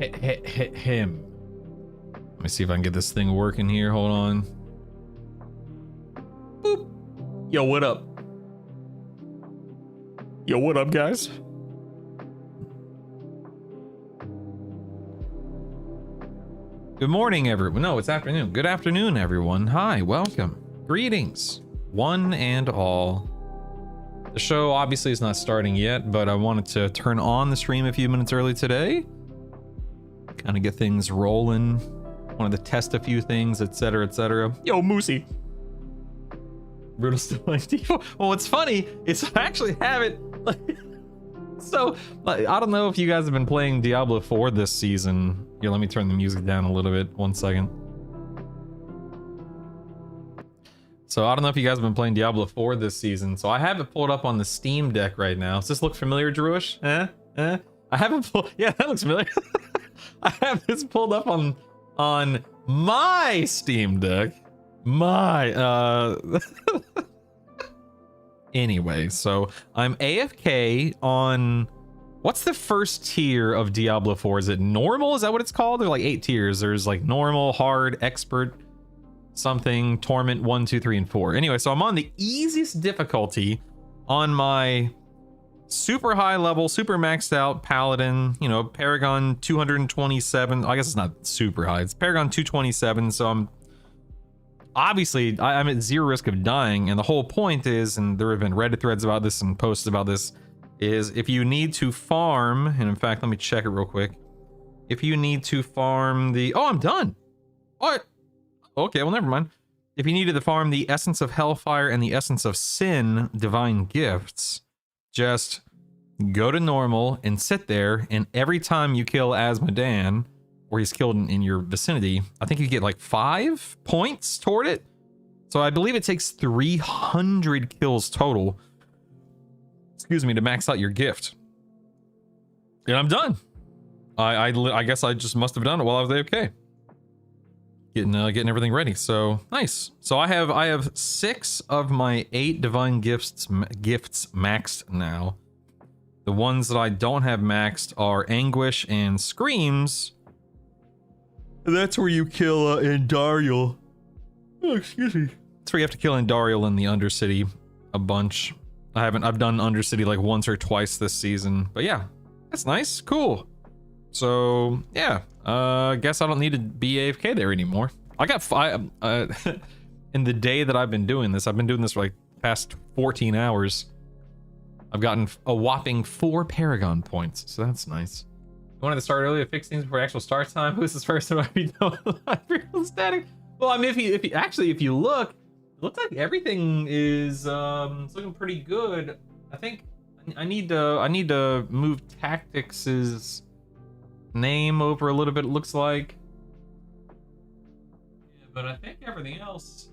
him. Let me see if I can get this thing working here. Hold on. Boop. Yo, what up? Yo, what up, guys? Good morning, everyone. No, it's afternoon. Good afternoon, everyone. Hi, welcome. Greetings, one and all. The show obviously is not starting yet, but I wanted to turn on the stream a few minutes early today. Kind of get things rolling. Wanted to test a few things, etc., etc. Yo, Moosey. Brutal still playing Default. Well, what's funny is I actually have it. So, I don't know if you guys have been playing Diablo 4 this season. Here, let me turn the music down a little bit. 1 second. So, I don't know if you guys have been playing Diablo 4 this season. So, I have it pulled up on the Steam Deck right now. Does this look familiar, Drewish? I haven't pulled... Yeah, that looks familiar. I have this pulled up on my Steam Deck. Anyway, so I'm AFK on... What's the first tier of Diablo 4? Is it normal? Is that what it's called? There are like 8 tiers. There's like normal, hard, expert, something, torment, 1, 2, 3, and 4. Anyway, so I'm on the easiest difficulty on my super high level, super maxed out paladin, you know, Paragon 227. I guess it's not super high. It's Paragon 227. So I'm obviously I'm at 0 risk of dying. And the whole point is, and there have been Reddit threads about this and posts about this, is if you need to farm, and in fact, let me check it real quick. If you need to farm the, oh, I'm done. What? Okay, well, never mind. If you needed to farm the Essence of Hellfire and the Essence of Sin Divine Gifts, just go to normal and sit there, and every time you kill Azmodan, or he's killed in your vicinity, I think you get like 5 points toward it. So I believe it takes 300 kills total, excuse me, to max out your gift. And I'm done. I guess I just must have done it while I was AFK. Getting everything ready. So nice. So I have 6 of my 8 divine gifts maxed now. The ones that I don't have maxed are Anguish and Screams. That's where you kill Andariel. Oh, excuse me. That's where you have to kill Andariel in the Undercity a bunch. I've done Undercity like once or twice this season, but yeah, that's nice, cool. So yeah, guess I don't need to be AFK there anymore. I got 5 in the day that I've been doing this. I've been doing this for like past 14 hours. I've gotten a whopping 4 Paragon points, so that's nice. You wanted to start early to fix things before actual start time. Who's this person? Might be real static. Well, I mean, if you look, it looks like everything is it's looking pretty good. I think I need to move Tactics's name over a little bit. It looks like, yeah, but I think everything else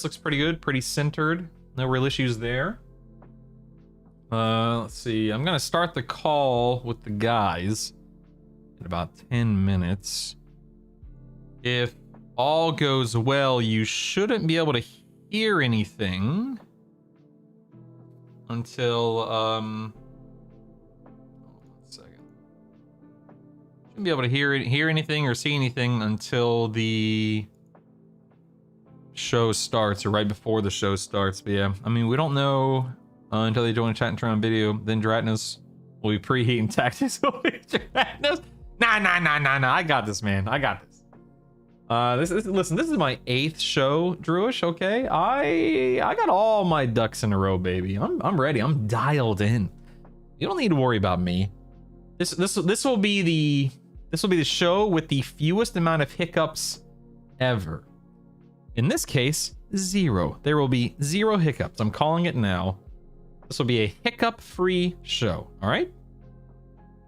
looks pretty good, pretty centered. No real issues there. Let's see. I'm gonna start the call with the guys in about 10 minutes. If all goes well, you shouldn't be able to hear anything until 1 second. Shouldn't be able to hear anything or see anything until the show starts, or right before the show starts. But yeah, I mean, we don't know until they join a chat and turn on video. Then Dratnos will be preheating Tactics. Dratnos, nah. I got this, man. I got this. Listen, this is my 8th show, Drewish. Okay, I got all my ducks in a row, baby. I'm ready. I'm dialed in. You don't need to worry about me. This will be the show with the fewest amount of hiccups ever. In this case, 0. There will be 0 hiccups. I'm calling it now. This will be a hiccup-free show. All right.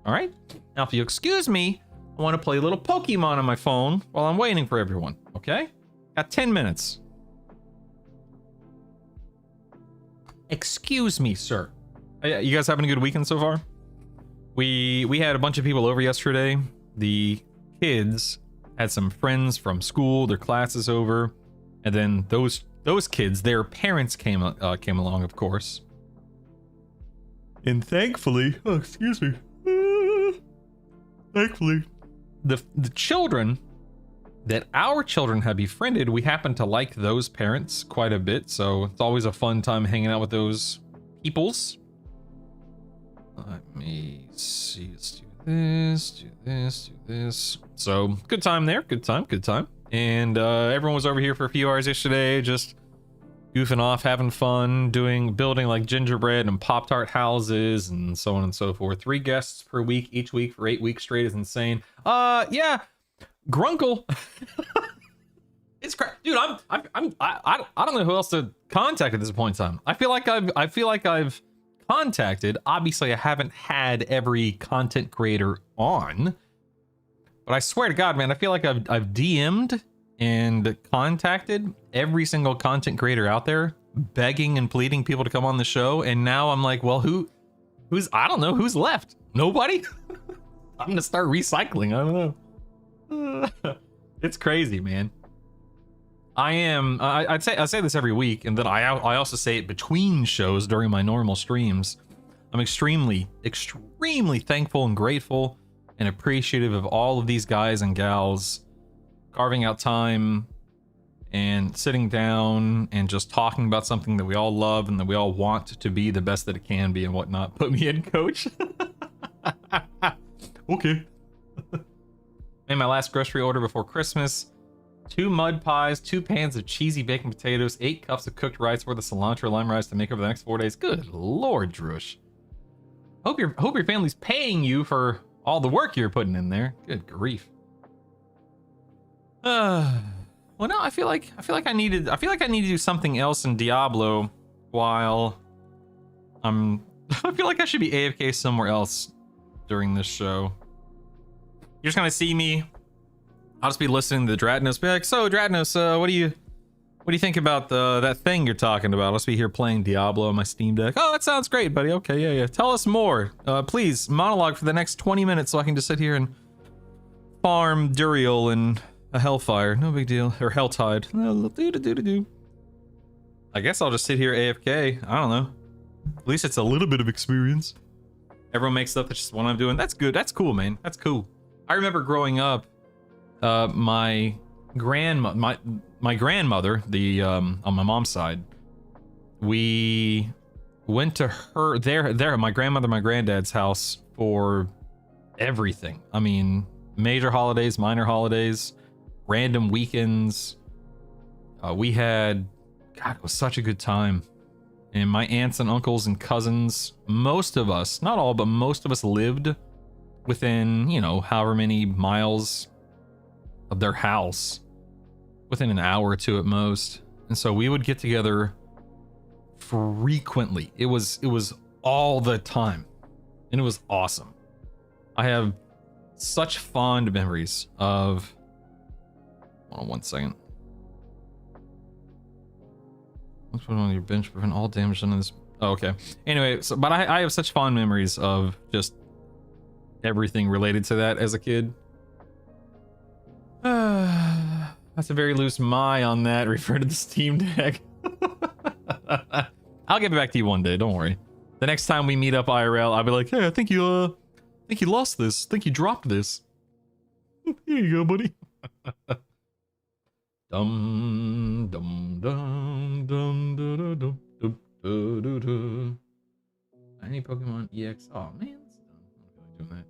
Now, if you excuse me, I want to play a little Pokemon on my phone while I'm waiting for everyone, okay? Got 10 minutes. Excuse me, sir. You guys having a good weekend so far? We had a bunch of people over yesterday. The kids had some friends from school, their classes over, and then those kids, their parents came along, of course. And thankfully, oh, excuse me. Thankfully, the children that our children have befriended, we happen to like those parents quite a bit, so it's always a fun time hanging out with those peoples. Let me see. Let's do this, do this, do this. So good time there. Good time. Good time. And everyone was over here for a few hours yesterday, just goofing off, having fun, building like gingerbread and Pop-Tart houses and so on and so forth. 3 guests per week, each week for 8 weeks straight is insane. Yeah, Grunkle. It's crazy, dude. I don't know who else to contact at this point in time. I feel like I've contacted. Obviously, I haven't had every content creator on, but I swear to God, man, I feel like I've DM'd and contacted every single content creator out there, begging and pleading people to come on the show. And now I'm like, well, who's I don't know who's left. Nobody. I'm gonna start recycling. I don't know. It's crazy, man. I say this every week, and then I also say it between shows during my normal streams. I'm extremely thankful and grateful and appreciative of all of these guys and gals carving out time and sitting down and just talking about something that we all love and that we all want to be the best that it can be and whatnot. Put me in, coach. Okay. Made my last grocery order before Christmas. 2 mud pies, 2 pans of cheesy baked potatoes, 8 cups of cooked rice worth of cilantro lime rice to make over the next 4 days. Good Lord, Drush. Hope your family's paying you for all the work you're putting in there. Good grief. Well, no, I feel like I need to do something else in Diablo while I feel like I should be AFK somewhere else during this show. You're just gonna see me. I'll just be listening to the Dratnos, be like, so Dratnos, what do you think about that thing you're talking about? Let's be here playing Diablo on my Steam Deck. Oh, that sounds great, buddy. Okay, yeah. Tell us more. Please, monologue for the next 20 minutes so I can just sit here and farm Duriel and a Hellfire. No big deal. Or Helltide. I guess I'll just sit here AFK. I don't know. At least it's a little bit of experience. Everyone makes stuff that's just what I'm doing. That's good. That's cool, man. That's cool. I remember growing up, my grandmother, on my mom's side, we went to my grandmother, my granddad's house for everything. I mean, major holidays, minor holidays, random weekends. We had, God, it was such a good time. And my aunts and uncles and cousins, most of us, not all, but most of us lived within, however many miles of their house, within an hour or two at most. And so we would get together frequently. It was all the time, and it was awesome. I have such fond memories of, hold on one second. Let's put on your bench, prevent all damage done in this. Oh, okay. Anyway, but I have such fond memories of just everything related to that as a kid. That's a very loose my on that. Refer to the Steam Deck. I'll get back to you one day. Don't worry. The next time we meet up IRL, I'll be like, hey, I think you lost this. I think you dropped this. Here you go, buddy. Dum dum dum dum dum dum dum dum dum. Any Pokemon EX? Oh man, that's dumb. I'm not doing that.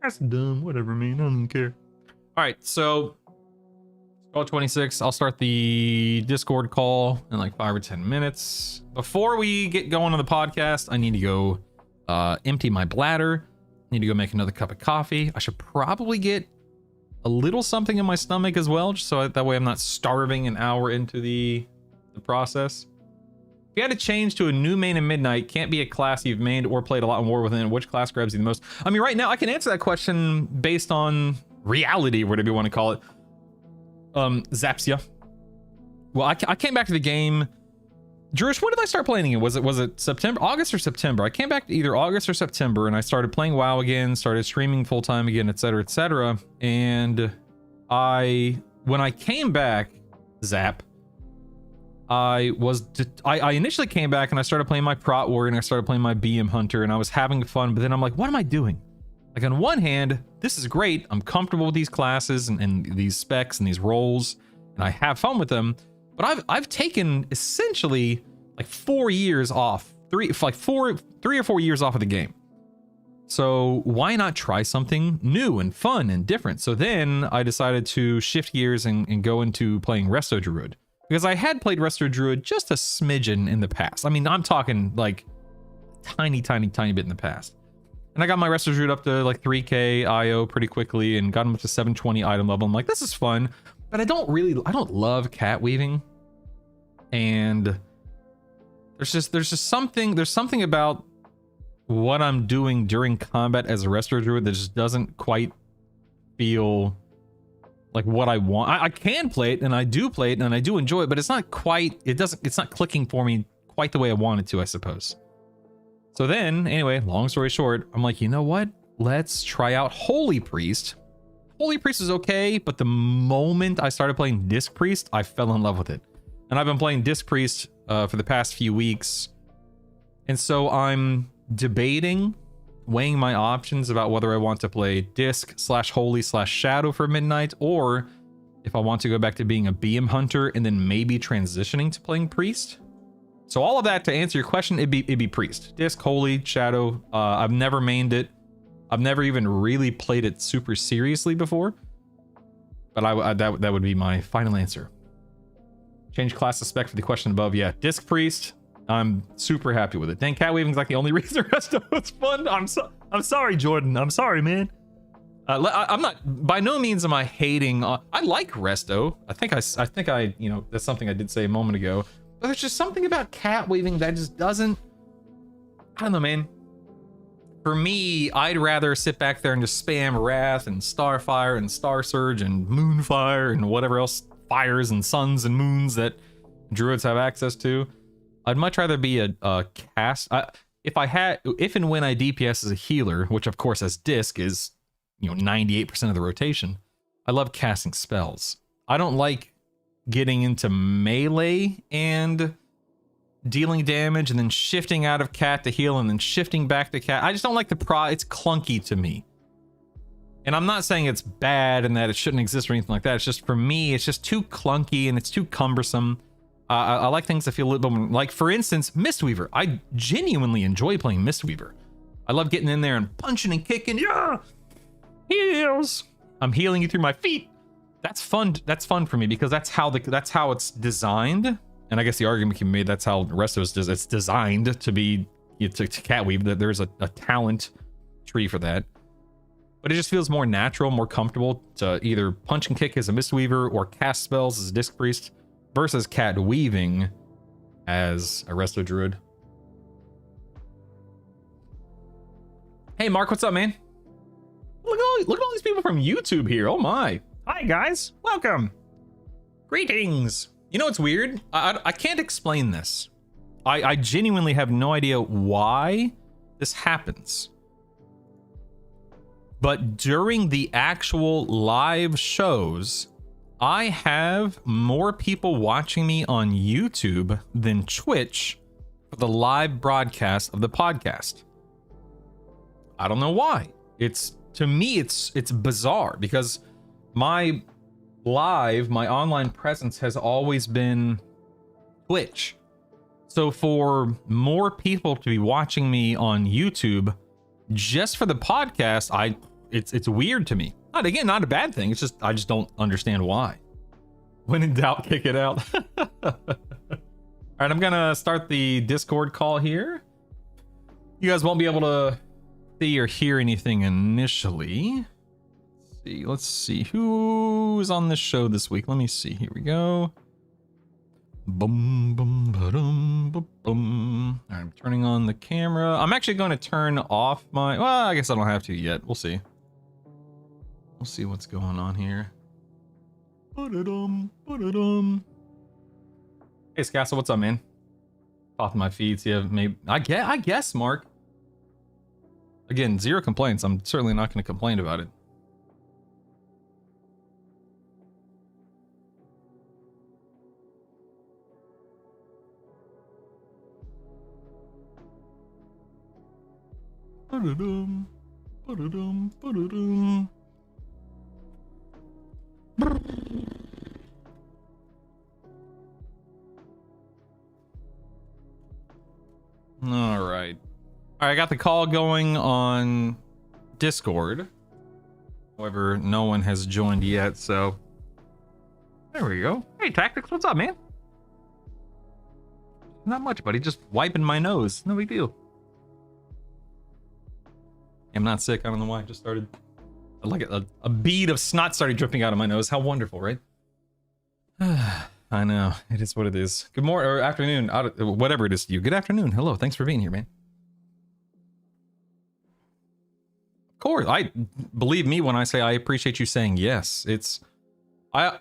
That's dumb. Whatever, man. I don't care. All right, so call 26. I'll start the Discord call in like 5 or 10 minutes. Before we get going on the podcast, I need to go empty my bladder. I need to go make another cup of coffee. I should probably get a little something in my stomach as well, just so that way I'm not starving an hour into the process. If you had to change to a new main in Midnight, can't be a class you've mained or played a lot more within, which class grabs you the most? I mean, right now I can answer that question based on reality, whatever you want to call it. Zapsia. Well, I came back to the game. Drush, when did I start playing again? Was it September, August or September? I came back to either August or September, and I started playing WoW again, started streaming full time again, etc., etc. And when I came back, Zap, I initially came back and I started playing my Prot Warrior and I started playing my BM Hunter and I was having fun, but then I'm like, what am I doing? Like on one hand, this is great. I'm comfortable with these classes and these specs and these roles, and I have fun with them. But I've taken essentially like 4 years off, three or 4 years off of the game. So why not try something new and fun and different? So then I decided to shift gears and go into playing Resto Druid, because I had played Resto Druid just a smidgen in the past. I mean, I'm talking like tiny bit in the past. And I got my Resto Druid up to like 3k IO pretty quickly and got him up to 720 item level. I'm like, this is fun, but I don't love cat weaving. And there's something about what I'm doing during combat as a Resto Druid that just doesn't quite feel like what I want. I can play it, and I do play it, and I do enjoy it, but it's not quite, it's not clicking for me quite the way I wanted to, I suppose. So then, anyway, long story short, I'm like, you know what? Let's try out Holy Priest. Holy Priest is okay, but the moment I started playing Disc Priest, I fell in love with it. And I've been playing Disc Priest for the past few weeks. And so I'm debating, weighing my options about whether I want to play Disc/Holy/Shadow for Midnight, or if I want to go back to being a BM Hunter and then maybe transitioning to playing Priest. So all of that, to answer your question, it'd be Priest. Disc, Holy, Shadow. I've never mained it. I've never even really played it super seriously before. But that would be my final answer. Change class spec for the question above. Yeah, Disc Priest. I'm super happy with it. Dang, cat weaving's like the only reason the rest of it's fun. I'm sorry, Jordan. I'm sorry, man. I'm not, by no means am I hating. I like Resto. I think I, you know, that's something I did say a moment ago. But there's just something about cat weaving that just doesn't, I don't know, man. For me, I'd rather sit back there and just spam Wrath and Starfire and Star Surge and Moonfire and whatever else fires and suns and moons that druids have access to. I'd much rather be a cast. If and when I DPS as a healer, which of course as Disc is, you know, 98% of the rotation, I love casting spells. I don't like getting into melee and dealing damage and then shifting out of cat to heal and then shifting back to cat. I just don't like it's clunky to me. And I'm not saying it's bad and that it shouldn't exist or anything like that. It's just, for me, it's just too clunky and it's too cumbersome. I like things that feel a little bit more, like, for instance, Mistweaver. I genuinely enjoy playing Mistweaver. I love getting in there and punching and kicking. Yeah, heals. I'm healing you through my feet. That's fun. That's fun for me because that's how it's designed. And I guess the argument can be made that's how Resto's does. It's designed to be to cat weave. That there's a talent tree for that. But it just feels more natural, more comfortable to either punch and kick as a Mistweaver or cast spells as a Disc Priest versus cat weaving as a Resto Druid. Hey Mark, what's up, man? Look at all these people from YouTube here. Oh my. Hi guys, welcome. Greetings. You know what's weird? I can't explain this. I genuinely have no idea why this happens. But during the actual live shows, I have more people watching me on YouTube than Twitch for the live broadcast of the podcast. I don't know why. To me, it's bizarre because my online presence has always been Twitch. So for more people to be watching me on YouTube just for the podcast, it's weird to me. Not a bad thing. It's just I just don't understand why. When in doubt, kick it out. All right, I'm gonna start the Discord call here. You guys won't be able to see or hear anything initially. Let's see who's on this show this week. Let me see. Here we go. Boom, boom, ba-dum, ba-boom. All right, I'm turning on the camera. I'm actually going to turn off my. Well, I guess I don't have to yet. We'll see. We'll see what's going on here. Ba-da-dum, ba-da-dum. Hey, Scassel, what's up, man? Off my feeds. Yeah, maybe. I guess, Mark. Again, zero complaints. I'm certainly not going to complain about it. Ba-da-dum, ba-da-dum. All right. I got the call going on Discord. However, no one has joined yet, so there we go. Hey, Tactics, what's up, man? Not much, buddy. Just wiping my nose. No big deal. I'm not sick. I don't know why. I just started. Like a bead of snot started dripping out of my nose. How wonderful, right? I know. It is what it is. Good morning or afternoon. Whatever it is to you. Good afternoon. Hello. Thanks for being here, man. Of course. Believe me when I say I appreciate you saying yes. It's I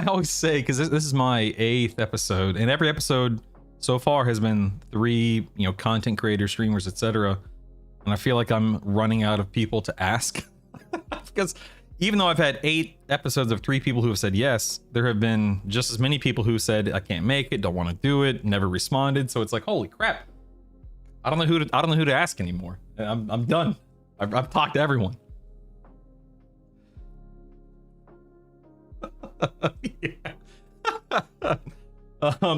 always say, because this is my 8th episode, and every episode so far has been 3, content creators, streamers, etc. And I feel like I'm running out of people to ask. Because even though I've had 8 episodes of 3 people who have said yes, there have been just as many people who said I can't make it, don't want to do it, never responded. So it's like, holy crap! I don't know who to ask anymore. I'm done. I've talked to everyone.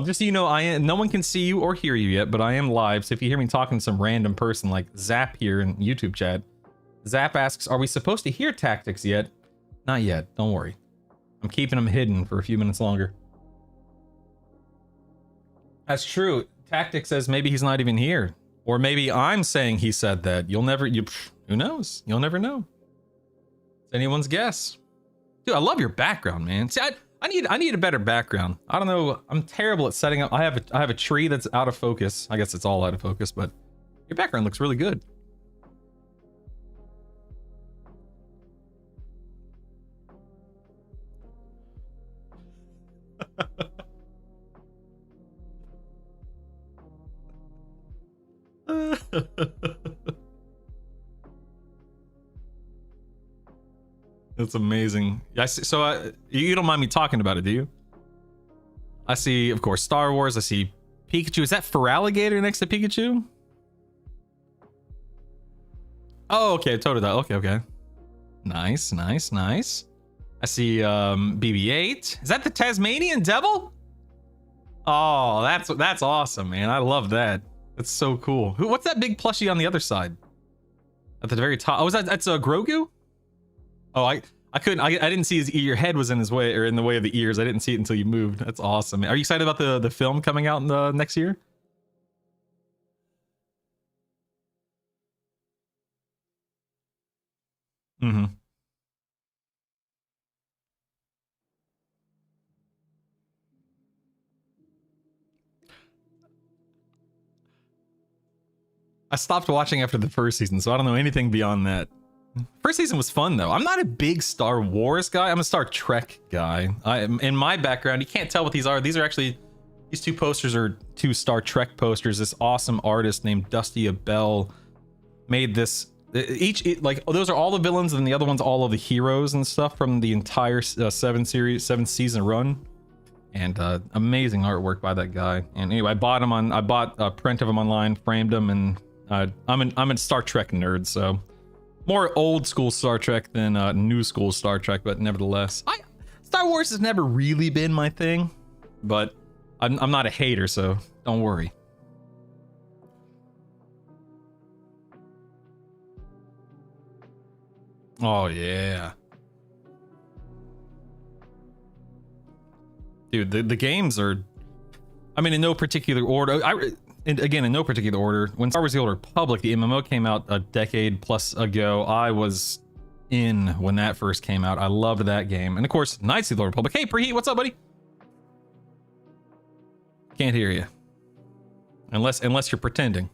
Just so you know, no one can see you or hear you yet, but I am live. So if you hear me talking to some random person like Zap here in YouTube chat, Zap asks, "Are we supposed to hear Tactics yet?" Not yet. Don't worry. I'm keeping them hidden for a few minutes longer. That's true. Tactics says maybe he's not even here, or maybe I'm saying he said that. Who knows? You'll never know. It's anyone's guess. Dude, I love your background, man. See, I need a better background. I don't know. I'm terrible at setting up. I have a tree that's out of focus. I guess it's all out of focus, but your background looks really good. That's amazing. I see, so you don't mind me talking about it, do you? I see, of course, Star Wars. I see Pikachu. Is that Feraligatr next to Pikachu? Oh, okay, Totodile. Okay. Nice. I see BB-8. Is that the Tasmanian Devil? Oh, that's awesome, man. I love that. That's so cool. What's that big plushie on the other side? At the very top. Oh, that's Grogu? Oh, I couldn't. I didn't see his ear. Your head was in his way, or in the way of the ears. I didn't see it until you moved. That's awesome. Are you excited about the film coming out in the next year? Mm-hmm. I stopped watching after the first season, so I don't know anything beyond that. First season was fun though. I'm not a big Star Wars guy. I'm a Star Trek guy. In my background, you can't tell what these are. These two posters are 2 Star Trek posters. This awesome artist named Dusty Abell made this. Those are all the villains, and the other one's all of the heroes and stuff from the entire 7 season run. And amazing artwork by that guy. And anyway, I bought a print of him online, framed him, and I'm a Star Trek nerd, so. More old school Star Trek than new school Star Trek, but nevertheless, Star Wars has never really been my thing, but I'm not a hater, so don't worry. Oh yeah, dude, the games are, I mean, in no particular order. In no particular order, when Star Wars: The Old Republic, the MMO, came out a decade plus ago, I was in when that first came out. I loved that game. And of course, Knights of the Old Republic. Hey, Preheat, what's up, buddy? Can't hear you. Unless you're pretending.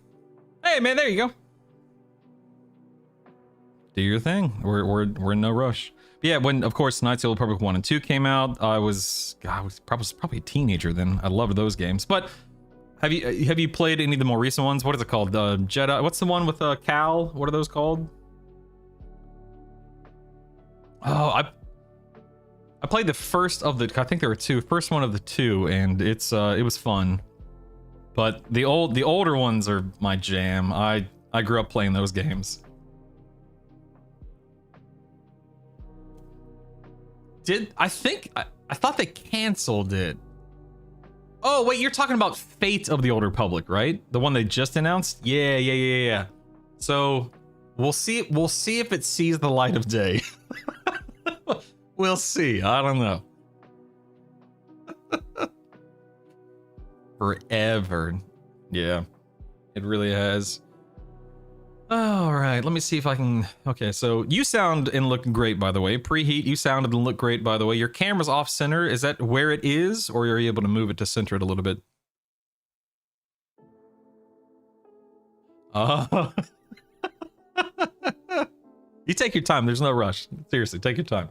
Hey, man, there you go. Do your thing. We're in no rush. But yeah, when, of course, Knights of the Old Republic 1 and 2 came out, I was probably a teenager then. I loved those games. But have you played any of the more recent ones? What is it called? Jedi. What's the one with Cal? What are those called? Oh, I played the first of the. I think there were 2. First one of the 2, and it was fun. But the older ones are my jam. I grew up playing those games. I think I thought they canceled it. Oh wait, you're talking about Fate of the Old Republic, right? The one they just announced? Yeah. So we'll see if it sees the light of day. We'll see. I don't know. Forever. Yeah, it really has. All right, let me see if I can. Okay, so you sound and look great, by the way. Preheat, you sounded and look great, by the way. Your camera's off center. Is that where it is, or are you able to move it to center it a little bit? Oh. You take your time. There's no rush. Seriously, take your time.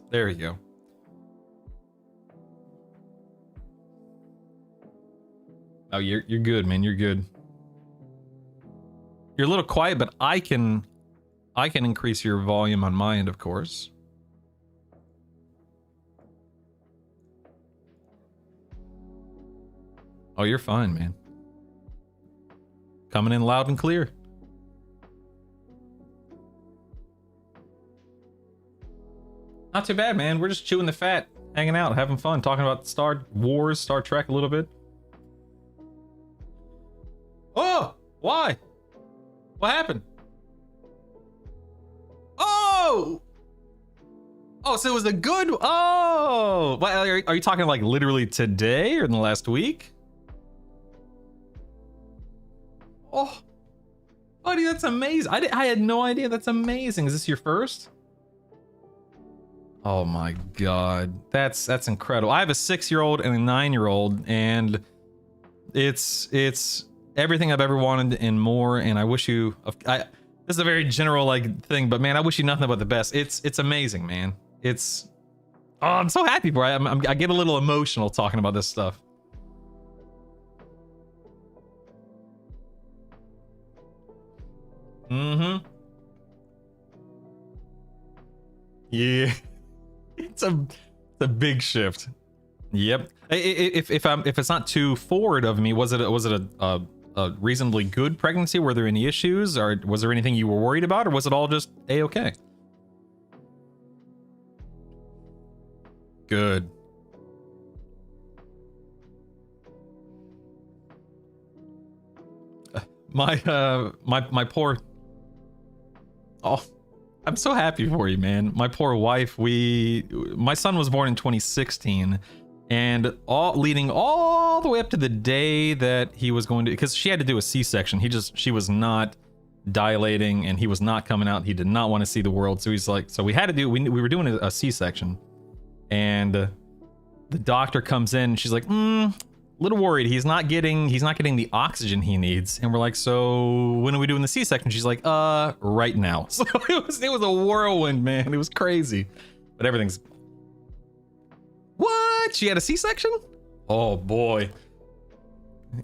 There you go. Oh, you're good, man. You're good. You're a little quiet, but I can increase your volume on my end, of course. Oh, you're fine, man. Coming in loud and clear. Not too bad, man. We're just chewing the fat, hanging out, having fun, talking about Star Wars, Star Trek a little bit. Oh, why? What happened? Oh! Oh, so it was a good... Oh! Well, are you talking like literally today or in the last week? Oh, buddy, that's amazing. I had no idea. That's amazing. Is this your first? Oh my God. That's incredible. I have a 6-year-old and a 9-year-old, and it's everything I've ever wanted and more, and I wish you... this is a very general like thing, but man, I wish you nothing but the best. It's amazing, man. It's... Oh, I'm so happy for it. I get a little emotional talking about this stuff. Mm-hmm. Yeah. It's a big shift. Yep. If it's not too forward of me, was it a reasonably good pregnancy? Were there any issues, or was there anything you were worried about, or was it all just a-okay? Good. My poor... Oh, I'm so happy for you, man. My poor wife, my son was born in 2016, and leading all the way up to the day that he was going to, because she had to do a C-section. She was not dilating, and he was not coming out. He did not want to see the world. So he's like, so we had to do, we were doing a C-section, and the doctor comes in, and she's like, little worried. He's not getting the oxygen he needs. And we're like, so when are we doing the C-section? She's like, right now. So it was a whirlwind, man. It was crazy. But everything's... What? She had a C-section? Oh boy.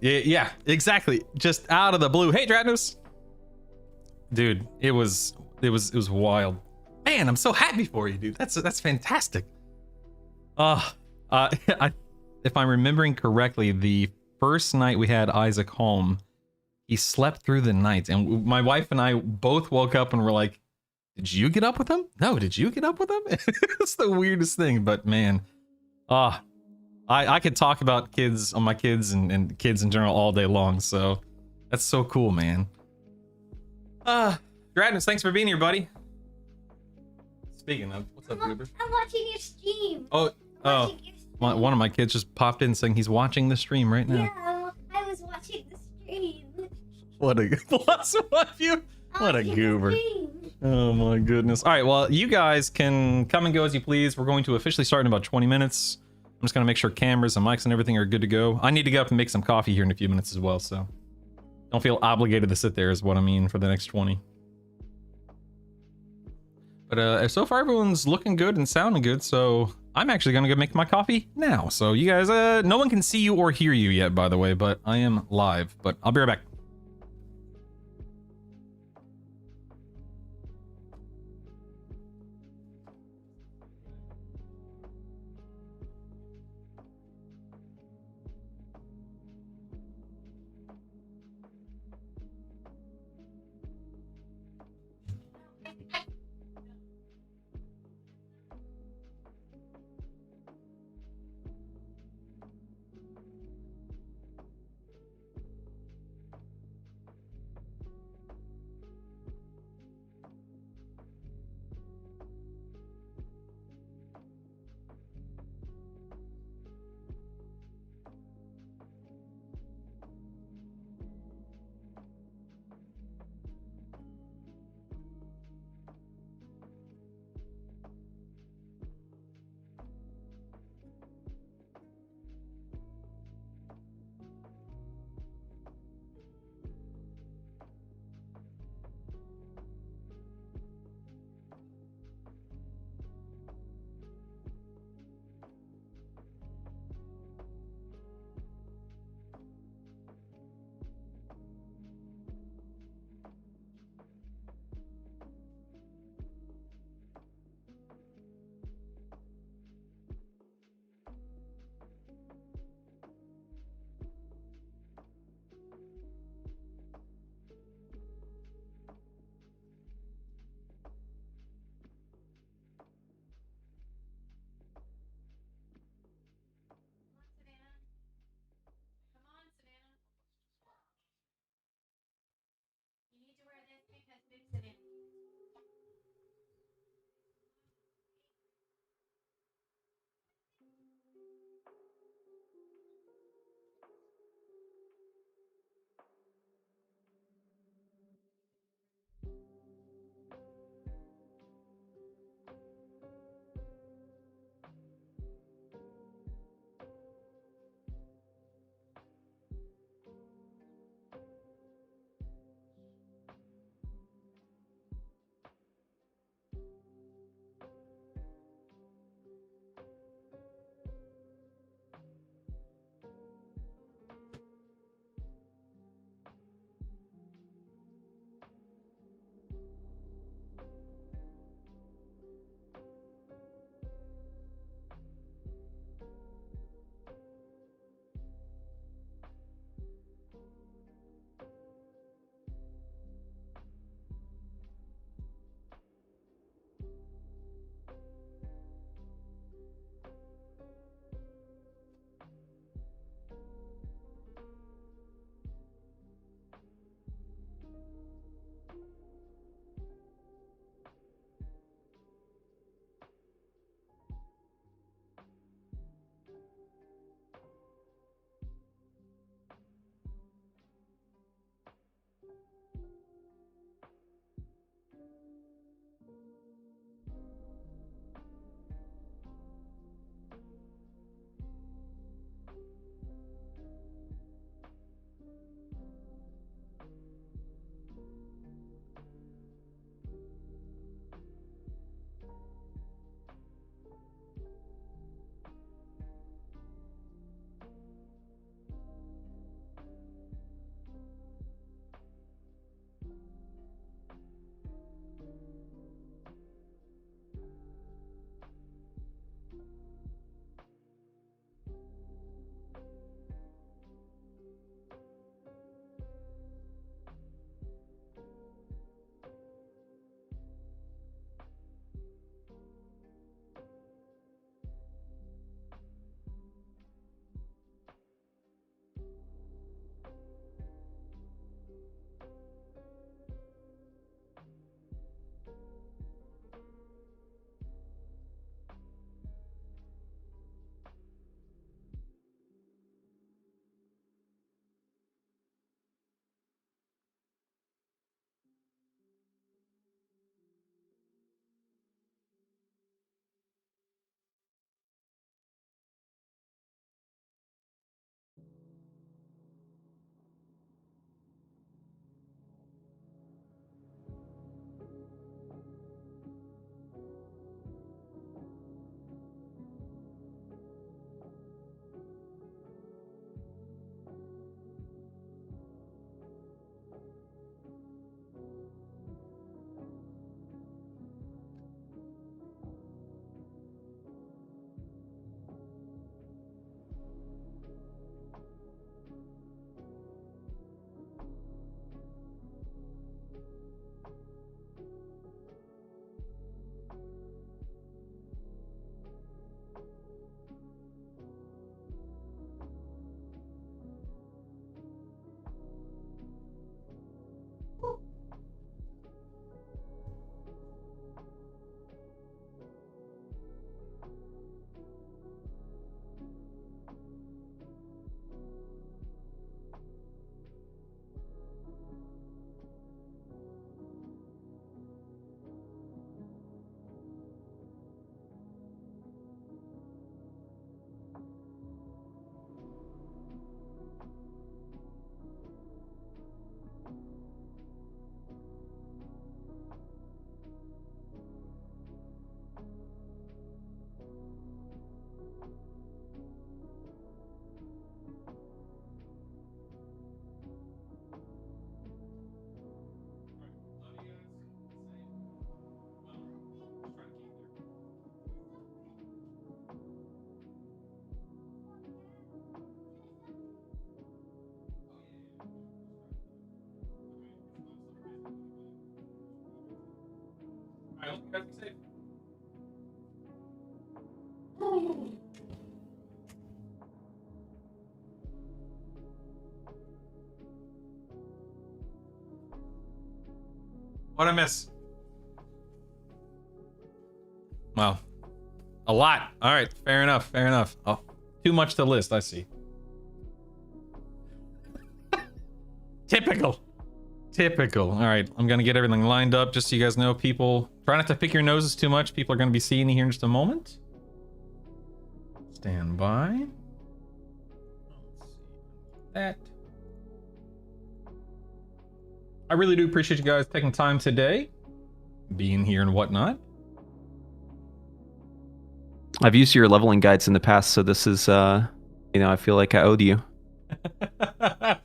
Yeah, exactly. Just out of the blue. Hey, Dratnus. Dude, it was wild. Man, I'm so happy for you, dude. That's fantastic. If I'm remembering correctly, the first night we had Isaac home, he slept through the night, and my wife and I both woke up and were like, did you get up with him? No, did you get up with him? It's the weirdest thing, but man, I could talk about kids on my kids and kids in general all day long, so that's so cool, man. Dratnus, thanks for being here, buddy. Speaking of, what's up, Goober? I'm watching your stream. Oh. One of my kids just popped in saying he's watching the stream right now. Yeah, I was watching the stream. What a goober. Oh my goodness. All right, well, you guys can come and go as you please. We're going to officially start in about 20 minutes. I'm just going to make sure cameras and mics and everything are good to go. I need to get up and make some coffee here in a few minutes as well, so don't feel obligated to sit there is what I mean for the next 20. But so far everyone's looking good and sounding good, so I'm actually gonna go make my coffee now. So you guys, no one can see you or hear you yet, by the way, but I am live. But I'll be right back. What'd I miss? Wow. A lot. All right. Fair enough. Fair enough. Oh, too much to list. I see. Typical. Typical. All right. I'm going to get everything lined up just so you guys know. People, try not to pick your noses too much. People are going to be seeing you here in just a moment. Stand by. Let's see. That. I really do appreciate you guys taking time today, being here and whatnot. I've used your leveling guides in the past, so this is, I feel like I owed you. I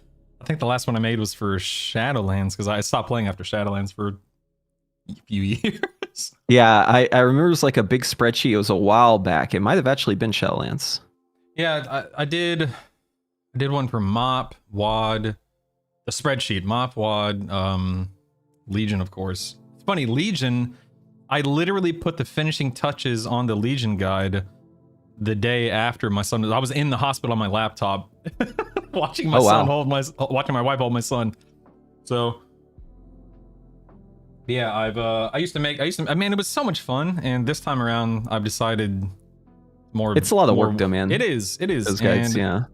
think the last one I made was for Shadowlands, because I stopped playing after Shadowlands for a few years. Yeah, I remember it was like a big spreadsheet. It was a while back. It might have actually been Shadowlands. Yeah, I did one for Mop, WAD, the spreadsheet, Mop, WAD, Legion, of course. It's funny, Legion, I literally put the finishing touches on the Legion guide the day after my son. I was in the hospital on my laptop watching my son watching my wife hold my son. So yeah, I used to, I mean, it was so much fun, and this time around I've decided more. It's a lot of work though, man. It is. Those guides, yeah.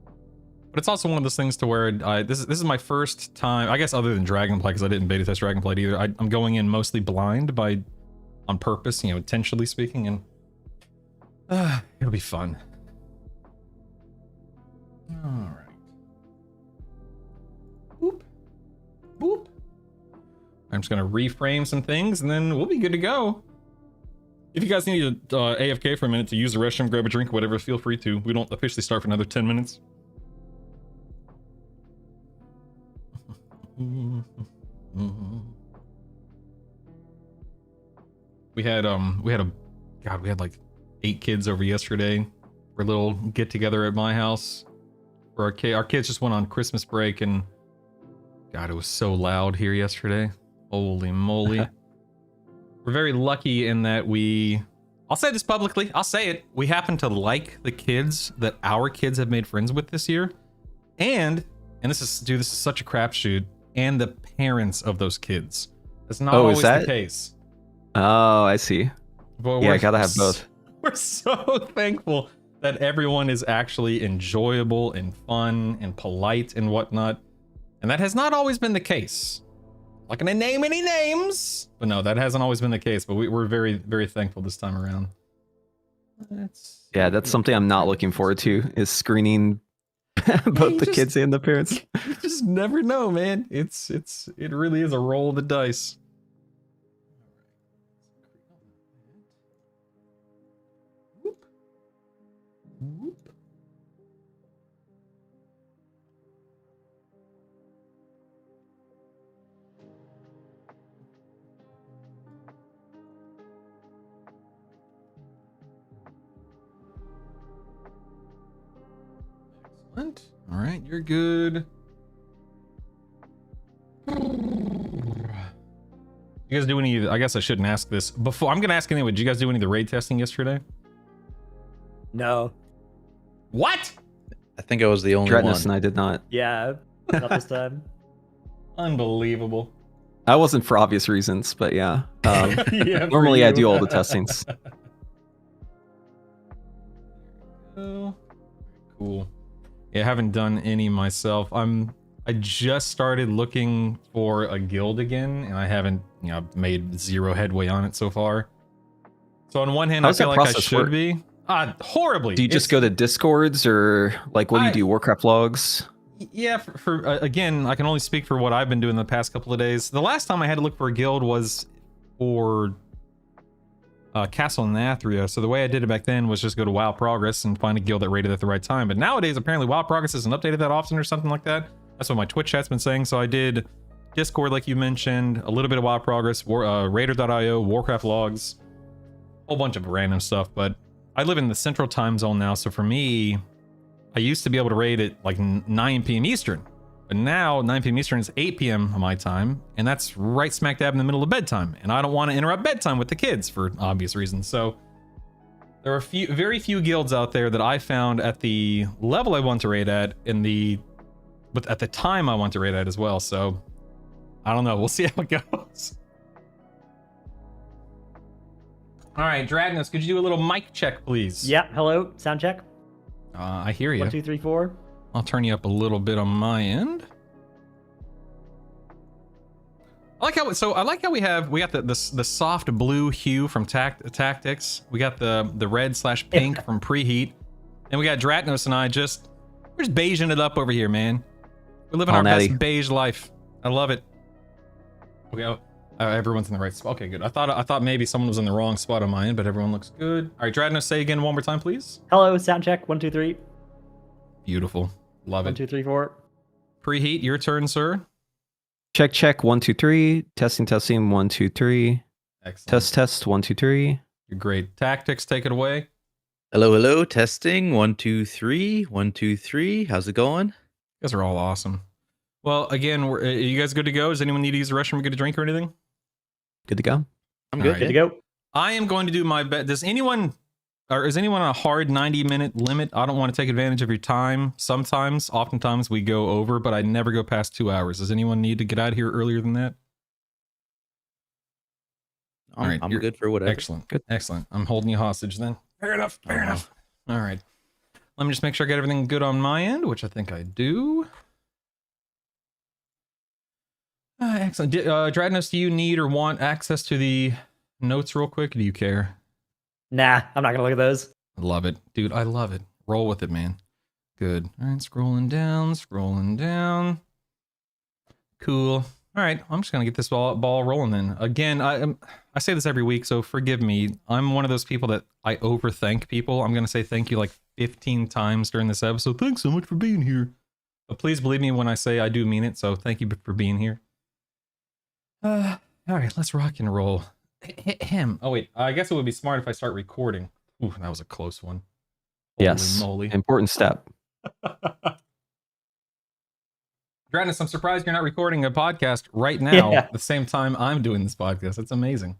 But it's also one of those things to where this is my first time, I guess, other than Dragonflight, because I didn't beta test Dragonflight either. I'm going in mostly blind on purpose, intentionally speaking, and it'll be fun. All right. Boop. Boop. I'm just gonna reframe some things, and then we'll be good to go. If you guys need to AFK for a minute to use the restroom, grab a drink, whatever, feel free to. We don't officially start for another 10 minutes. We had like 8 kids over yesterday for a little get together at my house. For our kids just went on Christmas break, and God, it was so loud here yesterday. Holy moly. We're very lucky in that I'll say this publicly, I'll say it. We happen to like the kids that our kids have made friends with this year. And this is such a crapshoot. And the parents of those kids. That's not always the case. Oh, I see. But yeah, I gotta have both. We're so thankful that everyone is actually enjoyable and fun and polite and whatnot. And that has not always been the case. Not gonna name any names, but no, that hasn't always been the case. But we're very, very thankful this time around. That's something I'm not looking forward to, is screening both the kids and the parents. You just never know, man. It really is a roll of the dice. Whoop. Whoop. Excellent. All right, you're good. You guys do any? I guess I shouldn't ask this before. I'm gonna ask anyway. Did you guys do any of the raid testing yesterday? No. What? I think I was the only Dreadness one. and I did not. Yeah, not this time. Unbelievable. I wasn't for obvious reasons, but yeah. Yeah, normally I do all the testings. Oh, cool. Yeah, I haven't done any myself. I just started looking for a guild again, and I haven't, made zero headway on it so far. So on one hand, I feel like I should be. Horribly. Do you just go to Discords, or like what do you do? Warcraft logs? Yeah, for again, I can only speak for what I've been doing the past couple of days. The last time I had to look for a guild was for Castle Nathria. So the way I did it back then was just go to WoW Progress and find a guild that rated at the right time. But nowadays, apparently WoW Progress isn't updated that often or something like that. That's what my Twitch chat's been saying. So I did Discord, like you mentioned, a little bit of WoW Progress, Raider.io, Warcraft logs, a whole bunch of random stuff. But I live in the central time zone now, so for me, I used to be able to raid at like 9 p.m. Eastern But now 9 p.m. Eastern is 8 p.m. my time, and that's right smack dab in the middle of bedtime. And I don't want to interrupt bedtime with the kids for obvious reasons. So there are very few guilds out there that I found at the level I want to raid at, but at the time I want to raid at as well. So I don't know. We'll see how it goes. All right, Dragnos, could you do a little mic check, please? Yeah. Hello. Sound check. I hear you. 1, 2, 3, 4. I'll turn you up a little bit on my end. I like how we got the soft blue hue from Tactics. We got the red/pink from Preheat, and we got Dratnos and we're just beiging it up over here, man. We're living our best beige life. I love it. Okay, everyone's in the right spot. Okay, good. I thought maybe someone was in the wrong spot on my end, but everyone looks good. All right, Dratnos, say again one more time, please. Hello. Sound check. 1, 2, 3. Beautiful. Love it. 1, 2, 3, 4. Preheat, your turn, sir. Check. 1, 2, 3. Testing. 1, 2, 3. Excellent. Test. 1, 2, 3. You're great. Tactics, take it away. Hello. Testing. 1, 2, 3. 1, 2, 3. How's it going? You guys are all awesome. Well, again, are you guys good to go? Does anyone need to use the restroom or get a drink or anything? Good to go. I'm All good. right. Good to go. I am going to do my best. Is anyone on a hard 90-minute limit? I don't want to take advantage of your time. Oftentimes we go over, but I never go past 2 hours. Does anyone need to get out of here earlier than that? All right, I'm you're- good for whatever. Excellent. Good. Excellent. I'm holding you hostage then. Fair enough. All right. Let me just make sure I got everything good on my end, which I think I do. Excellent. Dratnos, do you need or want access to the notes real quick? Do you care? Nah, I'm not going to look at those. I love it. Dude, I love it. Roll with it, man. Good. All right, scrolling down. Cool. All right, I'm just going to get this ball rolling then. Again, I say this every week, so forgive me. I'm one of those people that I overthank people. I'm going to say thank you like 15 times during this episode. Thanks so much for being here. But please believe me when I say I do mean it, so thank you for being here. All right, let's rock and roll. Him. Oh, wait. I guess it would be smart if I start recording. Ooh, that was a close one. Holy Yes. moly. Important step. Dratnos, I'm surprised you're not recording a podcast right now Yeah. at the same time I'm doing this podcast. It's amazing.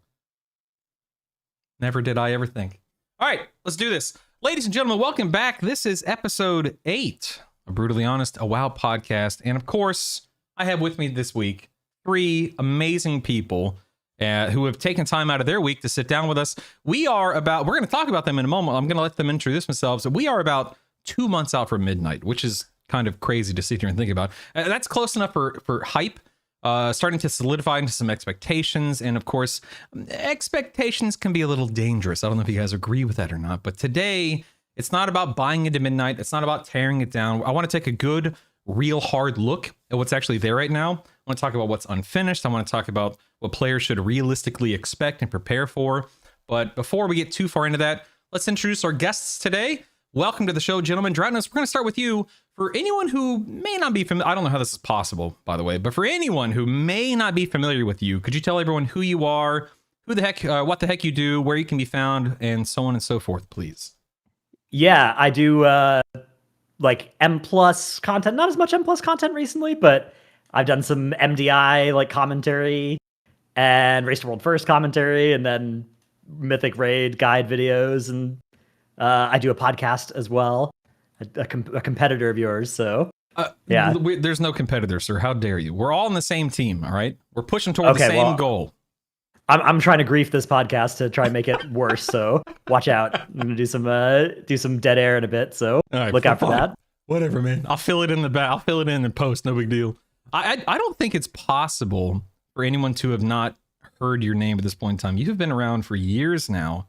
Never did I ever think. All right, let's do this. Ladies and gentlemen, welcome back. This is episode 8 of Brutally Honest, a WoW podcast. And of course, I have with me this week 3 amazing people who have taken time out of their week to sit down with us. We're going to talk about them in a moment. I'm going to let them introduce themselves. We are about 2 months out from midnight, which is kind of crazy to sit here and think about. That's close enough for hype, starting to solidify into some expectations. And of course, expectations can be a little dangerous. I don't know if you guys agree with that or not, but today it's not about buying into midnight. It's not about tearing it down. I want to take a good, real hard look at what's actually there right now. I want to talk about what's unfinished. I want to talk about what players should realistically expect and prepare for. But before we get too far into that, let's introduce our guests today. Welcome to the show, gentlemen. Dratnos, we're going to start with you. For anyone who may not be familiar, I don't know how this is possible, by the way, but for anyone who may not be familiar with you, could you tell everyone who you are, what the heck you do, where you can be found, and so on and so forth, please? Yeah, I do like M+ content. Not as much M+ content recently, but I've done some MDI like commentary and Race to World First commentary, and then Mythic Raid guide videos, and I do a podcast as well, a competitor of yours. So yeah, there's no competitor, sir. How dare you? We're all on the same team. All right, we're pushing toward the same goal. I'm trying to grief this podcast to try and make it worse. So watch out. I'm gonna do some dead air in a bit. So right, look out for that. Whatever, man. I'll fill it in the back. I'll fill it in post. No big deal. I don't think it's possible for anyone to have not heard your name at this point in time. You've been around for years now,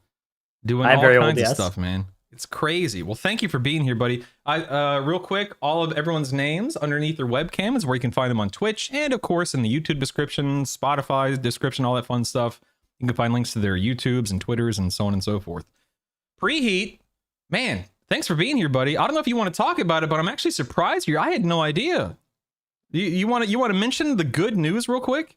doing all kinds of stuff, man. It's crazy. Well, thank you for being here, buddy. Real quick, all of everyone's names underneath their webcam is where you can find them on Twitch, and of course in the YouTube description, Spotify description, all that fun stuff. You can find links to their YouTubes and Twitters and so on and so forth. Preheat, man, thanks for being here, buddy. I don't know if you want to talk about it, but I'm actually surprised you. I had no idea. You want to mention the good news real quick?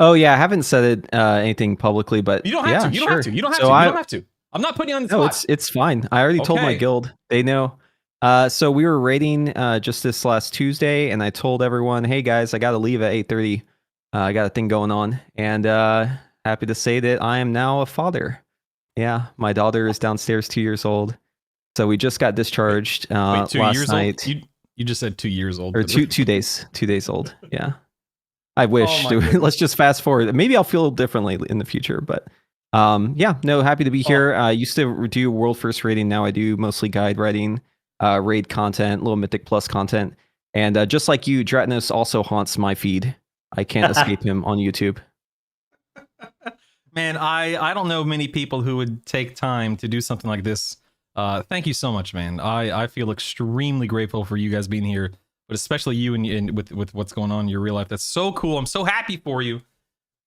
Oh yeah, I haven't said anything publicly, but you don't have to. You don't have to. You don't have to. You don't have to. I'm not putting you on the spot. No, it's fine. I already told my Okay. guild. They know. So we were raiding just this last Tuesday, and I told everyone, "Hey guys, I got to leave at 8:30. I got a thing going on." And happy to say that I am now a father. Yeah, my daughter is downstairs, 2 years old. So we just got discharged Wait, 2 last years night. old? You just said 2 years old. Or 2 days old. Yeah. I wish. my goodness. Let's just fast forward. Maybe I'll feel differently in the future, but yeah, no, happy to be here. I used to do world first raiding. Now I do mostly guide writing, raid content, little Mythic Plus content. And just like you, Dratnos also haunts my feed. I can't escape him on YouTube. Man, I don't know many people who would take time to do something like this. Thank you so much, man. I feel extremely grateful for you guys being here, but especially you and with what's going on in your real life. That's so cool. I'm so happy for you.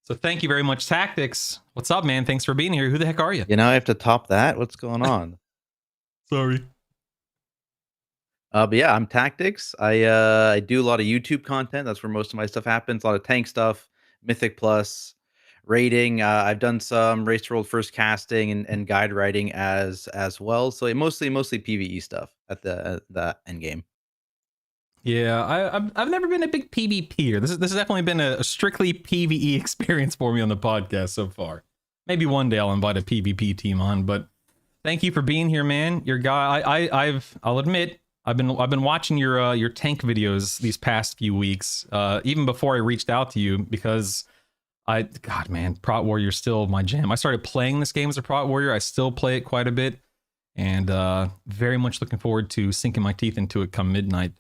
So thank you very much, Tactics. What's up, man? Thanks for being here. Who the heck are you? You know, I have to top that. What's going on? Sorry. But yeah, I'm Tactics. I do a lot of YouTube content. That's where most of my stuff happens. A lot of tank stuff, Mythic Plus, raiding. I've done some Race to World first casting and guide writing as well. So mostly PvE stuff at the end game. Yeah, I've never been a big PvPer. This has definitely been a strictly PvE experience for me on the podcast so far. Maybe one day I'll invite a PvP team on, but thank you for being here, man. Your guy, I'll admit, I've been watching your tank videos these past few weeks, even before I reached out to you, because God, man, Prot Warrior's still my jam. I started playing this game as a Prot Warrior. I still play it quite a bit, and very much looking forward to sinking my teeth into it come midnight.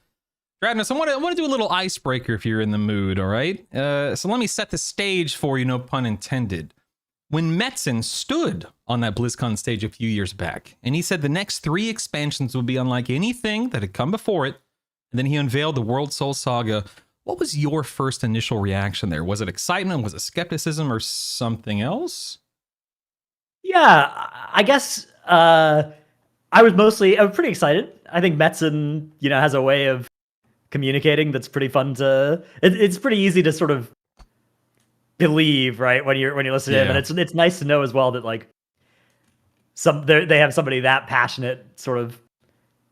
Dratnos, I want to do a little icebreaker if you're in the mood, all right? So let me set the stage for you, no pun intended. When Metzen stood on that BlizzCon stage a few years back, and he said the next 3 expansions would be unlike anything that had come before it, and then he unveiled the World Soul Saga, what was your first initial reaction there? Was it excitement? Was it skepticism or something else? Yeah, I guess I was pretty excited. I think Metzen, has a way of communicating that's pretty fun it's pretty easy to sort of believe, right, when you listen to him, and it's nice to know as well that like they have somebody that passionate sort of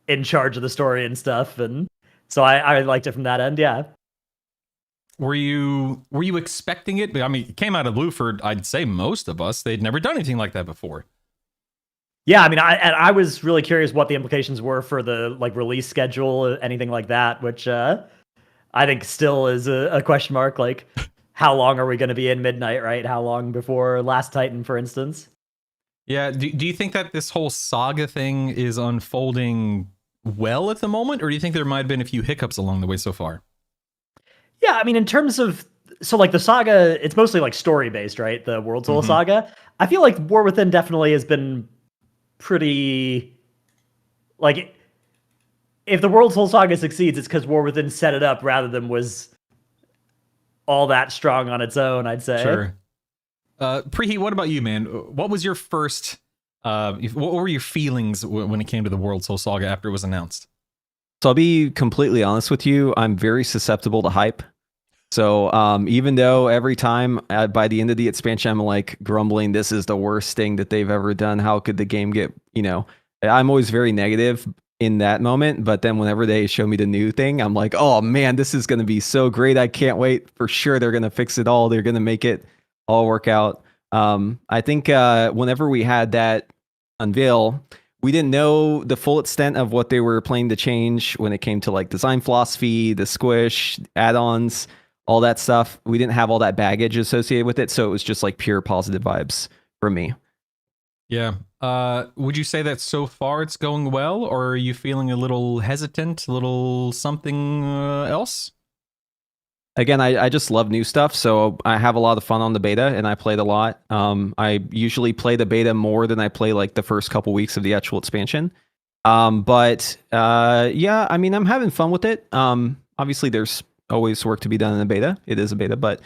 in charge of the story and stuff, and so I liked it from that end. Yeah. Were you expecting it? I mean, it came out of blue for, I'd say, most of us. They'd never done anything like that before. Yeah, I mean, I was really curious what the implications were for the like release schedule, anything like that, which I think still is a question mark. Like, how long are we going to be in Midnight, right? How long before Last Titan, for instance? Yeah, do you think that this whole saga thing is unfolding well at the moment, or do you think there might have been a few hiccups along the way so far? Yeah, I mean, in terms of, so like the saga, it's mostly like story based, right? The World Soul Saga. I feel like War Within definitely has been pretty, like, if the World Soul Saga succeeds, it's because War Within set it up rather than was all that strong on its own, I'd say. Sure. Preheat, what about you, man? What was your first, what were your feelings when it came to the World Soul Saga after it was announced? So I'll be completely honest with you. I'm very susceptible to hype. So even though every time by the end of the expansion, I'm like grumbling, this is the worst thing that they've ever done. How could the game get, I'm always very negative in that moment. But then whenever they show me the new thing, I'm like, oh man, this is going to be so great. I can't wait. For sure, they're going to fix it all. They're going to make it all work out. I think whenever we had that unveil, we didn't know the full extent of what they were planning to change when it came to like design philosophy, the squish, add-ons, all that stuff. We didn't have all that baggage associated with it. So it was just like pure positive vibes for me. Yeah. Would you say that so far it's going well, or are you feeling a little hesitant, a little something else? Again, I just love new stuff, so I have a lot of fun on the beta, and I played a lot. I usually play the beta more than I play like the first couple weeks of the actual expansion. But yeah, I mean, I'm having fun with it. Obviously, there's always work to be done in the beta. It is a beta, but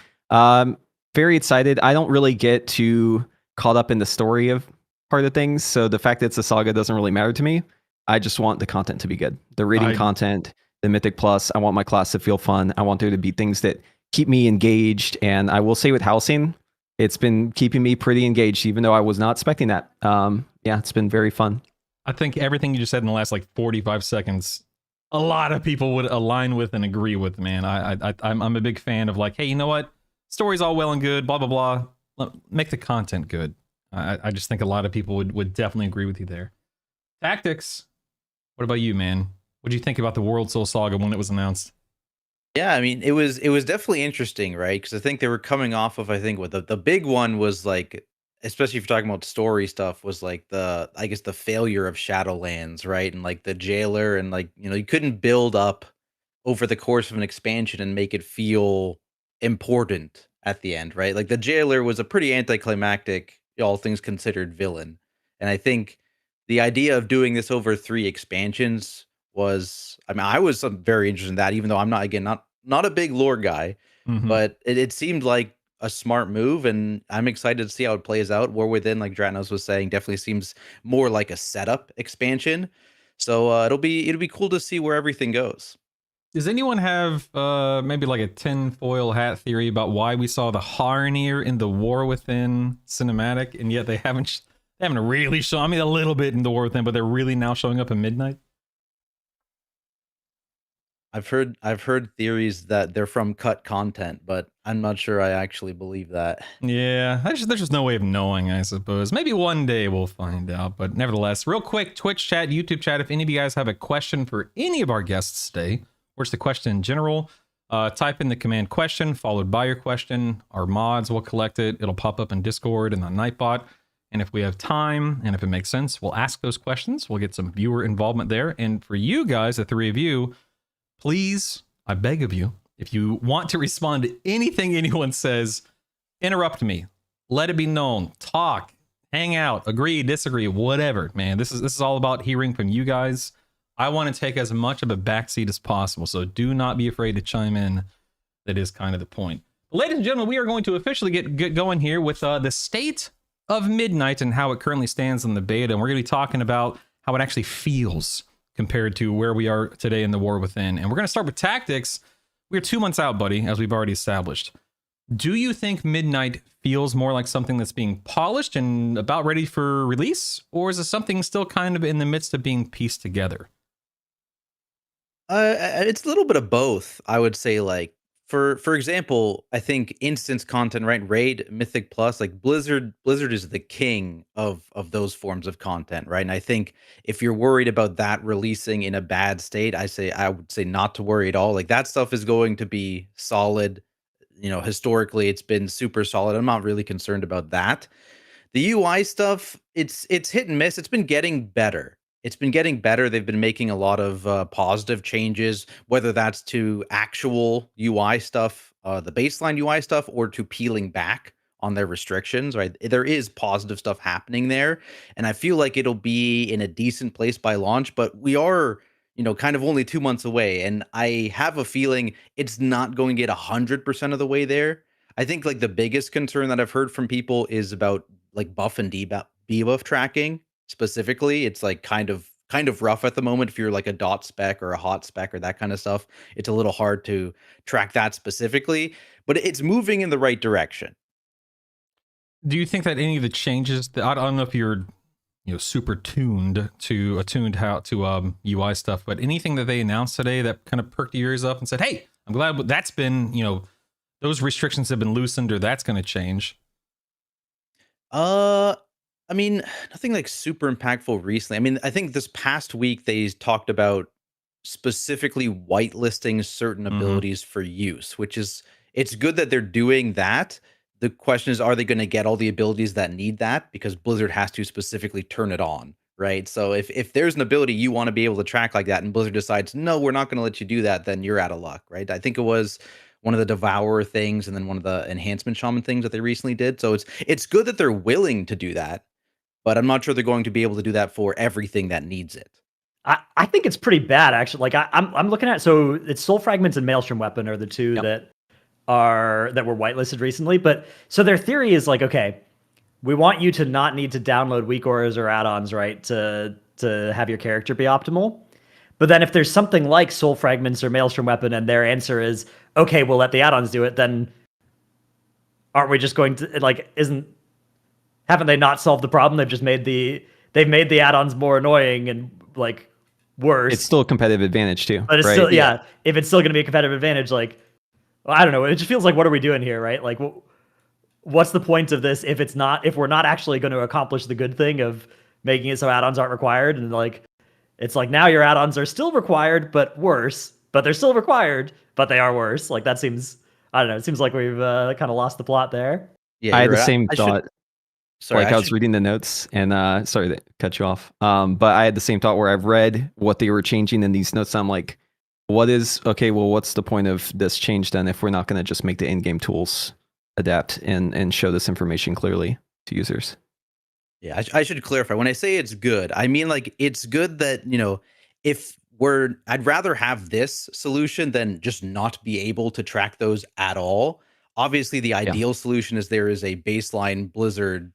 very excited. I don't really get too caught up in the story of part of things, so the fact that it's a saga doesn't really matter to me. I just want the content to be good. The reading content, the Mythic Plus. I want my class to feel fun. I want there to be things that keep me engaged. And I will say with housing, it's been keeping me pretty engaged, even though I was not expecting that. Yeah, it's been very fun. I think everything you just said in the last like 45 seconds, a lot of people would align with and agree with, man. I'm a big fan of like, hey, you know what? Story's all well and good, blah, blah, blah. Make the content good. I just think a lot of people would definitely agree with you there. Tactics. What about you, man? What did you think about the World Soul Saga when it was announced? Yeah, I mean, it was definitely interesting, right? Because I think they were coming off of, I think what the big one was like, especially if you're talking about story stuff, was like the, I guess, the failure of Shadowlands, right? And like the jailer, and like, you know, you couldn't build up over the course of an expansion and make it feel important at the end, right? Like the jailer was a pretty anticlimactic, all things considered, villain. And I think the idea of doing this over 3 expansions was, I mean, I was very interested in that, even though I'm not, again, not a big lore guy, Mhm. but it seemed like a smart move, and I'm excited to see how it plays out. War Within, like Dratnos was saying, definitely seems more like a setup expansion. So it'll be cool to see where everything goes. Does anyone have maybe like a tinfoil hat theory about why we saw the Harnir in the War Within cinematic, and yet they haven't really shown? I mean, a little bit in the War Within, but they're really now showing up in Midnight. I've heard theories that they're from cut content, but I'm not sure I actually believe that. Yeah, there's just no way of knowing, I suppose. Maybe one day we'll find out, but nevertheless, real quick, Twitch chat, YouTube chat, if any of you guys have a question for any of our guests today, or just a question in general, type in the command question, followed by your question. Our mods will collect it. It'll pop up in Discord and on Nightbot. And if we have time, and if it makes sense, we'll ask those questions. We'll get some viewer involvement there. And for you guys, the 3 of you, please, I beg of you, if you want to respond to anything anyone says, interrupt me. Let it be known. Talk, hang out, agree, disagree, whatever, man. This is all about hearing from you guys. I want to take as much of a backseat as possible, so do not be afraid to chime in. That is kind of the point. Ladies and gentlemen, we are going to officially get going here with the state of Midnight and how it currently stands in the beta. And we're going to be talking about how it actually feels compared to where we are today in the War Within. And we're going to start with tactics. We're 2 months out, buddy, as we've already established. Do you think Midnight feels more like something that's being polished and about ready for release? Or is it something still kind of in the midst of being pieced together? It's a little bit of both, I would say. Like for example, I think instance content, right? Raid, Mythic Plus, like Blizzard is the king of those forms of content, right? And I think if you're worried about that releasing in a bad state, I would say not to worry at all. Like that stuff is going to be solid. You know, historically, it's been super solid. I'm not really concerned about that. The UI stuff, it's hit and miss. It's been getting better. It's been getting better. They've been making a lot of positive changes, whether that's to actual UI stuff, the baseline UI stuff, or to peeling back on their restrictions, right? There is positive stuff happening there, and I feel like it'll be in a decent place by launch, but we are, you know, kind of only 2 months away, and I have a feeling it's not going to get 100% of the way there. I think like the biggest concern that I've heard from people is about like buff and debuff tracking specifically. It's like kind of rough at the moment. If you're like a dot spec or a hot spec or that kind of stuff, it's a little hard to track that specifically, but it's moving in the right direction. Do you think that any of the changes that, I don't know if you're, you know, super attuned how to UI stuff, but anything that they announced today that kind of perked your ears up and said, hey, I'm glad that's been, you know, those restrictions have been loosened, or that's going to change? I mean, nothing like super impactful recently. I mean, I think this past week they talked about specifically whitelisting certain abilities for use, which is, it's good that they're doing that. The question is, are they going to get all the abilities that need that? Because Blizzard has to specifically turn it on, right? So if there's an ability you want to be able to track like that, and Blizzard decides, no, we're not going to let you do that, then you're out of luck, right? I think it was one of the Devourer things and then one of the Enhancement Shaman things that they recently did. So it's good that they're willing to do that, but I'm not sure they're going to be able to do that for everything that needs it. I think it's pretty bad, actually. Like I'm looking at, so it's Soul Fragments and Maelstrom Weapon are the two that were whitelisted recently. But so their theory is like, okay, we want you to not need to download weak auras or add-ons, right, to have your character be optimal. But then if there's something like Soul Fragments or Maelstrom Weapon and their answer is, okay, we'll let the add-ons do it, then aren't we just going to, like, haven't they not solved the problem? They've just made the they've made the add-ons more annoying and like worse. It's still a competitive advantage too. But it's right? still, yeah. If it's still going to be a competitive advantage, like, well, I don't know. It just feels like, what are we doing here, right? Like, what's the point of this if we're not actually going to accomplish the good thing of making it so add-ons aren't required? And like, it's like now your add-ons are still required, but worse. But they're still required, but they are worse. Like that seems, I don't know. It seems like we've kind of lost the plot there. Yeah, I had you're the right. same I should- thought. Sorry, I was reading the notes and sorry to cut you off. But I had the same thought where I've read what they were changing in these notes. And I'm like, what's the point of this change then if we're not going to just make the in-game tools adapt and show this information clearly to users? Yeah, I should clarify. When I say it's good, I mean like it's good that, I'd rather have this solution than just not be able to track those at all. Obviously, the ideal solution is there is a baseline Blizzard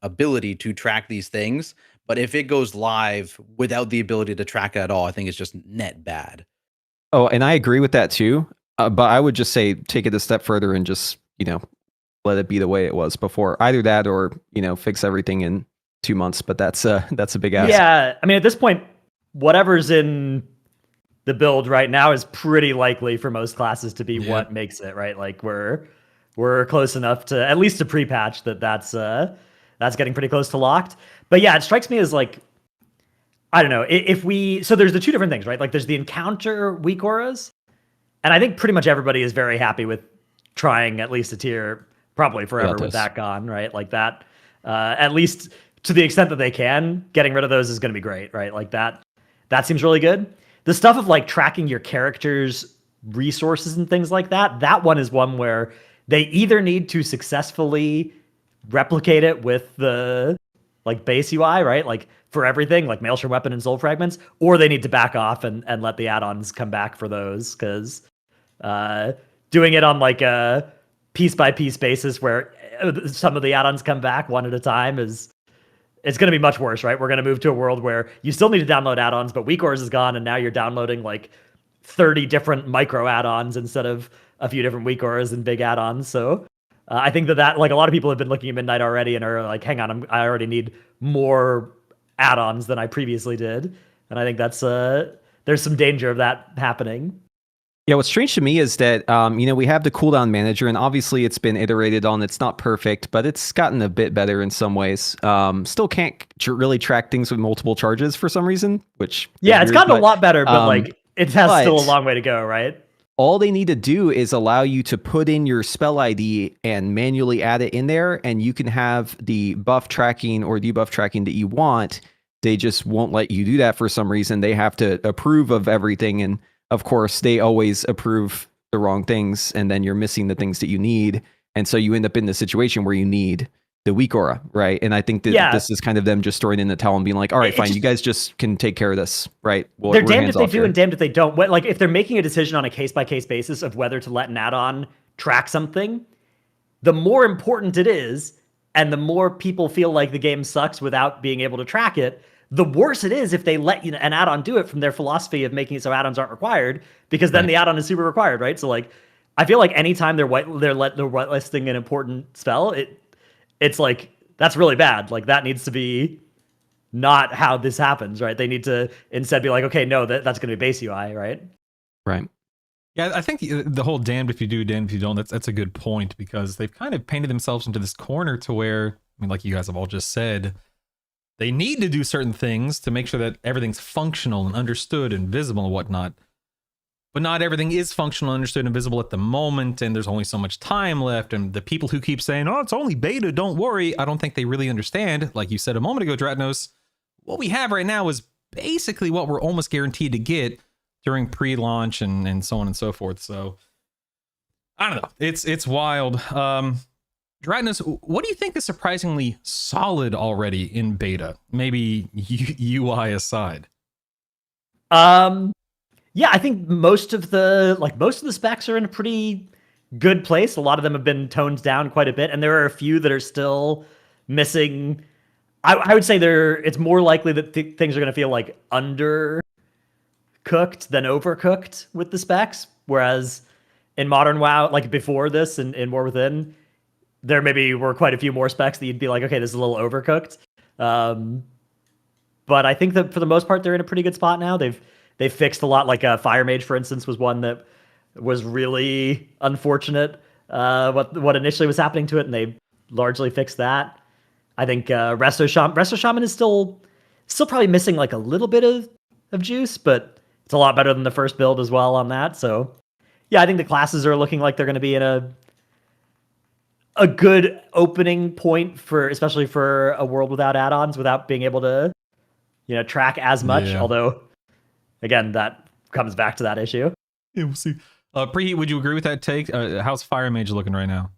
ability to track these things. But if it goes live without the ability to track it at all, I think it's just net bad. Oh, and I agree with that too. But I would just say take it a step further and just, let it be the way it was before. Either that or, fix everything in 2 months. But that's a big ask. Yeah. I mean, at this point, whatever's in the build right now is pretty likely for most classes to be what makes it, right? Like we're close enough to at least a pre-patch that's getting pretty close to locked. But yeah, it strikes me as like, I don't know, so there's the two different things, right? Like there's the encounter weak auras, and I think pretty much everybody is very happy with trying at least a tier probably forever with that gone, right? Like that, at least to the extent that they can, getting rid of those is going to be great, right? Like that seems really good. The stuff of like tracking your characters' resources and things like that one is one where they either need to successfully replicate it with the like base UI, right? Like for everything, like Maelstrom Weapon and Soul Fragments, or they need to back off and let the add-ons come back for those, because doing it on like a piece-by-piece basis where some of the add-ons come back one at a time it's going to be much worse, right? We're going to move to a world where you still need to download add-ons, but Weak Auras is gone, and now you're downloading like 30 different micro add-ons instead of a few different Weak Auras and big add-ons. So I think that like a lot of people have been looking at Midnight already and are like, hang on, I already need more add-ons than I previously did. And I think that's there's some danger of that happening. Yeah, what's strange to me is that, we have the cooldown manager, and obviously it's been iterated on. It's not perfect, but it's gotten a bit better in some ways. Still can't really track things with multiple charges for some reason, which... Yeah, it's gotten a lot better, but like it has still a long way to go, right? All they need to do is allow you to put in your spell ID and manually add it in there, and you can have the buff tracking or debuff tracking that you want. They just won't let you do that for some reason. They have to approve of everything, and of course, they always approve the wrong things, and then you're missing the things that you need. And so you end up in the situation where you need the weak aura, right? And I think that this is kind of them just throwing in the towel and being like, all right, fine, you guys just can take care of this, right? They're damned if they do and damned if they don't. Like if they're making a decision on a case-by-case basis of whether to let an add-on track something, the more important it is, and the more people feel like the game sucks without being able to track it, the worse it is if they let an add-on do it from their philosophy of making it so add-ons aren't required, because then the add-on is super required, right? So like, I feel like anytime they're whitelisting an important spell, it's like, that's really bad. Like that needs to be not how this happens, right? They need to instead be like, okay, no, that's going to be base UI, right? Right. Yeah, I think the whole damned if you do, damned if you don't, that's a good point, because they've kind of painted themselves into this corner to where, I mean, like you guys have all just said, they need to do certain things to make sure that everything's functional and understood and visible and whatnot. But not everything is functional, understood, and visible at the moment, and there's only so much time left. And the people who keep saying, oh, it's only beta, don't worry, I don't think they really understand. Like you said a moment ago, Dratnos, what we have right now is basically what we're almost guaranteed to get during pre-launch and so on and so forth. So, I don't know. It's wild. Dratnos, what do you think is surprisingly solid already in beta? Maybe UI aside. Yeah, I think most of the specs are in a pretty good place. A lot of them have been toned down quite a bit, and there are a few that are still missing. I would say it's more likely that things are going to feel like undercooked than overcooked with the specs. Whereas in modern WoW, like before this and in War Within, there maybe were quite a few more specs that you'd be like, okay, this is a little overcooked. But I think that for the most part, they're in a pretty good spot now. They've fixed a lot. Like Fire Mage, for instance, was one that was really unfortunate. What initially was happening to it, and they largely fixed that. I think Resto Shaman is still probably missing like a little bit of juice, but it's a lot better than the first build as well on that. So yeah, I think the classes are looking like they're going to be in a good opening point especially for a world without add-ons, without being able to track as much. Yeah. Although, again, that comes back to that issue. Yeah, we'll see. Preheat, would you agree with that take? How's Fire Mage looking right now?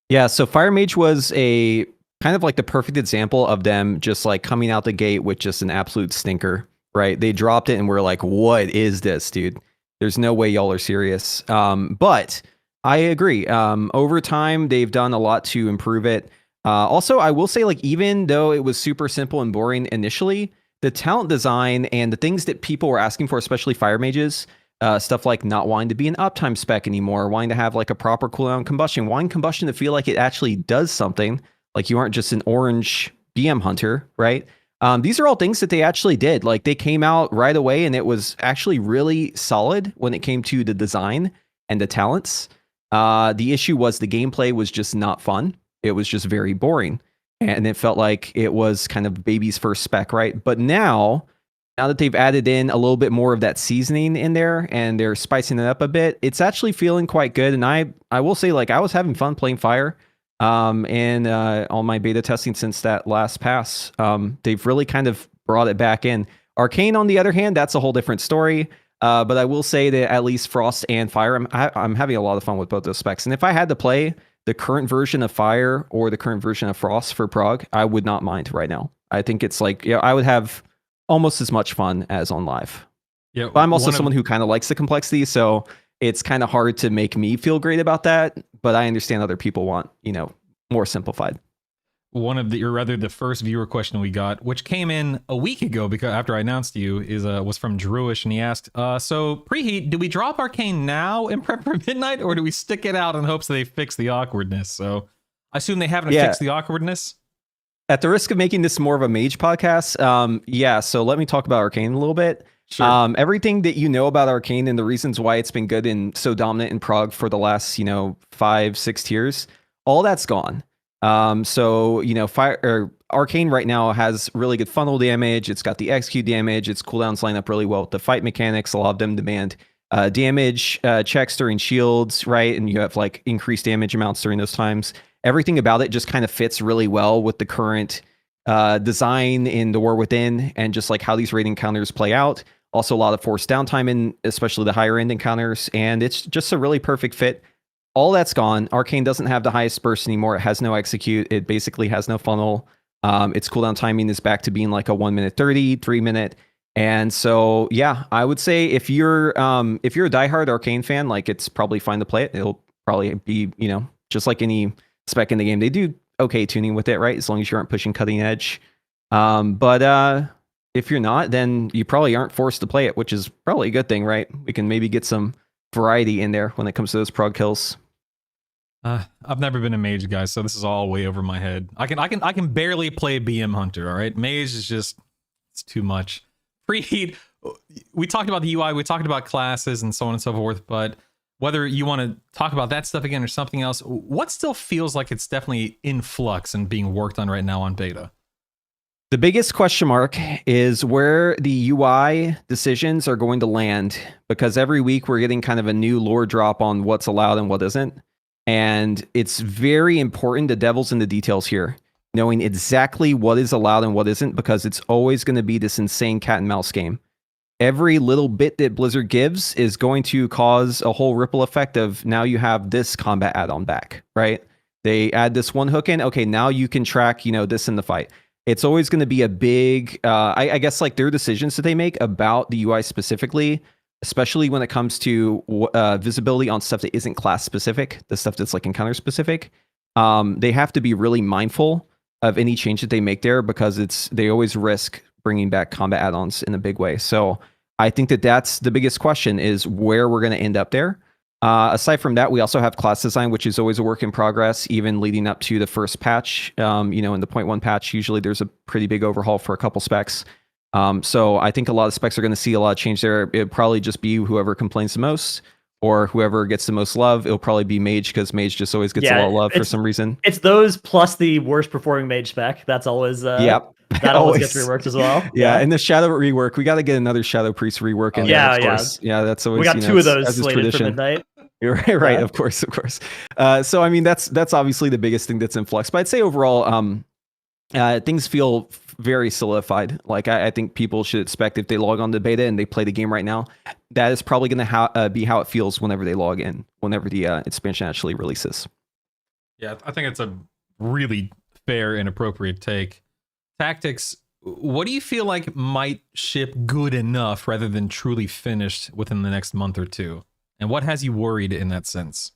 Yeah, so Fire Mage was a kind of like the perfect example of them just like coming out the gate with just an absolute stinker, right? They dropped it and we're like, what is this, dude? There's no way y'all are serious. But I agree. Over time, they've done a lot to improve it. Also, I will say, like, even though it was super simple and boring initially, the talent design and the things that people were asking for, especially Fire Mages, stuff like not wanting to be an uptime spec anymore, wanting to have like a proper cooldown combustion, wanting combustion to feel like it actually does something, like you aren't just an orange BM hunter, right? These are all things that they actually did. Like they came out right away and it was actually really solid when it came to the design and the talents. The issue was the gameplay was just not fun. It was just very boring. And it felt like it was kind of baby's first spec, right? But now that they've added in a little bit more of that seasoning in there and they're spicing it up a bit, it's actually feeling quite good. And I will say, like, I was having fun playing Fire and on my beta testing since that last pass. They've really kind of brought it back in. Arcane, on the other hand, that's a whole different story. But I will say that at least Frost and Fire, I'm having a lot of fun with both those specs. And if I had to play the current version of Fire or the current version of Frost for Prague, I would not mind right now. I think it's like, I would have almost as much fun as on live. Yeah, but I'm also someone who kind of likes the complexity, so it's kind of hard to make me feel great about that. But I understand other people want, more simplified. One of the first viewer question we got, which came in a week ago because after I announced you, was from Drewish, and he asked, so Preheat, do we drop Arcane now in prep for Midnight, or do we stick it out in hopes that they fix the awkwardness? So I assume they haven't fixed the awkwardness. At the risk of making this more of a mage podcast, so let me talk about Arcane a little bit. Sure. Everything that you know about Arcane and the reasons why it's been good and so dominant in Prague for the last 5-6 tiers, all that's gone. Arcane right now has really good funnel damage. It's got the execute damage. Its cooldowns line up really well with the fight mechanics. A lot of them demand damage checks during shields, right? And you have like increased damage amounts during those times. Everything about it just kind of fits really well with the current design in the War Within and just like how these raid encounters play out. Also a lot of forced downtime in especially the higher end encounters. And it's just a really perfect fit. All that's gone. Arcane doesn't have the highest burst anymore. It has no execute. It basically has no funnel. Its cooldown timing is back to being like a 1 minute 30, 3 minute. And so, yeah, I would say if you're a diehard Arcane fan, like it's probably fine to play it. It'll probably be, just like any spec in the game. They do okay tuning with it, right? As long as you aren't pushing cutting edge. But if you're not, then you probably aren't forced to play it, which is probably a good thing, right? We can maybe get some variety in there when it comes to those prog kills. I've never been a mage guy, so this is all way over my head. I can barely play BM Hunter. All right, mage is just it's too much. Preheat. We talked about the UI, we talked about classes and so on and so forth. But whether you want to talk about that stuff again or something else, what still feels like it's definitely in flux and being worked on right now on beta? The biggest question mark is where the UI decisions are going to land, because every week we're getting kind of a new lore drop on what's allowed and what isn't. And it's very important, the devil's in the details here, knowing exactly what is allowed and what isn't, because it's always going to be this insane cat and mouse game. Every little bit that Blizzard gives is going to cause a whole ripple effect of now you have this combat add-on back, right? They add this one hook in. Okay, now you can track, this in the fight. It's always going to be a big, I guess, like their decisions that they make about the UI specifically, especially when it comes to visibility on stuff that isn't class specific, the stuff that's like encounter specific. They have to be really mindful of any change that they make there, because they always risk bringing back combat add-ons in a big way. So I think that's the biggest question, is where we're going to end up there. Aside from that, we also have class design, which is always a work in progress, even leading up to the first patch. In the 0.1 patch, usually there's a pretty big overhaul for a couple specs. So I think a lot of specs are going to see a lot of change there. It'll probably just be whoever complains the most or whoever gets the most love. It'll probably be Mage because Mage just always gets a lot of love for some reason. It's those plus the worst performing Mage spec. That's always that always gets reworked as well. Yeah, and the Shadow rework, we got to get another Shadow Priest rework in there, of course. Yeah, that's always we got two of those slated for midnight. You're right, of course. So I mean, that's obviously the biggest thing that's in flux. But I'd say overall, things feel very solidified. Like I think people should expect if they log on to beta and they play the game right now, that is probably going to be how it feels whenever they log in, whenever the expansion actually releases. Yeah, I think it's a really fair and appropriate take. Tactics, what do you feel like might ship good enough rather than truly finished within the next month or two? And what has you worried in that sense?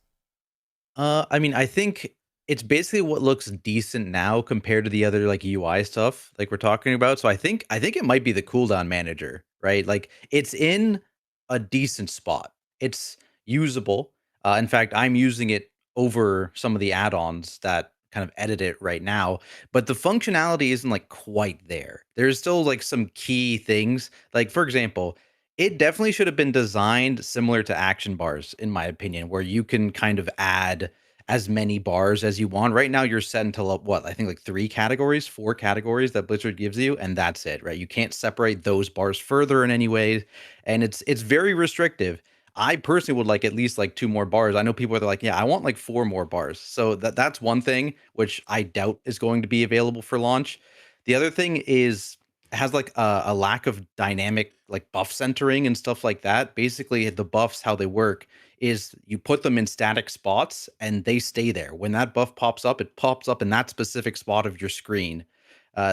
I mean, I think it's basically what looks decent now compared to the other like UI stuff like we're talking about. So I think it might be the cooldown manager, right? Like it's in a decent spot. It's usable. In fact, I'm using it over some of the add-ons that kind of edit it right now, but the functionality isn't like quite there. There's still like some key things. Like for example, it definitely should have been designed similar to action bars, in my opinion, where you can kind of add as many bars as you want. Right now, you're set until what I think like 4 categories that Blizzard gives you, and that's it, right? You can't separate those bars further in any way, and it's very restrictive. I personally would like at least like 2 more bars. I know people are like, yeah, I want like 4 more bars. So that's one thing which I doubt is going to be available for launch. The other thing is it has like a lack of dynamic like buff centering and stuff like that. Basically, the buffs, how they work is you put them in static spots and they stay there. When that buff pops up, it pops up in that specific spot of your screen.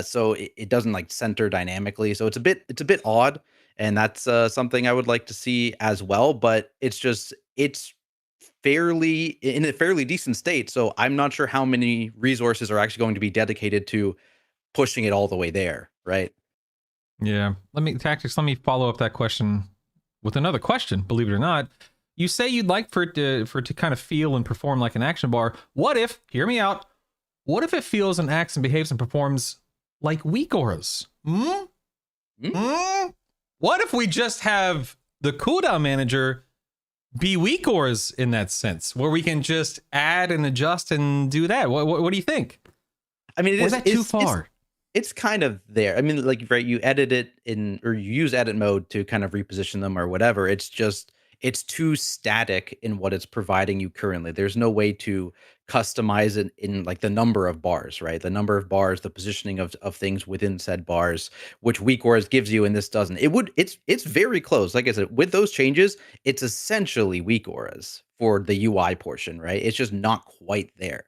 So it doesn't like center dynamically. So it's a bit odd. And that's something I would like to see as well. But it's fairly in a fairly decent state. So I'm not sure how many resources are actually going to be dedicated to pushing it all the way there, right? Yeah. Let me follow up that question with another question, believe it or not. You say you'd like for it to kind of feel and perform like an action bar. What if, hear me out, what if it feels and acts and behaves and performs like weak auras? What if we just have the cooldown manager be weak auras in that sense, where we can just add and adjust and do that? What do you think? I mean, is that too far? It's kind of there. I mean, like, right, you edit it in, or you use edit mode to kind of reposition them or whatever. It's too static in what it's providing you currently. There's no way to customize it in like the number of bars, right? The number of bars, the positioning of things within said bars, which weak auras gives you, and this doesn't. It's very close. Like I said, with those changes, it's essentially weak auras for the UI portion, right? It's just not quite there.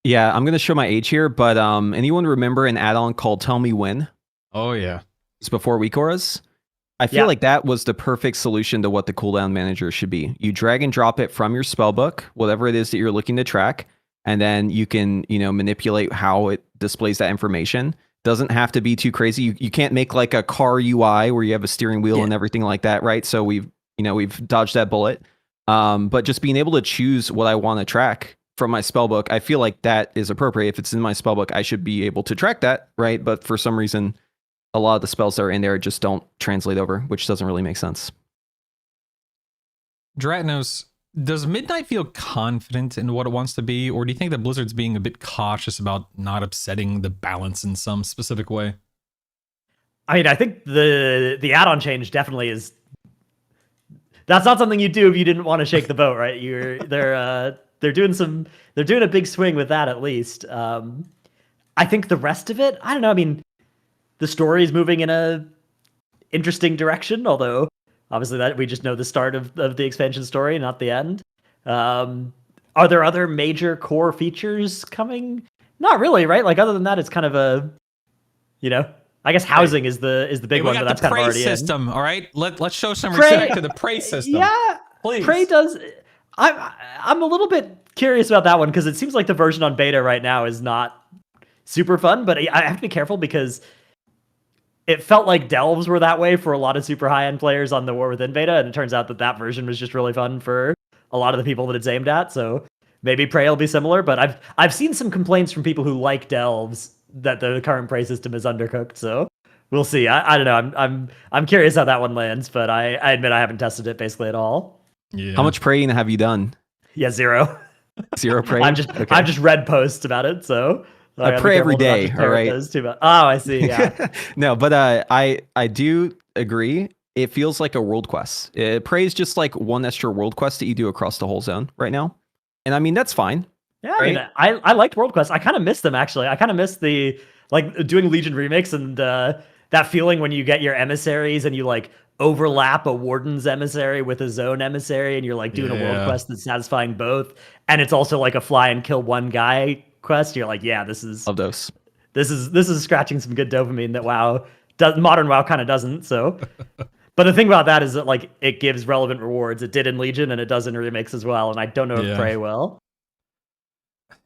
Yeah, I'm gonna show my age here, but anyone remember an add-on called Tell Me When? Oh yeah, it's before weak auras. I feel like that was the perfect solution to what the cooldown manager should be. You drag and drop it from your spellbook, whatever it is that you're looking to track, and then you can, manipulate how it displays that information. Doesn't have to be too crazy. You can't make like a car UI where you have a steering wheel and everything like that, right? So we've dodged that bullet. But just being able to choose what I want to track from my spellbook, I feel like that is appropriate. If it's in my spellbook, I should be able to track that, right? But for some reason, a lot of the spells that are in there just don't translate over, which doesn't really make sense. Dratnos, does Midnight feel confident in what it wants to be, or do you think that Blizzard's being a bit cautious about not upsetting the balance in some specific way? I mean, I think the add-on change definitely is. That's not something you do if you didn't want to shake the boat, right? They're doing a big swing with that at least. I think the rest of it, I don't know. I mean, the story is moving in a interesting direction, although obviously that we just know the start of the expansion story, not the end. Are there other major core features coming? Not really, right? Like other than that, it's kind of a, I guess housing is the big one, but that's kind of already system, in. All right, let's show some respect to the Prey system. Yeah, please. Prey does. I'm a little bit curious about that one because it seems like the version on beta right now is not super fun, but I have to be careful because it felt like delves were that way for a lot of super high end players on the War Within beta, and it turns out that that version was just really fun for a lot of the people that it's aimed at. So maybe Prey will be similar, but I've seen some complaints from people who like delves that the current Prey system is undercooked. So we'll see. I don't know. I'm curious how that one lands, but I admit I haven't tested it basically at all. Yeah. How much praying have you done? Yeah, 0. 0 praying? I've just read posts about it, so I gotta be pray every careful not to day, tear all right? those too much. Oh, I see. Yeah. No, but I do agree. It feels like a world quest. Prey is just like one extra world quest that you do across the whole zone right now. And I mean, that's fine. Yeah, I mean, I liked World Quest. I kind of missed them actually. I kind of missed the doing Legion Remix and that feeling when you get your emissaries and you like overlap a Warden's emissary with a zone emissary and you're like doing a world quest that's satisfying both. And it's also like a fly and kill one guy quest. You're like, yeah, this is Of those. this is scratching some good dopamine that modern WoW kind of doesn't. So, but the thing about that is that like it gives relevant rewards. It did in Legion and it does in Remix as well. And I don't know if Prey will.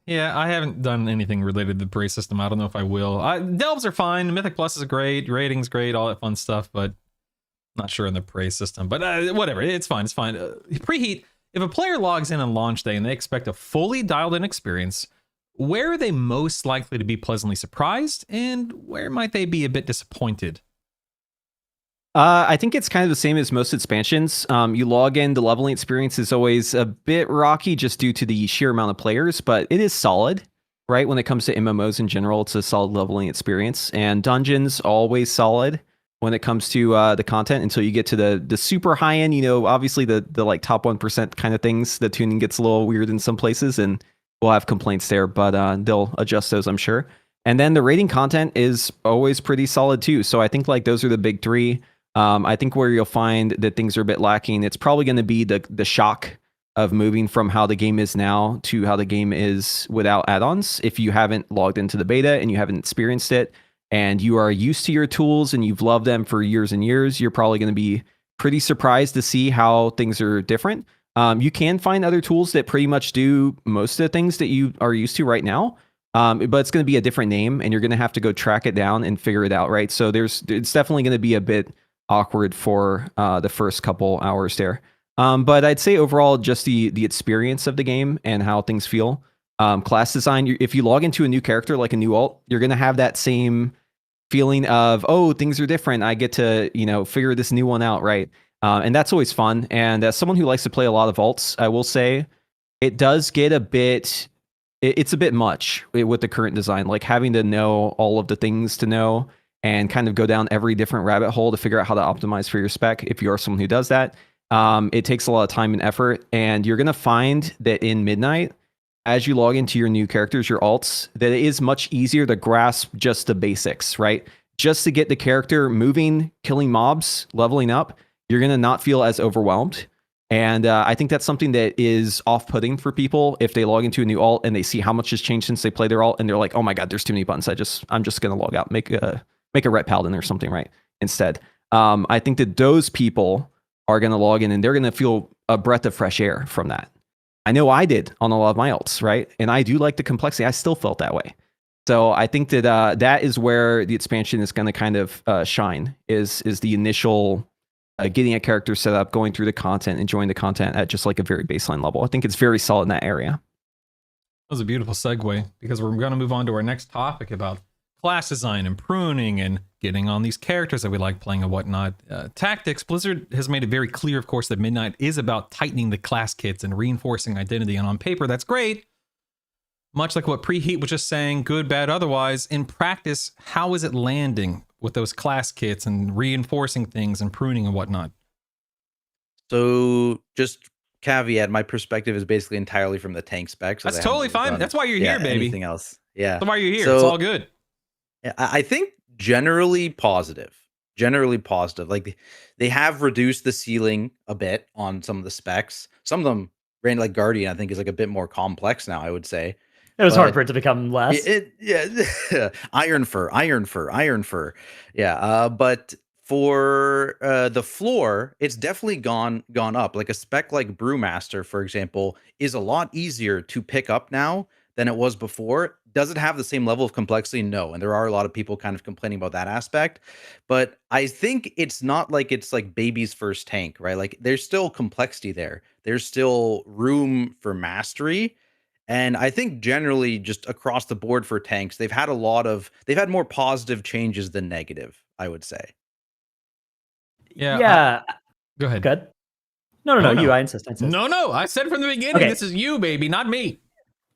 Yeah, I haven't done anything related to the Prey system. I don't know if I will. Delves are fine. Mythic Plus is great. Rating's great. All that fun stuff. But not sure in the Prey system. But whatever. It's fine. It's fine. Preheat. If a player logs in on launch day and they expect a fully dialed in experience, where are they most likely to be pleasantly surprised, and where might they be a bit disappointed? I think it's kind of the same as most expansions. You log in, the leveling experience is always a bit rocky just due to the sheer amount of players, but it is solid, right? When it comes to MMOs in general, it's a solid leveling experience. And dungeons, always solid when it comes to the content until you get to the super high end, obviously the like top 1% kind of things. The tuning gets a little weird in some places and we'll have complaints there, but they'll adjust those, I'm sure. And then the rating content is always pretty solid too. So I think like those are the big three. I think where you'll find that things are a bit lacking, it's probably going to be the shock of moving from how the game is now to how the game is without add-ons. If you haven't logged into the beta and you haven't experienced it and you are used to your tools and you've loved them for years and years, you're probably going to be pretty surprised to see how things are different. You can find other tools that pretty much do most of the things that you are used to right now. But it's going to be a different name and you're going to have to go track it down and figure it out, right? So it's definitely going to be a bit awkward for the first couple hours there. But I'd say overall, just the experience of the game and how things feel. Class design, if you log into a new character, like a new alt, you're going to have that same feeling of, oh, things are different. I get to, figure this new one out, right? And that's always fun. And as someone who likes to play a lot of alts, I will say it does get it's a bit much with the current design, like having to know all of the things to know and kind of go down every different rabbit hole to figure out how to optimize for your spec. If you are someone who does that, it takes a lot of time and effort. And you're going to find that in Midnight, as you log into your new characters, your alts, that it is much easier to grasp just the basics, right? Just to get the character moving, killing mobs, leveling up, you're going to not feel as overwhelmed. And I think that's something that is off-putting for people if they log into a new alt and they see how much has changed since they play their alt and they're like, oh my God, there's too many buttons. I'm just going to log out, make a Ret Paladin or something, right? Instead. I think that those people are going to log in and they're going to feel a breath of fresh air from that. I know I did on a lot of my alts, right? And I do like the complexity. I still felt that way. So I think that that is where the expansion is going to kind of shine, is the initial getting a character set up, going through the content, enjoying the content at just like a very baseline level. I think it's very solid in that area. That was a beautiful segue because we're going to move on to our next topic about class design and pruning and getting on these characters that we like playing and whatnot. Tactics, Blizzard has made it very clear, of course, that Midnight is about tightening the class kits and reinforcing identity. And on paper, that's great. Much like what Preheat was just saying, good, bad, otherwise. In practice, how is it landing with those class kits and reinforcing things and pruning and whatnot? So just caveat, my perspective is basically entirely from the tank specs. So that's totally fine. That's why you're here, baby. Anything else? Yeah. That's why you're here. So, it's all good. I think generally positive. Like they have reduced the ceiling a bit on some of the specs. Some of them, like Guardian, I think is like a bit more complex now, I would say. It was hard for it to become less. Yeah. Iron fur. Yeah. But for the floor, it's definitely gone up. Like a spec like Brewmaster, for example, is a lot easier to pick up now than it was before, Does it have the same level of complexity? No. And there are a lot of people kind of complaining about that aspect. But I think it's not like it's like baby's first tank, right? Like there's still complexity there. There's still room for mastery. And I think generally just across the board for tanks, they've had more positive changes than negative, I would say. Yeah, Yeah. Go ahead. Good. No, Oh, no. you. I insist. No. I said from the beginning, Okay. this is you, baby, not me.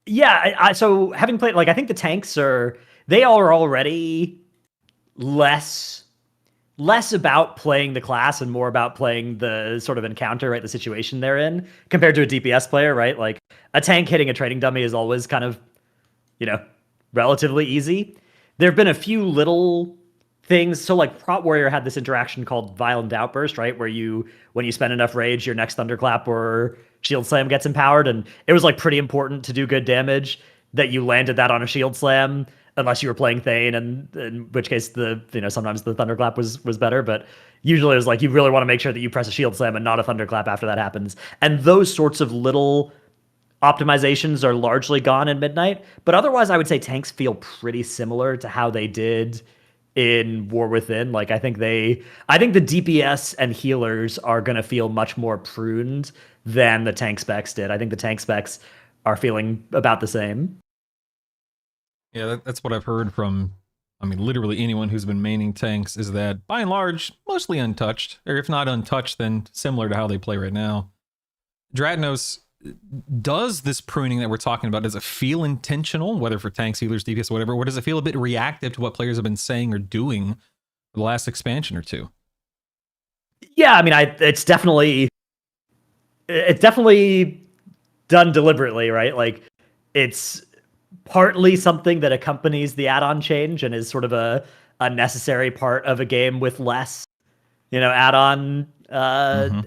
Yeah. So having played, like, I think the tanks are already less about playing the class and more about playing the sort of encounter, right? The situation they're in compared to a DPS player, right? Like a tank hitting a trading dummy is always kind of, relatively easy. There have been a few little things. So like Prot Warrior had this interaction called Violent Outburst, right? Where when you spend enough rage, your next Thunderclap or Shield Slam gets empowered. And it was like pretty important to do good damage that you landed that on a Shield Slam, unless you were playing Thane, and in which case sometimes the Thunderclap was better, but usually it was like you really want to make sure that you press a Shield Slam and not a Thunderclap after that happens. And those sorts of little optimizations are largely gone in Midnight, but otherwise I would say tanks feel pretty similar to how they did in War Within. Like I think the DPS and healers are going to feel much more pruned than the tank specs did. I think the tank specs are feeling about the same. Yeah, that's what I've heard from, literally anyone who's been maining tanks, is that by and large, mostly untouched, or if not untouched, then similar to how they play right now. Dratnos, does this pruning that we're talking about, does it feel intentional, whether for tanks, healers, DPS, whatever, or does it feel a bit reactive to what players have been saying or doing for the last expansion or two? Yeah, it's definitely done deliberately, right? Like it's partly something that accompanies the add-on change and is sort of a necessary part of a game with less, add-on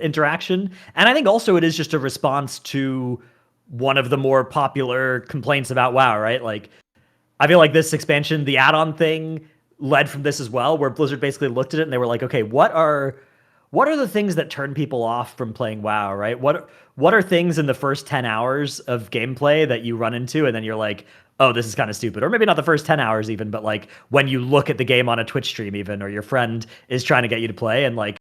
interaction. And I think also it is just a response to one of the more popular complaints about WoW, right? Like I feel like this expansion, the add-on thing led from this as well, where Blizzard basically looked at it and they were like, okay, what are the things that turn people off from playing WoW, right? What are things in the first 10 hours of gameplay that you run into and then you're like, oh, this is kind of stupid? Or maybe not the first 10 hours even, but like when you look at the game on a Twitch stream even, or your friend is trying to get you to play. And like,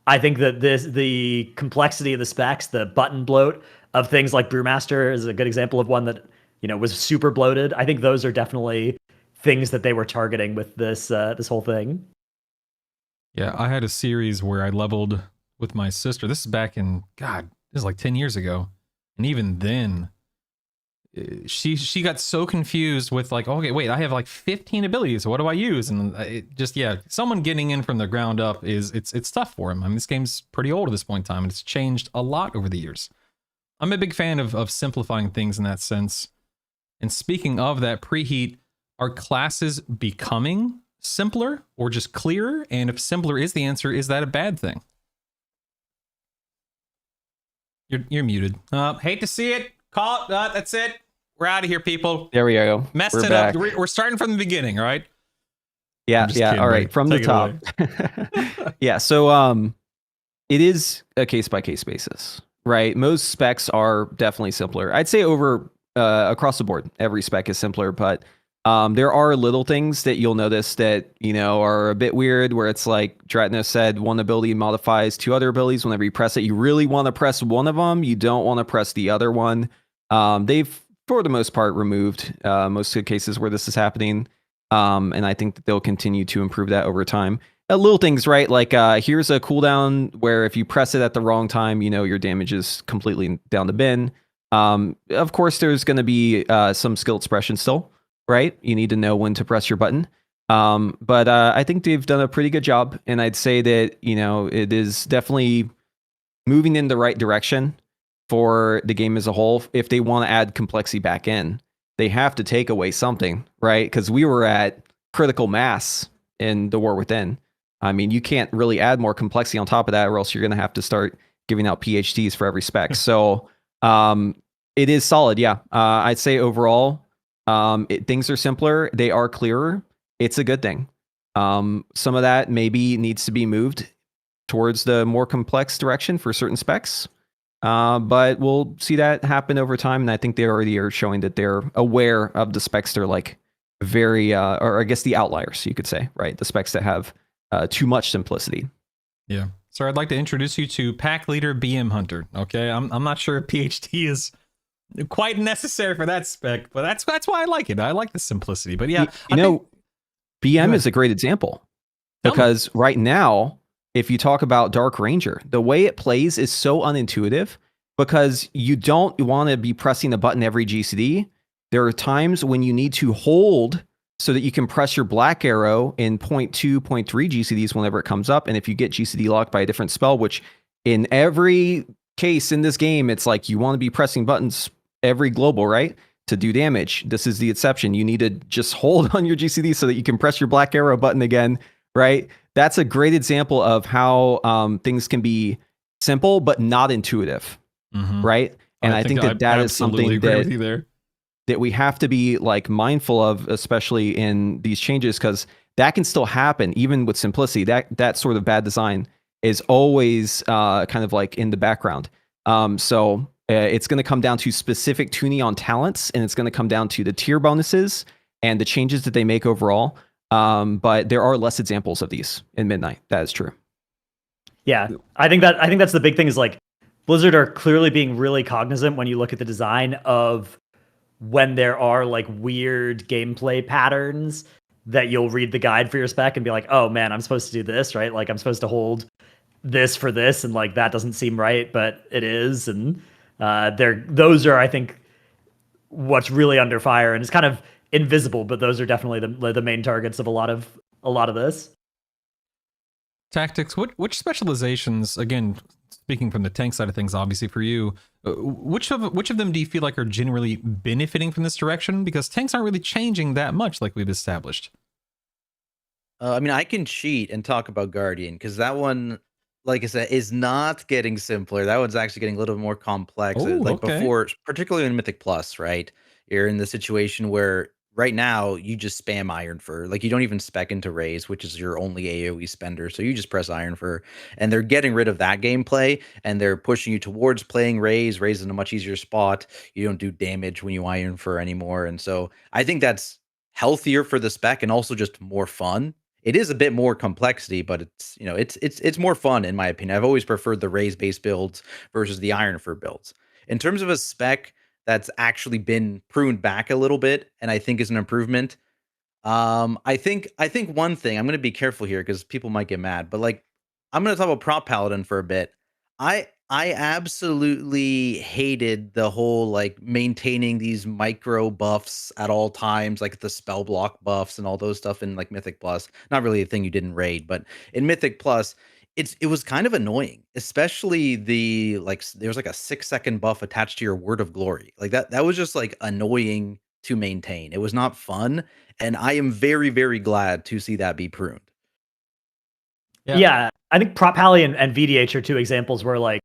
I think that the complexity of the specs, the button bloat of things like Brewmaster is a good example of one that, was super bloated. I think those are definitely things that they were targeting with this whole thing. Yeah, I had a series where I leveled with my sister. This is back in, this is like 10 years ago. And even then, she got so confused with like, okay, wait, I have like 15 abilities. What do I use? And it just, someone getting in from the ground up it's tough for him. This game's pretty old at this point in time, and it's changed a lot over the years. I'm a big fan of simplifying things in that sense. And speaking of that, Preheat, are classes becoming simpler or just clearer? And if simpler is the answer, is that a bad thing? You're muted. Hate to see it. Call it. That's it. We're out of here, people. There we go. Messed We're it back. up. We're starting from the beginning, all right? Yeah. Kidding, All right. buddy. From the Take top. Yeah. So it is a case by case basis, right? Most specs are definitely simpler. I'd say across the board, every spec is simpler, but there are little things that you'll notice that, are a bit weird, where it's like Dratnos said, one ability modifies two other abilities. Whenever you press it, you really want to press one of them. You don't want to press the other one. They've, for the most part, removed most of the cases where this is happening. And I think that they'll continue to improve that over time. Little things, right? Like here's a cooldown where if you press it at the wrong time, your damage is completely down the bin. Of course, there's going to be some skill expression still. Right? You need to know when to press your button. But I think they've done a pretty good job. And I'd say that, it is definitely moving in the right direction for the game as a whole. If they want to add complexity back in, they have to take away something, right? Because we were at critical mass in the War Within. You can't really add more complexity on top of that, or else you're going to have to start giving out PhDs for every spec. So it is solid. Yeah. I'd say overall, things are simpler. They are clearer. It's a good thing. Some of that maybe needs to be moved towards the more complex direction for certain specs. But we'll see that happen over time, and I think they already are showing that they're aware of the specs that are like very, or I guess the outliers, you could say, right? The specs that have too much simplicity. Yeah. So I'd like to introduce you to Pack Leader BM Hunter. Okay, I'm not sure if PhD is quite necessary for that spec, but that's why I like it. I like the simplicity. But yeah, you know, BM is a great example because right now, if you talk about Dark Ranger, the way it plays is so unintuitive because you don't want to be pressing a button every GCD. There are times when you need to hold so that you can press your black arrow in 0.2, 0.3 GCDs whenever it comes up. And if you get GCD locked by a different spell, which in every case in this game, it's like you want to be pressing buttons every global, right? To do damage. This is the exception. You need to just hold on your GCD so that you can press your black arrow button again, right? That's a great example of how things can be simple but not intuitive, right? And I think that is something that we have to be like mindful of, especially in these changes, because that can still happen even with simplicity. That sort of bad design is always kind of like in the background. So it's going to come down to specific tuning on talents, and it's going to come down to the tier bonuses and the changes that they make overall. But there are less examples of these in Midnight. That is true. Yeah, I think that's the big thing is like Blizzard are clearly being really cognizant when you look at the design of when there are like weird gameplay patterns that you'll read the guide for your spec and be like, oh man, I'm supposed to do this, right? Like I'm supposed to hold this for this, and like that doesn't seem right, but it is. And those are, I think, what's really under fire, and it's kind of invisible, but those are definitely the main targets of a lot of this. Tactics, which specializations, again, speaking from the tank side of things, obviously for you, which of them do you feel like are generally benefiting from this direction? Because tanks aren't really changing that much, like we've established. I mean, I can cheat and talk about Guardian because that one, like I said, is not getting simpler. That one's actually getting a little bit more complex. Before, particularly in Mythic Plus, right? You're in the situation where right now you just spam Iron Fur. Like you don't even spec into Raise, which is your only AoE spender. So you just press Iron Fur, and they're getting rid of that gameplay, and they're pushing you towards playing Raise. Raise is in a much easier spot. You don't do damage when you Iron Fur anymore. And so I think that's healthier for the spec and also just more fun. It is a bit more complexity, but it's, it's more fun in my opinion. I've always preferred the Raise based builds versus the Iron Fur builds. In terms of a spec that's actually been pruned back a little bit, and I think is an improvement. I think one thing, I'm going to be careful here because people might get mad, but like I'm going to talk about Prop Paladin for a bit. I absolutely hated the whole like maintaining these micro buffs at all times, like the spell block buffs and all those stuff in like Mythic Plus. Not really a thing you did in Raid, but in Mythic Plus, it was kind of annoying, especially there's like a 6-second buff attached to your Word of Glory. Like that was just like annoying to maintain. It was not fun, and I am very, very glad to see that be pruned. Yeah, I think Prop Pally and VDH are two examples where like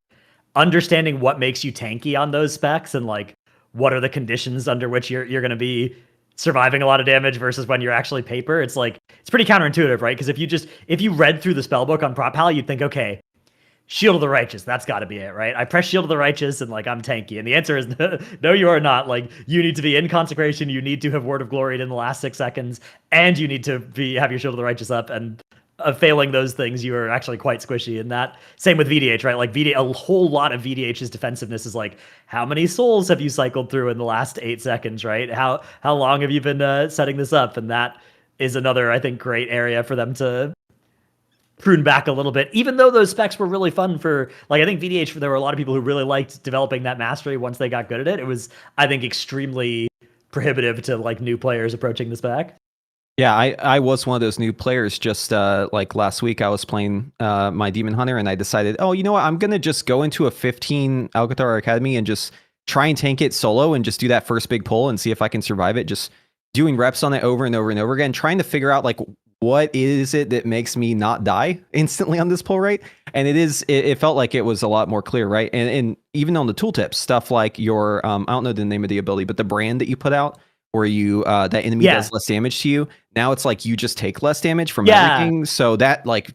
understanding what makes you tanky on those specs and like what are the conditions under which you're going to be surviving a lot of damage versus when you're actually paper. It's like it's pretty counterintuitive, right? Because if you read through the spellbook on Prop Pally, you'd think, okay, Shield of the Righteous, that's got to be it, right? I press Shield of the Righteous and like I'm tanky, and the answer is no, you are not. Like you need to be in consecration, you need to have Word of Glory in the last 6 seconds, and you need to have your Shield of the Righteous up, and failing those things, you are actually quite squishy. And that same with VDH, right? Like a whole lot of VDH's defensiveness is like, how many souls have you cycled through in the last 8 seconds, right? How long have you been setting this up? And that is another, I think, great area for them to prune back a little bit, even though those specs were really fun for, like, I think VDH, there were a lot of people who really liked developing that mastery once they got good at it. It was, I think, extremely prohibitive to like new players approaching the spec. Yeah, I was one of those new players. Just like last week, I was playing my Demon Hunter, and I decided, oh, you know what? I'm going to just go into a 15 Alcathar Academy and just try and tank it solo and just do that first big pull and see if I can survive it. Just doing reps on it over and over and over again, trying to figure out like what is it that makes me not die instantly on this pull, right? And it felt like it was a lot more clear, right? And even on the tooltips, stuff like your I don't know the name of the ability, but the brand that you put out, where you that enemy does less damage to you. Now it's like you just take less damage from everything. So that like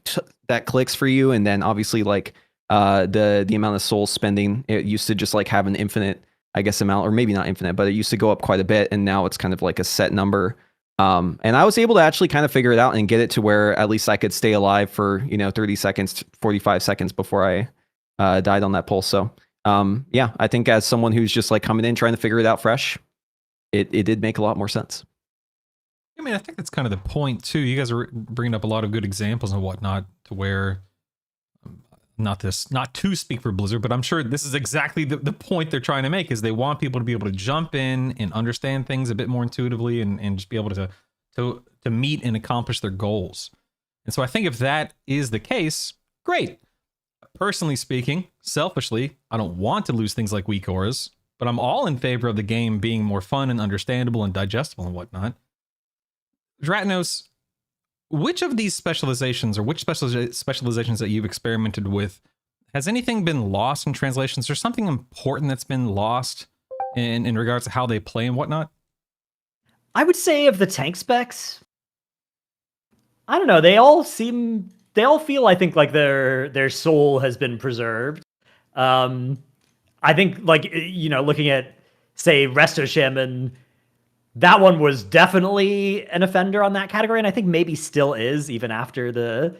that clicks for you. And then obviously like the amount of soul spending. It used to just like have an infinite, I guess, amount, or maybe not infinite, but it used to go up quite a bit, and now it's kind of like a set number. And I was able to actually kind of figure it out and get it to where at least I could stay alive for 30 seconds, 45 seconds before I died on that pulse. So yeah, I think as someone who's just like coming in trying to figure it out fresh, it did make a lot more sense. I mean, I think that's kind of the point too. You guys are bringing up a lot of good examples and whatnot, to where not to speak for Blizzard, but I'm sure this is exactly the point they're trying to make, is they want people to be able to jump in and understand things a bit more intuitively, and just be able to meet and accomplish their goals. And so I think if that is the case, great. Personally speaking, selfishly, I don't want to lose things like weak auras, but I'm all in favor of the game being more fun and understandable and digestible and whatnot. Dratnos, which of these specializations, or which specializations that you've experimented with, has anything been lost in translations, or something important that's been lost in regards to how they play and whatnot? I would say of the tank specs, I don't know. They all feel, I think, like their soul has been preserved. I think, like, looking at, say, Resto Shaman, that one was definitely an offender on that category, and I think maybe still is, even after the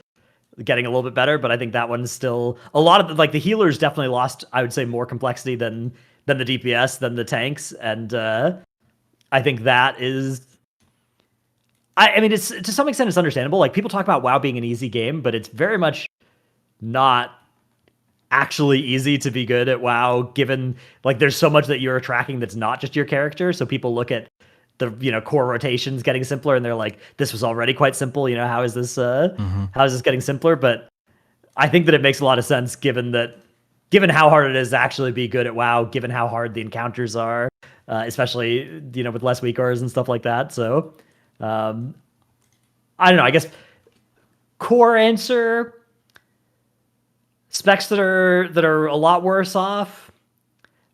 getting a little bit better. But I think that one's still a lot of the healers definitely lost, I would say, more complexity than the DPS, than the tanks, and I think that is. I mean, it's to some extent it's understandable. Like, people talk about WoW being an easy game, but it's very much not actually easy to be good at WoW, given like there's so much that you're tracking that's not just your character. So people look at the core rotations getting simpler, and they're like, this was already quite simple. How is this how is this getting simpler? But I think that it makes a lot of sense given how hard it is to actually be good at WoW, given how hard the encounters are, especially with less weak auras and stuff like that. So I don't know. I guess core answer, specs that are a lot worse off.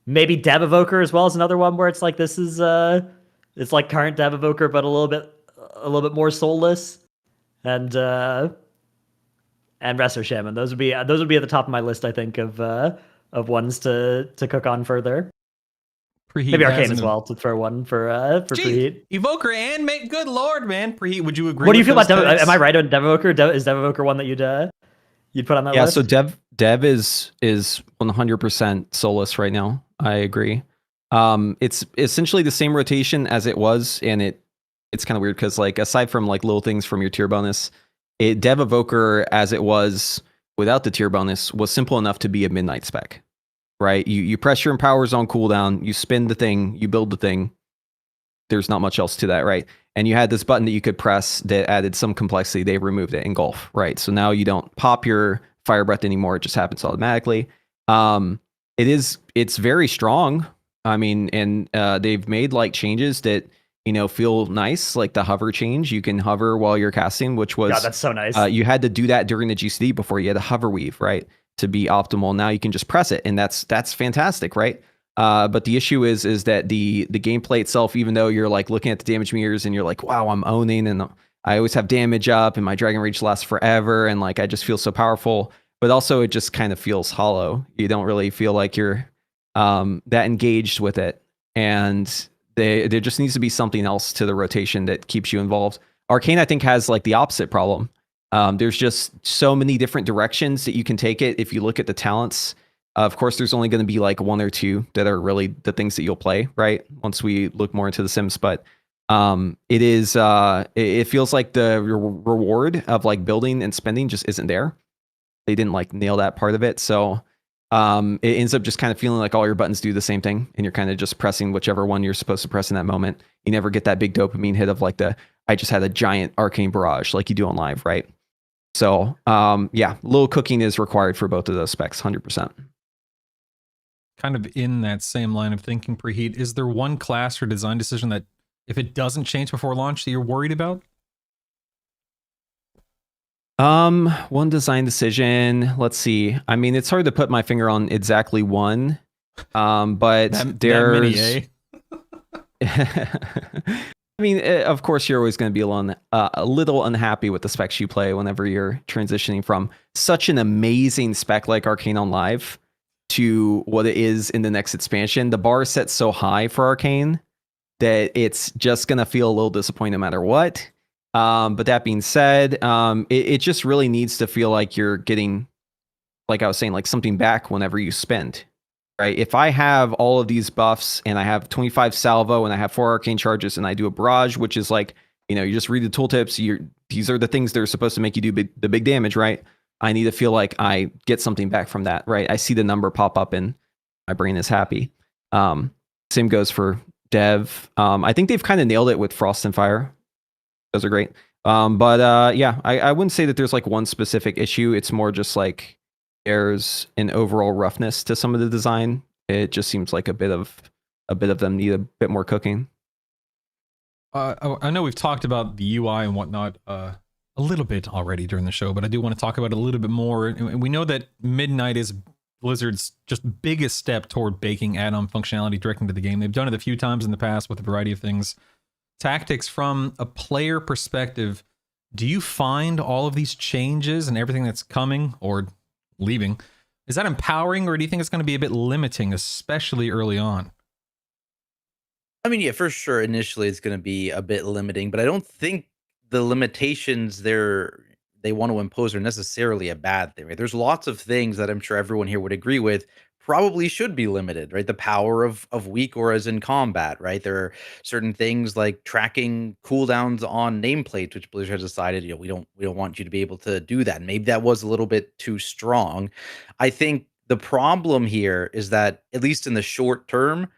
Maybe Dev Evoker as well is another one where it's like, this is it's like current Dev Evoker, but a little bit more soulless. And Resto Shaman. Those would be at the top of my list, I think, of ones to cook on further. Preheat maybe Arcane as well, to throw one for Preheat. Evoker and make, good lord, man. Preheat, would you agree? What do you feel about Dev? Am I right on Dev Evoker? Is Dev Evoker one that you'd put on that list? Yeah, so Dev is 100% soulless right now. I agree. It's essentially the same rotation as it was, and it's kind of weird because, like, aside from like little things from your tier bonus, Dev Evoker as it was without the tier bonus was simple enough to be a midnight spec, right? You press your empowers on cooldown, you spin the thing, you build the thing. There's not much else to that, right? And you had this button that you could press that added some complexity. They removed it, Engulf, right? So now you don't pop your fire breath anymore. It just happens automatically. It's very strong. I mean, and they've made like changes that feel nice, like the hover change. You can hover while you're casting, which was that's so nice. You had to do that during the GCD before. You had to hover weave, right, to be optimal. Now you can just press it, and that's fantastic, right? But the issue is that the gameplay itself, even though you're like looking at the damage meters and you're like, wow, I'm owning, and I always have damage up, and my Dragon Rage lasts forever, and like I just feel so powerful. But also it just kind of feels hollow. You don't really feel like you're that engaged with it, and there just needs to be something else to the rotation that keeps you involved. Arcane, I think, has like the opposite problem. There's just so many different directions that you can take it. If you look at the talents, of course, there's only going to be like one or two that are really the things that you'll play, right? Once we look more into the Sims, but it feels like the reward of like building and spending just isn't there. They didn't like nail that part of it. So it ends up just kind of feeling like all your buttons do the same thing, and you're kind of just pressing whichever one you're supposed to press in that moment. You never get that big dopamine hit of like I just had a giant arcane barrage like you do on live, right? So yeah, little cooking is required for both of those specs, 100%. Kind of in that same line of thinking, Preheat, is there one class or design decision that, if it doesn't change before launch, that you're worried about? One design decision. Let's see. I mean, it's hard to put my finger on exactly one. But there's that many, eh? I mean, of course, you're always going to be a little unhappy with the specs you play whenever you're transitioning from such an amazing spec like Arcane on Live to what it is in the next expansion. The bar is set so high for Arcane that it's just going to feel a little disappointing no matter what. But that being said, it just really needs to feel like you're getting, like I was saying, like something back whenever you spend. Right. If I have all of these buffs and I have 25 salvo and I have 4 arcane charges and I do a barrage, which is like, you just read the tooltips. These are the things that are supposed to make you do the big damage, right? I need to feel like I get something back from that, right? I see the number pop up and my brain is happy. Same goes for Dev. I think they've kind of nailed it with Frost and Fire. Those are great. But yeah, I wouldn't say that there's like one specific issue. It's more just like, there's an overall roughness to some of the design. It just seems like a bit of them need a bit more cooking. I know we've talked about the UI and whatnot a little bit already during the show, but I do want to talk about it a little bit more. And we know that Midnight is Blizzard's just biggest step toward baking add-on functionality directly into the game. They've done it a few times in the past with a variety of things. Tactics, from a player perspective, do you find all of these changes and everything that's coming or leaving, is that empowering, or do you think it's going to be a bit limiting, especially early on? I mean, yeah, for sure. Initially, it's going to be a bit limiting, but I don't think the limitations they want to impose are necessarily a bad thing. Right? There's lots of things that I'm sure everyone here would agree with probably should be limited, right? The power of weak auras in combat, right? There are certain things like tracking cooldowns on nameplates, which Blizzard has decided, we don't want you to be able to do that. Maybe that was a little bit too strong. I think the problem here is that, at least in the short term,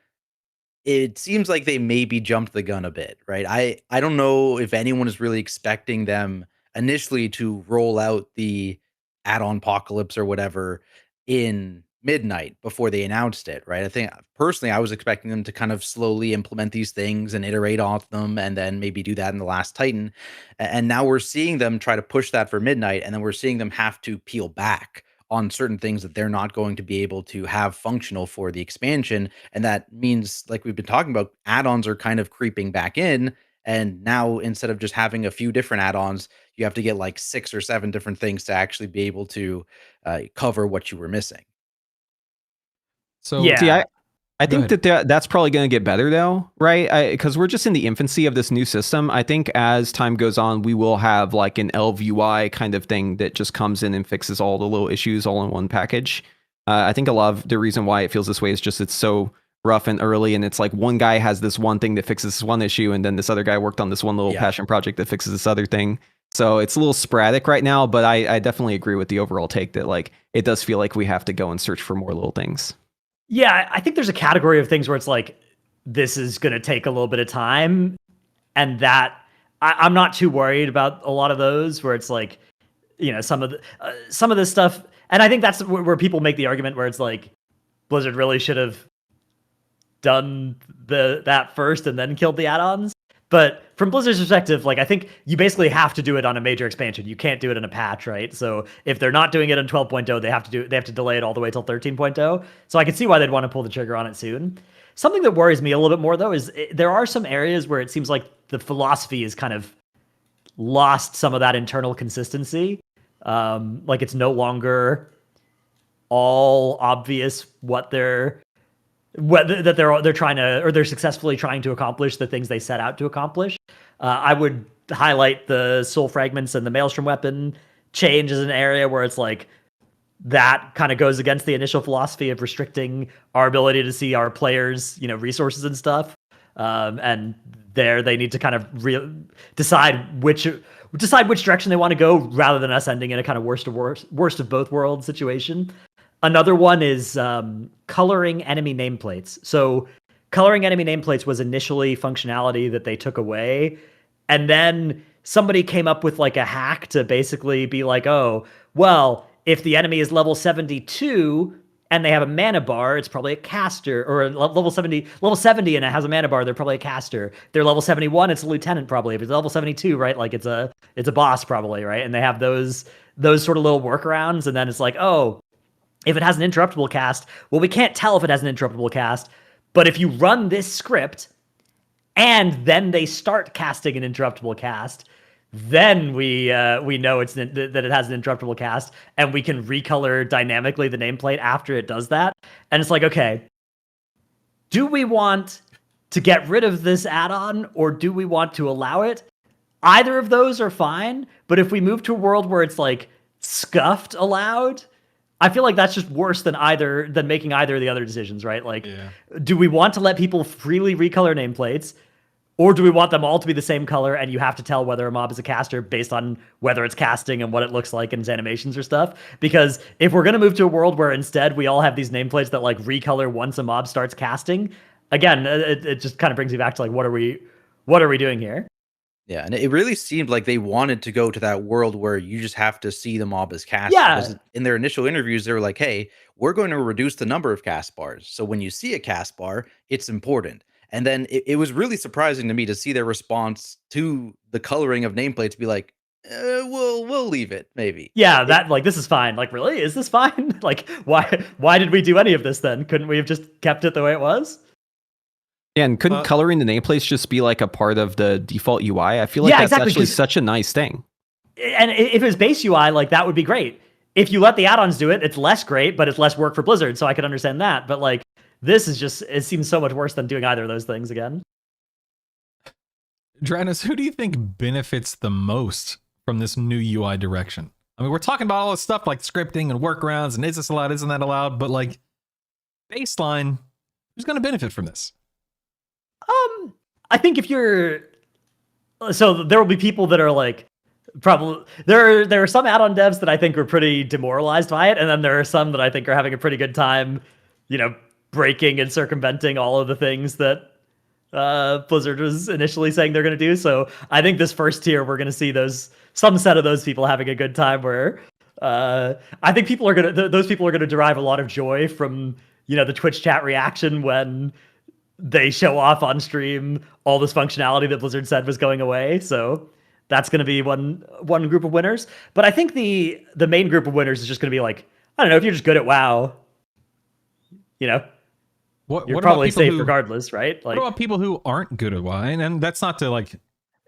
it seems like they maybe jumped the gun a bit, right? I don't know if anyone is really expecting them initially to roll out the add-on apocalypse or whatever in Midnight before they announced it, right? I think personally I was expecting them to kind of slowly implement these things and iterate off them and then maybe do that in the Last Titan. And now we're seeing them try to push that for Midnight, and then we're seeing them have to peel back on certain things that they're not going to be able to have functional for the expansion. And that means, like we've been talking about, add-ons are kind of creeping back in. And now, instead of just having a few different add-ons, you have to get like 6 or 7 different things to actually be able to cover what you were missing. So yeah, see, I think that's probably going to get better though, right? Because we're just in the infancy of this new system. I think as time goes on, we will have like an LVUI kind of thing that just comes in and fixes all the little issues all in one package. I think a lot of the reason why it feels this way is just it's so rough and early, and it's like one guy has this one thing that fixes this one issue, and then this other guy worked on this one little passion project that fixes this other thing. So it's a little sporadic right now, but I definitely agree with the overall take that like it does feel like we have to go and search for more little things. Yeah, I think there's a category of things where it's like, this is going to take a little bit of time. And that I'm not too worried about a lot of those where it's like, some of this stuff. And I think that's where people make the argument where it's like, Blizzard really should have done that first and then killed the add-ons. But from Blizzard's perspective, like, I think you basically have to do it on a major expansion. You can't do it in a patch, right? So if they're not doing it in 12.0, they have to delay it all the way till 13.0. So I can see why they'd want to pull the trigger on it soon. Something that worries me a little bit more, though, is there are some areas where it seems like the philosophy is kind of lost some of that internal consistency. Like it's no longer all obvious what they're trying to, or they're successfully trying to accomplish the things they set out to accomplish. I would highlight the soul fragments and the Maelstrom weapon change as an area where it's like that kind of goes against the initial philosophy of restricting our ability to see our players, resources and stuff. And there they need to kind of decide which direction they want to go, rather than us ending in a kind of worst of both worlds situation. Another one is coloring enemy nameplates. So coloring enemy nameplates was initially functionality that they took away. And then somebody came up with like a hack to basically be like, oh, well, if the enemy is level 72 and they have a mana bar, it's probably a caster, or level 70 and it has a mana bar, they're probably a caster. If they're level 71, it's a lieutenant probably. If it's level 72, right? Like it's a boss probably, right? And they have those sort of little workarounds. And then it's like, oh, if it has an interruptible cast, well, we can't tell if it has an interruptible cast, but if you run this script and then they start casting an interruptible cast, then we know that it has an interruptible cast, and we can recolor dynamically the nameplate after it does that. And it's like, okay, do we want to get rid of this add-on, or do we want to allow it? Either of those are fine, but if we move to a world where it's like scuffed allowed, I feel like that's just worse than making either of the other decisions, right? Like, do we want to let people freely recolor nameplates, or do we want them all to be the same color and you have to tell whether a mob is a caster based on whether it's casting and what it looks like in its animations or stuff? Because if we're going to move to a world where instead we all have these nameplates that like recolor once a mob starts casting, again, it just kind of brings me back to like, what are we doing here? Yeah, and it really seemed like they wanted to go to that world where you just have to see the mob as cast. Yeah. Because in their initial interviews, they were like, hey, we're going to reduce the number of cast bars. So when you see a cast bar, it's important. And then it was really surprising to me to see their response to the coloring of nameplates be like, we'll leave it, maybe. Yeah, that like, this is fine. Like, really? Is this fine? Like, why did we do any of this then? Couldn't we have just kept it the way it was? Yeah, and couldn't coloring the nameplates just be like a part of the default UI? I feel like that's actually such a nice thing. And if it was base UI, like that would be great. If you let the add-ons do it, it's less great, but it's less work for Blizzard, so I could understand that. But like, this is just, it seems so much worse than doing either of those things again. Dranus, who do you think benefits the most from this new UI direction? I mean, we're talking about all this stuff like scripting and workarounds and is this allowed, isn't that allowed? But like, baseline, who's going to benefit from this? I think so there will be people that are like, probably there are some add-on devs that I think are pretty demoralized by it, and then there are some that I think are having a pretty good time, breaking and circumventing all of the things that Blizzard was initially saying they're going to do. So I think this first tier, we're going to see some set of those people having a good time. Where I think those people are going to derive a lot of joy from the Twitch chat reaction when they show off on stream all this functionality that Blizzard said was going away. So that's going to be one group of winners. But I think the main group of winners is just going to be like, I don't know, if you're just good at WoW, you're probably safe regardless, right? Like, what about people who aren't good at WoW? And that's not to like,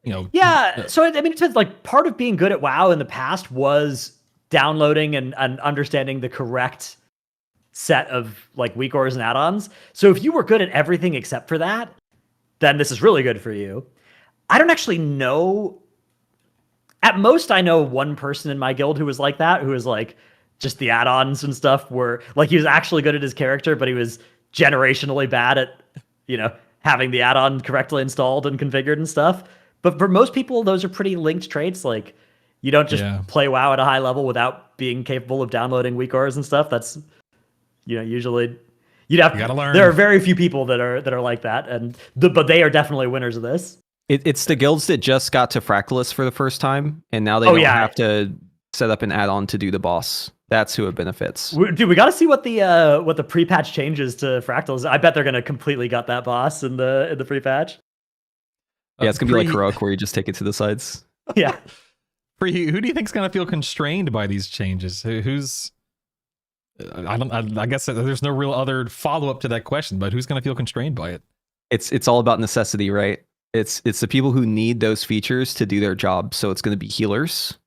Yeah. So I mean, it says like part of being good at WoW in the past was downloading and understanding the correct set of like weak ores and add-ons. So if you were good at everything except for that, then this is really good for you. I don't actually know. At most, I know one person in my guild who was like that, who was like just the add-ons and stuff were like, he was actually good at his character, but he was generationally bad at, having the add-on correctly installed and configured and stuff. But for most people, those are pretty linked traits. Like, you don't just play WoW at a high level without being capable of downloading weak ores and stuff. That's, usually you gotta learn. There are very few people that are like that, but they are definitely winners of this. It's the guilds that just got to Fractalus for the first time, and now they don't have to set up an add-on to do the boss. That's who it benefits. Dude, we got to see what the pre-patch changes to Fractals. I bet they're gonna completely gut that boss in the pre-patch. Yeah, it's gonna be like heroic, where you just take it to the sides. Yeah. Who do you think is gonna feel constrained by these changes? Who's I guess there's no real other follow-up to that question, but who's going to feel constrained by it? It's all about necessity, right? It's the people who need those features to do their job. So it's going to be healers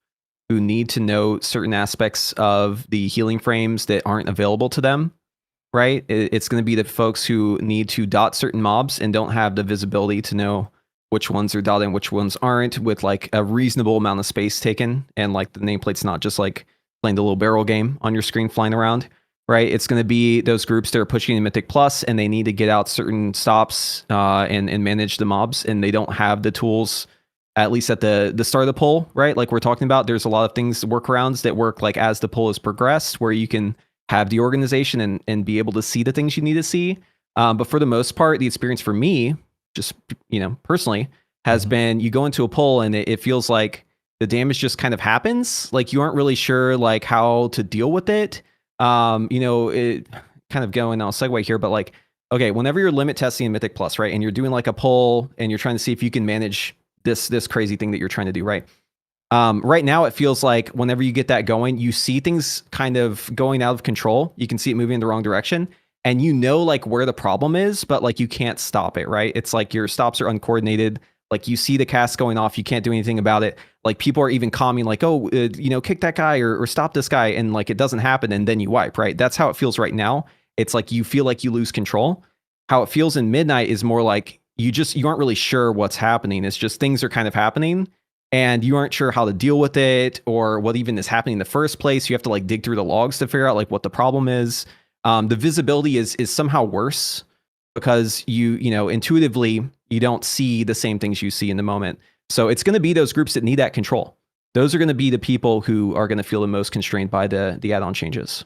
who need to know certain aspects of the healing frames that aren't available to them, right? It's going to be the folks who need to dot certain mobs and don't have the visibility to know which ones are dotted and which ones aren't, with like a reasonable amount of space taken, and like the nameplate's not just like playing the little barrel game on your screen flying around, right? It's going to be those groups that are pushing in Mythic Plus, and they need to get out certain stops and manage the mobs, and they don't have the tools, at least at the start of the poll, right? Like we're talking about, there's a lot of things, workarounds that work like as the poll has progressed, where you can have the organization and be able to see the things you need to see. But for the most part, the experience for me, just personally, has been you go into a poll and it feels like the damage just kind of happens. Like you aren't really sure like how to deal with it. It kind of going, I'll segue here, but like, okay, whenever you're limit testing in Mythic Plus, right? And you're doing like a poll and you're trying to see if you can manage this crazy thing that you're trying to do, right? Right now it feels like whenever you get that going, you see things kind of going out of control. You can see it moving in the wrong direction. and you know like where the problem is, but like you can't stop it, right? It's like your stops are uncoordinated. Like you see the cast going off, you can't do anything about it. Like people are even commenting like, oh, kick that guy or stop this guy, and like it doesn't happen, and then you wipe, right? That's how it feels right now. It's like you feel like you lose control. How it feels in Midnight is more like you aren't really sure what's happening. It's just things are kind of happening, and you aren't sure how to deal with it or what even is happening in the first place. You have to like dig through the logs to figure out like what the problem is. The visibility is somehow worse because you intuitively you don't see the same things you see in the moment. So it's going to be those groups that need that control. Those are going to be the people who are going to feel the most constrained by the add-on changes.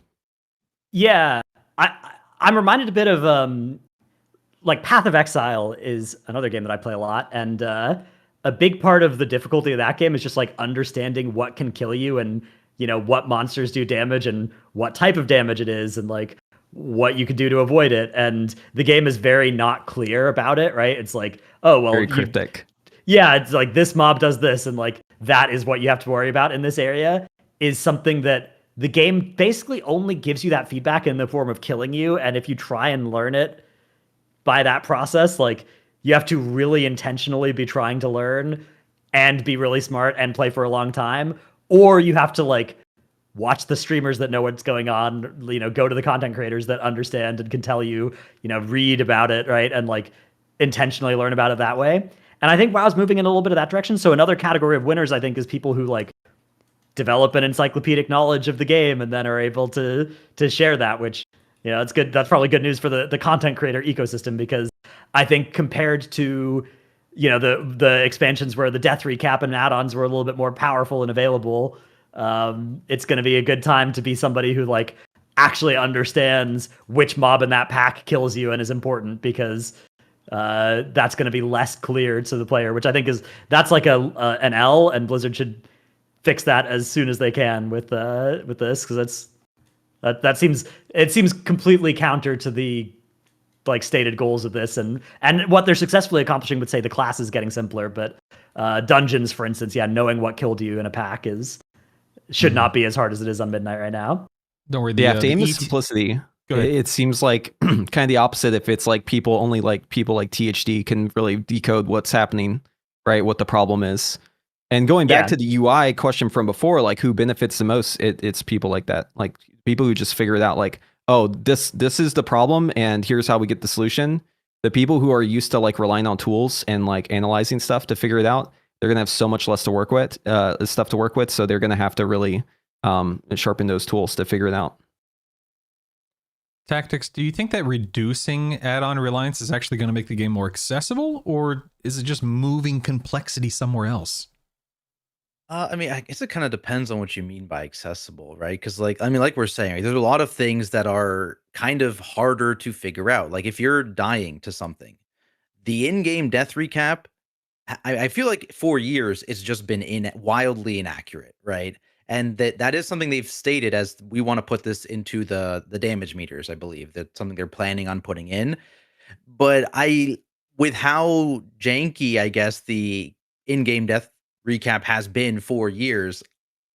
Yeah, I'm reminded a bit of like Path of Exile is another game that I play a lot, and a big part of the difficulty of that game is just like understanding what can kill you and what monsters do damage and what type of damage it is and like what you could do to avoid it. And the game is very not clear about it, right? It's like, oh well, very cryptic. Yeah, it's like this mob does this, and like that is what you have to worry about in this area, is something that the game basically only gives you that feedback in the form of killing you. And if you try and learn it by that process, like you have to really intentionally be trying to learn and be really smart and play for a long time, or you have to like watch the streamers that know what's going on, go to the content creators that understand and can tell you, read about it, right? And like intentionally learn about it that way. And I think WoW's moving in a little bit of that direction. So another category of winners, I think, is people who like develop an encyclopedic knowledge of the game and then are able to share that, which, it's good. That's probably good news for the content creator ecosystem, because I think compared to, the expansions where the death recap and add-ons were a little bit more powerful and available, it's going to be a good time to be somebody who like actually understands which mob in that pack kills you and is important, because that's going to be less clear to the player, which I think that's like an L, and Blizzard should fix that as soon as they can with this, because it seems completely counter to the like stated goals of this and what they're successfully accomplishing with, say, the classes getting simpler, but dungeons, for instance, knowing what killed you in a pack should not be as hard as it is on Midnight right now. Don't worry. They have to aim with simplicity. It seems like kind of the opposite. If it's like people like THD can really decode what's happening, right? What the problem is. And going back to the UI question from before, like who benefits the most, it's people like that, like people who just figure it out, like, oh, this is the problem and here's how we get the solution. The people who are used to like relying on tools and like analyzing stuff to figure it out, they're gonna have so much less stuff to work with. So they're gonna have to really sharpen those tools to figure it out. Tactics, do you think that reducing add-on reliance is actually going to make the game more accessible, or is it just moving complexity somewhere else? I mean, I guess it kind of depends on what you mean by accessible, right? Because, like we're saying, right, there's a lot of things that are kind of harder to figure out. Like, if you're dying to something, the in-game death recap, I feel like for years it's just been wildly inaccurate, right? And that is something they've stated as we want to put this into the damage meters. I believe that's something they're planning on putting in. But with how janky, I guess, the in-game death recap has been for years,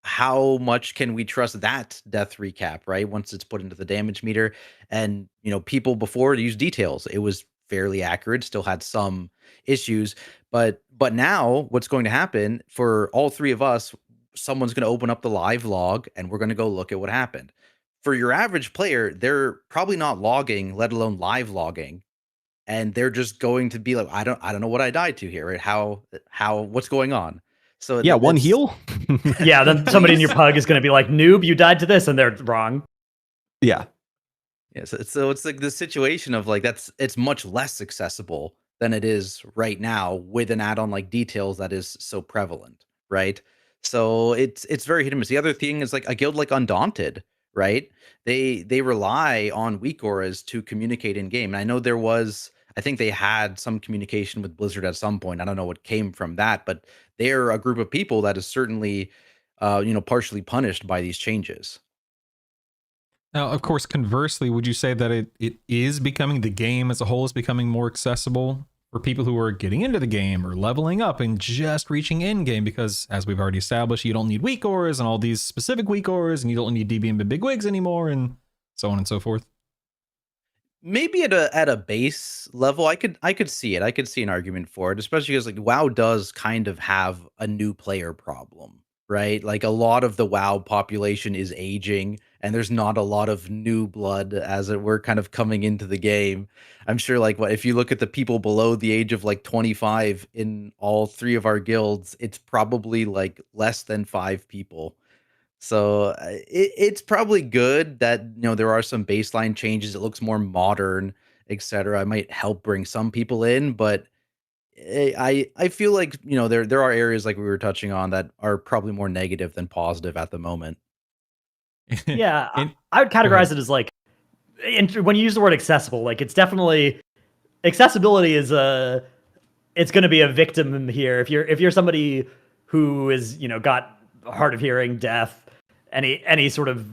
how much can we trust that death recap, right? Once it's put into the damage meter, and people before used details, it was fairly accurate, still had some issues, but now what's going to happen for all three of us, someone's going to open up the live log and we're going to go look at what happened. For your average player, they're probably not logging, let alone live logging, and they're just going to be like, I don't know what I died to here, right? How what's going on? So yeah, one heal. Yeah, then somebody in your pug is going to be like, noob, you died to this, and they're wrong. Yeah. Yeah, so it's like the situation of like it's much less accessible than it is right now with an add-on like details that is so prevalent, right? So it's very hit and miss. The other thing is like a guild like Undaunted, right? They rely on weak auras to communicate in game. And I know I think they had some communication with Blizzard at some point. I don't know what came from that, but they're a group of people that is certainly partially punished by these changes. Now, of course, conversely, would you say that it is becoming, the game as a whole is becoming more accessible for people who are getting into the game or leveling up and just reaching end game? Because as we've already established, you don't need weak auras and all these specific weak auras, and you don't need DB and big wigs anymore, and so on and so forth. maybe at a base level, I could see it. I could see an argument for it, especially because like WoW does kind of have a new player problem, right? Like a lot of the WoW population is aging, and there's not a lot of new blood, as it were, kind of coming into the game. I'm sure, like, what if you look at the people below the age of like 25 in all three of our guilds, it's probably like less than 5 people. So it's probably good that there are some baseline changes. It looks more modern, etc. It might help bring some people in, but I feel like there are areas like we were touching on that are probably more negative than positive at the moment. Yeah, And- I would Go categorize ahead. it as like, when you use the word accessible, like it's definitely accessibility is it's going to be a victim here. If you're somebody who is got hard of hearing, deaf, any sort of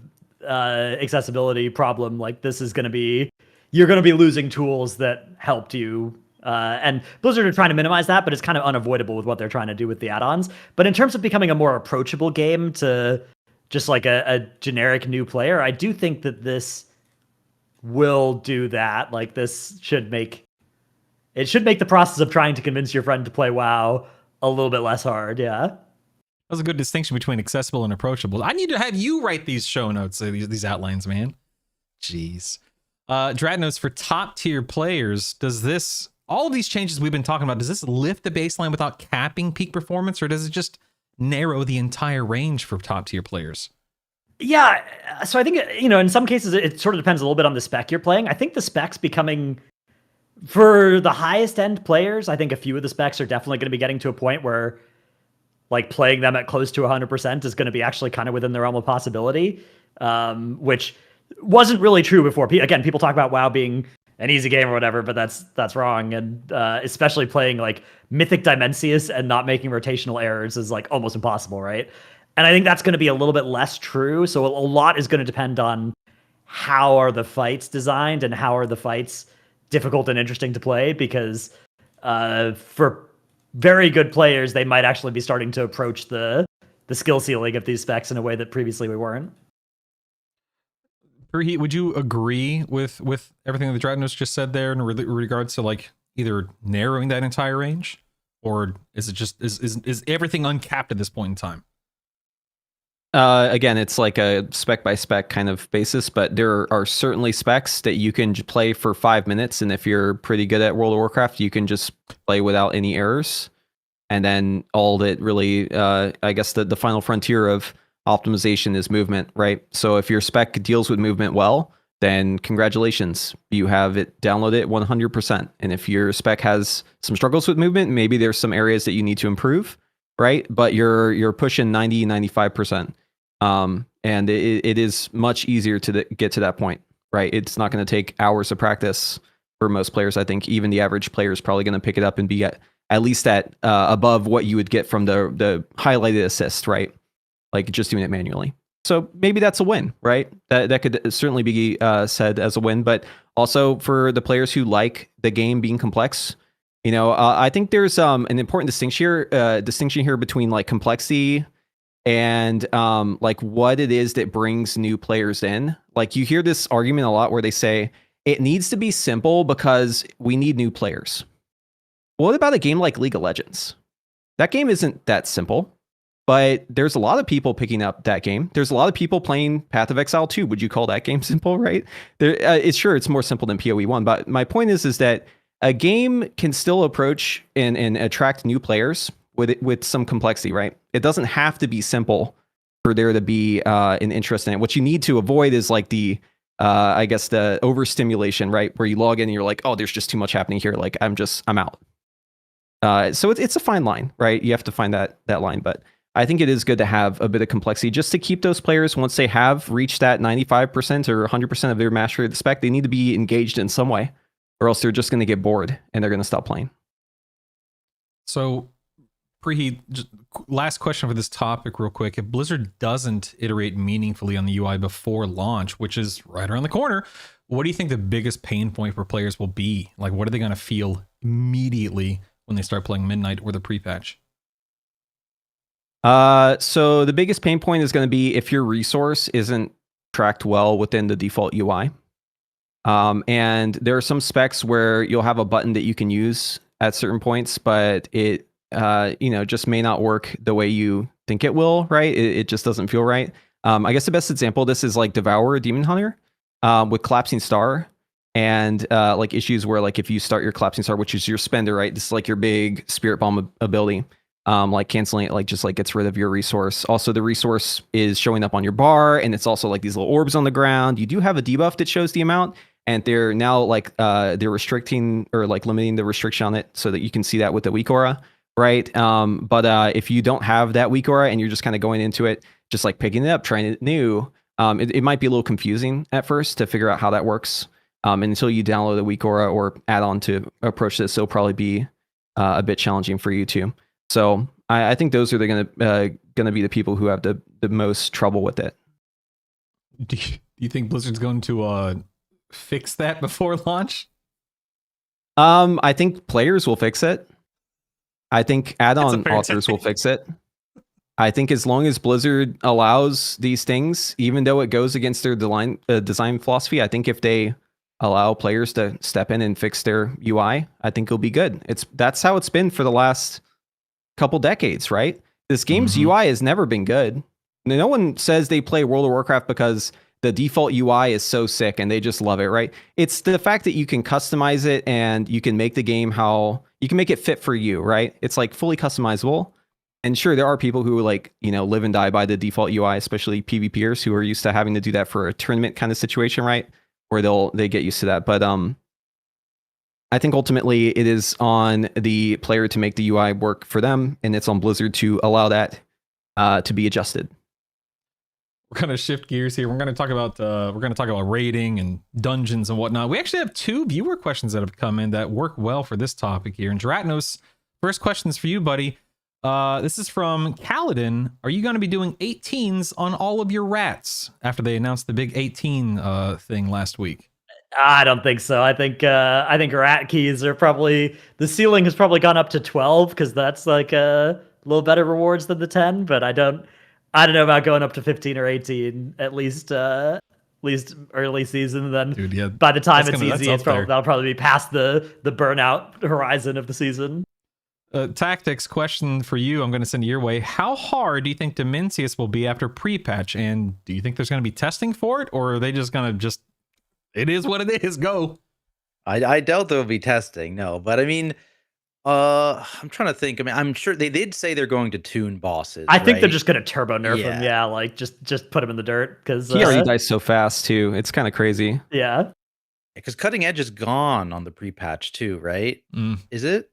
accessibility problem, like this is going to be you're going to be losing tools that helped you. And Blizzard are trying to minimize that, but it's kind of unavoidable with what they're trying to do with the add-ons. But in terms of becoming a more approachable game to just like a generic new player, I do think that this will do that. Like this should make the process of trying to convince your friend to play WoW a little bit less hard. Yeah. That was a good distinction between accessible and approachable. I need to have you write these show notes, these outlines, man. Jeez. Dreadnoughts, for top tier players, does all of these changes we've been talking about, does this lift the baseline without capping peak performance, or does it just narrow the entire range for top tier players? Yeah. So I think, in some cases, it sort of depends a little bit on the spec you're playing. I think the specs becoming, for the highest end players, I think a few of the specs are definitely going to be getting to a point where like playing them at close to 100% is going to be actually kind of within the realm of possibility, which wasn't really true before. Again, people talk about WoW being an easy game or whatever, but that's wrong. And especially playing like Mythic Dimensius and not making rotational errors is like almost impossible, right? And I think that's going to be a little bit less true. So a lot is going to depend on how are the fights designed and how are the fights difficult and interesting to play, because for very good players, they might actually be starting to approach the skill ceiling of these specs in a way that previously we weren't. Preheat, would you agree with everything that the Dreadnoughts just said there in regards to like either narrowing that entire range, or is it just is everything uncapped at this point in time? Again, it's like a spec by spec kind of basis, but there are certainly specs that you can play for 5 minutes, and if you're pretty good at World of Warcraft, you can just play without any errors. And then all that really, I guess the final frontier of optimization is movement, right? So if your spec deals with movement well, then congratulations, you have it downloaded 100%. And if your spec has some struggles with movement, maybe there's some areas that you need to improve, right? But you're pushing 90, 95%. And it is much easier to get to that point, right? It's not going to take hours of practice for most players. I think even the average player is probably going to pick it up and be at least at above what you would get from the highlighted assist, right? Like just doing it manually. So maybe that's a win, right? That could certainly be said as a win. But also for the players who like the game being complex, I think there's an important distinction here between like complexity and like what it is that brings new players in. Like you hear this argument a lot where they say it needs to be simple because we need new players. What about a game like League of Legends? That game isn't that simple, but there's a lot of people picking up that game. There's a lot of people playing Path of Exile 2. Would you call that game simple, right? It's more simple than PoE 1, but my point is that a game can still approach and attract new players with some complexity, right? It doesn't have to be simple for there to be an interest in it. What you need to avoid is like the overstimulation, right? Where you log in and you're like, oh, there's just too much happening here. Like I'm out. So it's a fine line, right? You have to find that line, but I think it is good to have a bit of complexity just to keep those players, once they have reached that 95% or 100% of their mastery of the spec, they need to be engaged in some way, or else they're just going to get bored and they're going to stop playing. So, Preheat, last question for this topic real quick. If Blizzard doesn't iterate meaningfully on the UI before launch, which is right around the corner, what do you think the biggest pain point for players will be? Like, what are they going to feel immediately when they start playing Midnight or the pre-patch? So the biggest pain point is going to be if your resource isn't tracked well within the default UI. And there are some specs where you'll have a button that you can use at certain points, but it just may not work the way you think it will, right? It just doesn't feel right. I guess the best example of this is like Devourer Demon Hunter with Collapsing Star, and like issues where like if you start your Collapsing Star, which is your spender, right? This is like your big Spirit Bomb ability. Like canceling it, like just like gets rid of your resource. Also, the resource is showing up on your bar, and it's also like these little orbs on the ground. You do have a debuff that shows the amount, and they're now like they're restricting or like limiting the restriction on it so that you can see that with the weak aura, right? But if you don't have that weak aura and you're just kind of going into it, just like picking it up, trying it new, it might be a little confusing at first to figure out how that works. And until you download the weak aura or add on to approach this, it'll probably be a bit challenging for you too. So I think those are gonna be the people who have the most trouble with it. Do you think Blizzard's going to fix that before launch? I think players will fix it. I think add-on authors will fix it. I think as long as Blizzard allows these things, even though it goes against their design philosophy, I think if they allow players to step in and fix their UI, I think it'll be good. That's how it's been for the last couple decades, right? This game's UI has never been good. No one says they play World of Warcraft because the default UI is so sick and they just love it, right? It's the fact that you can customize it and you can make the game how you can make it fit for you, right? It's like fully customizable. And sure, there are people who like, live and die by the default UI, especially PvPers who are used to having to do that for a tournament kind of situation, right? Where they get used to that. But I think ultimately it is on the player to make the UI work for them, and it's on Blizzard to allow that to be adjusted. We're gonna shift gears here. We're gonna talk about raiding and dungeons and whatnot. We actually have 2 viewer questions that have come in that work well for this topic here. And Geratnos, first question is for you, buddy. This is from Kaladin. Are you going to be doing 18s on all of your rats after they announced the big 18 thing last week? I don't think so. I think rat keys are probably, the ceiling has probably gone up to 12 because that's like a little better rewards than the 10. But I don't know about going up to 15 or 18 at least early season. Then dude, yeah, by the time it's easy, that'll probably be past the burnout horizon of the season. Tactics question for you. I'm going to send your way. How hard do you think Dimensius will be after pre-patch? And do you think there's going to be testing for it, or are they just going to it is what it is, go? I doubt there will be testing, no. But I mean, I'm trying to think. I mean, I'm sure they did say they're going to tune bosses. I think they're just going to turbo nerf him. Yeah, like just put him in the dirt because he already dies so fast too. It's kind of crazy. Yeah, because Cutting Edge is gone on the pre-patch too, right? Is it?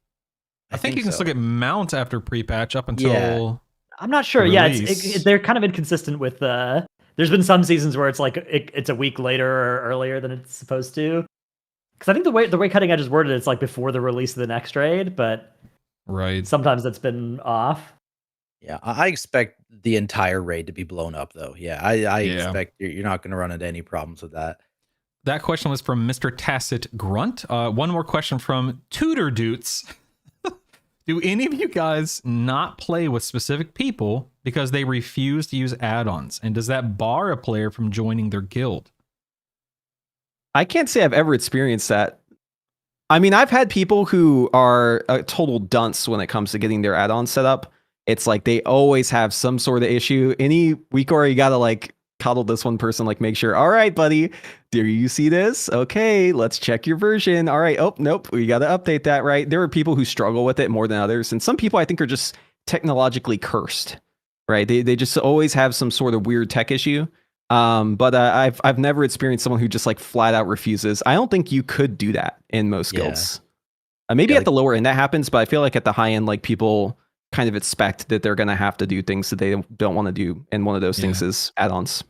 I think you can still get mount after pre-patch up until. I'm not sure. Yeah, they're kind of inconsistent with. There's been some seasons where it's like it's a week later or earlier than it's supposed to. Because I think the way Cutting Edge is worded, it's like before the release of the next raid, but right. Sometimes that's been off. Yeah, I expect the entire raid to be blown up, though. Yeah, I expect you're not going to run into any problems with that. That question was from Mr. Tacit Grunt. One more question from Tudor Doots. Do any of you guys not play with specific people because they refuse to use add-ons? And does that bar a player from joining their guild? I can't say I've ever experienced that. I mean, I've had people who are a total dunce when it comes to getting their add-on set up. It's like they always have some sort of issue. Any week or you gotta like coddle this one person, like make sure, all right, buddy, do you see this? Okay, let's check your version. All right, oh, nope, we gotta update that, right? There are people who struggle with it more than others. And some people I think are just technologically cursed, right? They just always have some sort of weird tech issue. But I've never experienced someone who just like flat out refuses. I don't think you could do that in most guilds. Maybe at the lower end that happens, but I feel like at the high end, like people kind of expect that they're going to have to do things that they don't want to do. And one of those things is add-ons.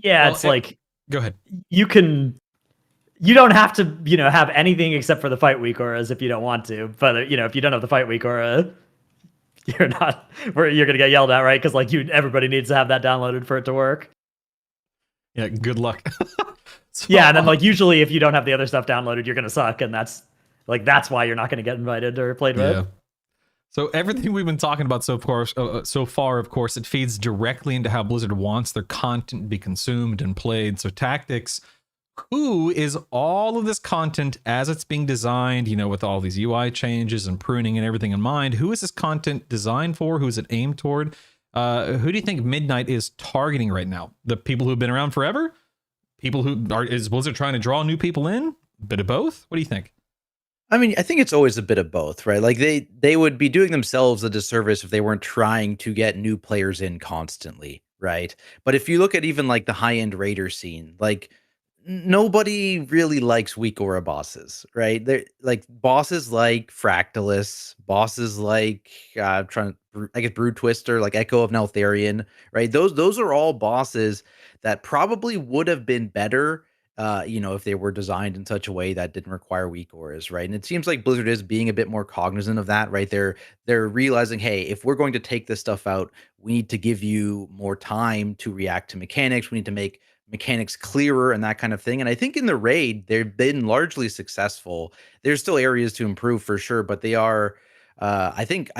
Yeah, well, it's like, go ahead. You don't have to, have anything except for the fight week auras if you don't want to. But, if you don't have the fight week aura, you're going to get yelled at, right? Because like everybody needs to have that downloaded for it to work. Yeah, good luck. And then like usually if you don't have the other stuff downloaded, you're going to suck. And that's why you're not going to get invited or played with. So everything we've been talking about so far, of course, it feeds directly into how Blizzard wants their content to be consumed and played. So Tactics, who is all of this content as it's being designed, you know, with all these UI changes and pruning and everything in mind? Who is this content designed for? Who is it aimed toward? Who do you think Midnight is targeting right now? The people who've been around forever? People who are, is Blizzard trying to draw new people in? Bit of both? What do you think? I mean, I think it's always a bit of both, right? Like they would be doing themselves a disservice if they weren't trying to get new players in constantly, right? But if you look at even like the high-end raider scene, like nobody really likes weak aura bosses, right? They're like bosses like Fractalus, bosses like I guess Brood Twister, like Echo of Neltharion, right? Those are all bosses that probably would have been better you know, if they were designed in such a way that didn't require weak auras, right? And it seems like Blizzard is being a bit more cognizant of that, right? They're realizing, hey, if we're going to take this stuff out, we need to give you more time to react to mechanics. We need to make mechanics clearer and that kind of thing. And I think in the raid, they've been largely successful. There's still areas to improve for sure, but they are. I think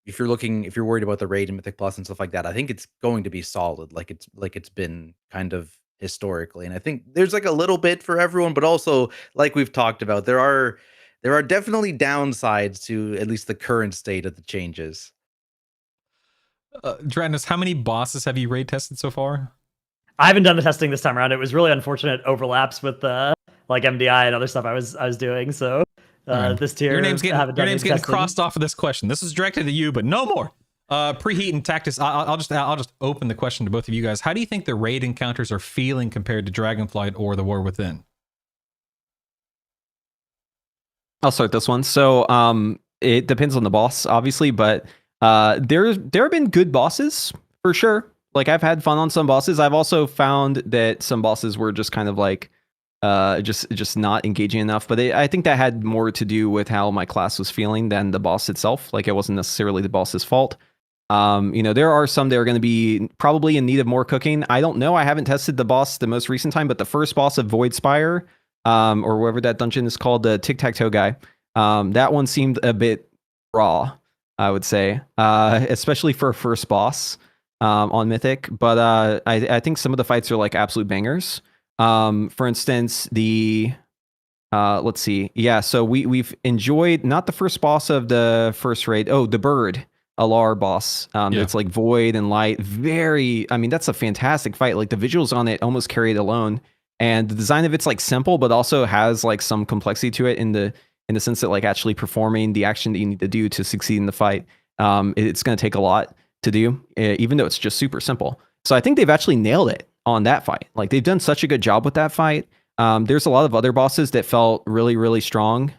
if you're worried about the raid and Mythic Plus and stuff like that, I think it's going to be solid, like it's been kind of historically. And I think there's like a little bit for everyone, but also like we've talked about, there are definitely downsides to at least the current state of the changes. Dradnus, how many bosses have you raid tested so far? I haven't done the testing this time around. It was really unfortunate overlaps with like MDI and other stuff I was doing. So this tier, your name's getting crossed off of this question. This is directed to you, but no more. Preheat and Tactus, I'll just open the question to both of you guys. How do you think the raid encounters are feeling compared to Dragonflight or the War Within? I'll start this one. So it depends on the boss, obviously, but there have been good bosses for sure. Like I've had fun on some bosses. I've also found that some bosses were just kind of like just not engaging enough. But I think that had more to do with how my class was feeling than the boss itself. Like it wasn't necessarily the boss's fault. You know, there are some that are going to be probably in need of more cooking. I don't know. I haven't tested the boss the most recent time, but the first boss of Void Spire, or whatever that dungeon is called, the tic-tac-toe guy, that one seemed a bit raw, I would say, especially for a first boss on Mythic. But I think some of the fights are like absolute bangers. For instance, let's see. Yeah, so we've enjoyed not the first boss of the first raid. Oh, the bird. Alar boss. It's like void and light. I mean, that's a fantastic fight. Like the visuals on it almost carry it alone. And the design of it's like simple, but also has like some complexity to it in the sense that like actually performing the action that you need to do to succeed in the fight. It's going to take a lot to do, even though it's just super simple. So I think they've actually nailed it on that fight. Like they've done such a good job with that fight. There's a lot of other bosses that felt really, really strong.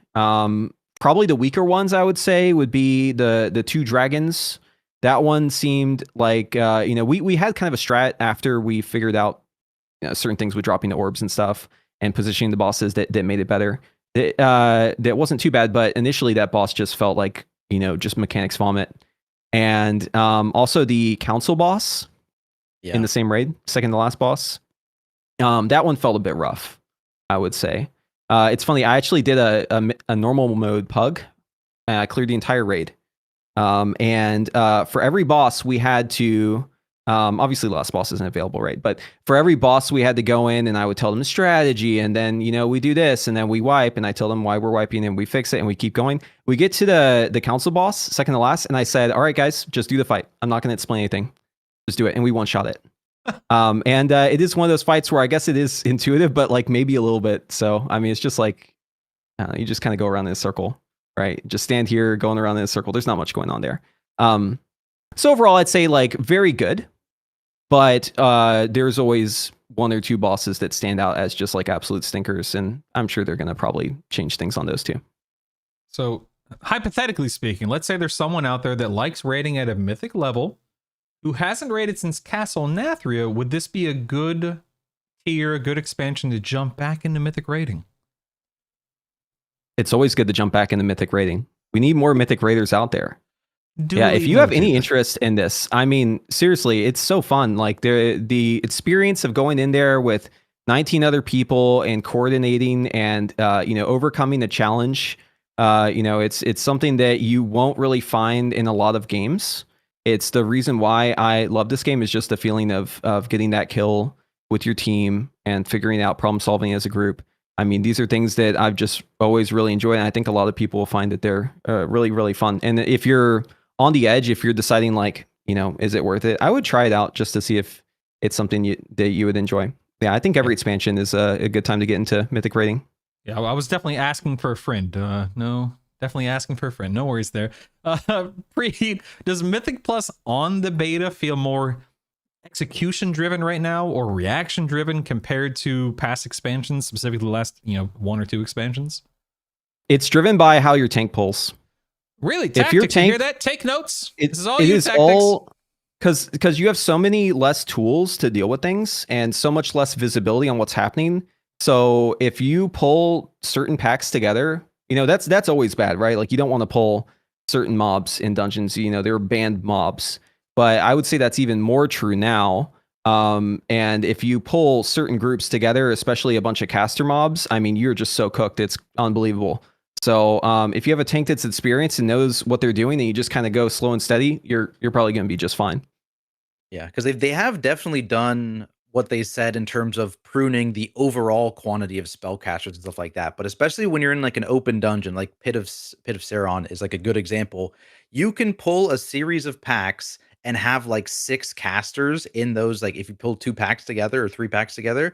Probably the weaker ones, I would say, would be the two dragons. That one seemed like, you know, we had kind of a strat after we figured out, you know, certain things with dropping the orbs and stuff and positioning the bosses that made it better. That wasn't too bad, but initially that boss just felt like, you know, just mechanics vomit. And also the council boss in the same raid, second to last boss. That one felt a bit rough, I would say. It's funny. I actually did a normal mode pug. I cleared the entire raid. And for every boss, we had to, obviously last boss isn't available, right? But for every boss, we had to go in and I would tell them the strategy. And then, you know, we do this and then we wipe and I tell them why we're wiping and we fix it and we keep going. We get to the council boss, second to last. And I said, all right, guys, just do the fight. I'm not going to explain anything. Just do it. And we one-shot it. And it is one of those fights where I guess it is intuitive, but like maybe a little bit. So, I mean, it's just like, you just kind of go around in a circle, right? Just stand here going around in a circle. There's not much going on there. So overall, I'd say like very good, but there's always one or two bosses that stand out as just like absolute stinkers. And I'm sure they're going to probably change things on those too. So hypothetically speaking, let's say there's someone out there that likes raiding at a mythic level who hasn't raided since Castle Nathria. Would this be a good tier, a good expansion to jump back into mythic raiding? It's always good to jump back into mythic raiding. We need more mythic raiders out there. If you have any interest in this, I mean, seriously, it's so fun. Like the experience of going in there with 19 other people and coordinating and you know, overcoming the challenge. You know, it's something that you won't really find in a lot of games. It's the reason why I love this game, is just the feeling of getting that kill with your team and figuring out problem solving as a group. I mean, these are things that I've just always really enjoyed, and I think a lot of people will find that they're really, really fun. And if you're on the edge, if you're deciding like, is it worth it? I would try it out just to see if it's something that you would enjoy. Yeah, I think every expansion is a good time to get into Mythic raiding. Yeah, I was definitely asking for a friend. No, definitely asking for a friend. No worries there. Preheat, does Mythic Plus on the beta feel more execution driven right now or reaction driven compared to past expansions, specifically the last 1 or 2 expansions? It's driven by how your tank pulls. Really? If Tactics, your you tank, hear that? Take notes. This is all it you, is Tactics. all because you have so many less tools to deal with things and so much less visibility on what's happening. So if you pull certain packs together, that's always bad, right? Like you don't want to pull certain mobs in dungeons. They're banned mobs. But I would say that's even more true now. And if you pull certain groups together, especially a bunch of caster mobs, I mean, you're just so cooked. It's unbelievable. So if you have a tank that's experienced and knows what they're doing, and you just kind of go slow and steady, you're probably going to be just fine. Yeah, because they have definitely done what they said in terms of pruning the overall quantity of spellcasters and stuff like that. But especially when you're in like an open dungeon, like Pit of Saron is like a good example. You can pull a series of packs and have like 6 casters in those. Like if you pull 2 packs together or 3 packs together,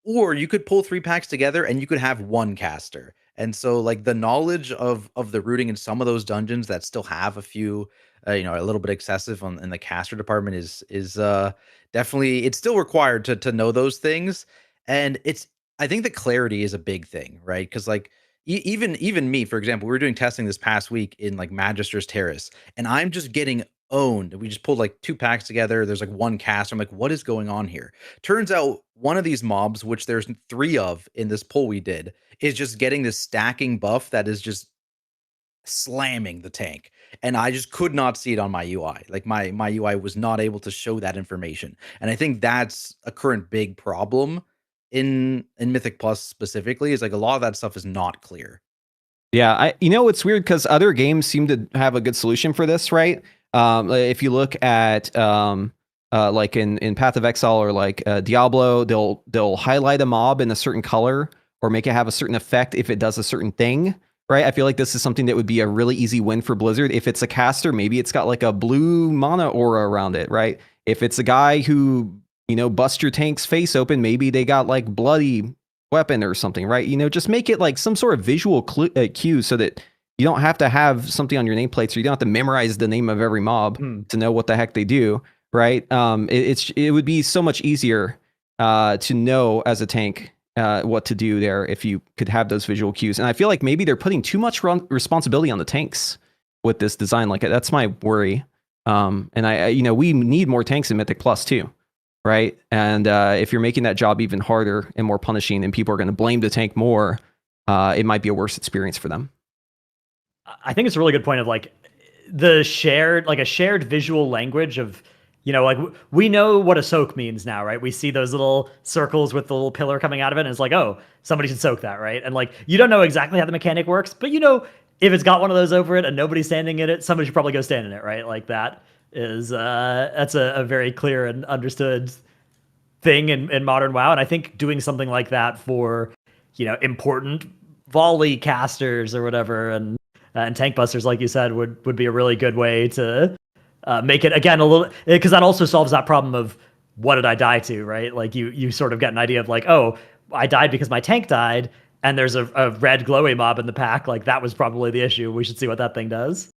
or you could pull 3 packs together and you could have 1 caster. And so like the knowledge of the routing in some of those dungeons that still have a few a little bit excessive in the caster department is definitely, it's still required to know those things. And I think the clarity is a big thing, right? Because like even me, for example, we were doing testing this past week in like Magister's Terrace, and I'm just getting owned. We just pulled like 2 packs together. There's like 1 cast. I'm like, what is going on here? Turns out one of these mobs, which there's 3 of in this pull we did, is just getting this stacking buff that is just slamming the tank, and I just could not see it on my UI. Like my UI was not able to show that information, and I think that's a current big problem in Mythic Plus specifically. Is like a lot of that stuff is not clear. Yeah, it's weird because other games seem to have a good solution for this, right? If you look at like in Path of Exile or like Diablo, they'll highlight a mob in a certain color or make it have a certain effect if it does a certain thing. Right, I feel like this is something that would be a really easy win for Blizzard. If it's a caster, maybe it's got like a blue mana aura around it, right? If it's a guy who, busts your tank's face open, maybe they got like bloody weapon or something, right? Just make it like some sort of visual cue so that you don't have to have something on your nameplate, so you don't have to memorize the name of every mob to know what the heck they do, right? It would be so much easier to know as a tank what to do there if you could have those visual cues. And I feel like maybe they're putting too much responsibility on the tanks with this design. Like that's my worry. And we need more tanks in Mythic Plus too, right? And if you're making that job even harder and more punishing, and people are going to blame the tank more, it might be a worse experience for them. I think it's a really good point of like a shared visual language of, like we know what a soak means now, right? We see those little circles with the little pillar coming out of it, and it's like, oh, somebody should soak that, right? And like, you don't know exactly how the mechanic works, but if it's got one of those over it and nobody's standing in it, somebody should probably go stand in it, right? Like that's a very clear and understood thing in modern WoW. And I think doing something like that for, important volley casters or whatever, and tank busters, like you said, would be a really good way to make it again a little, because that also solves that problem of what did I die to, right? Like you sort of get an idea of like, oh, I died because my tank died, and there's a red glowy mob in the pack. Like that was probably the issue. We should see what that thing does.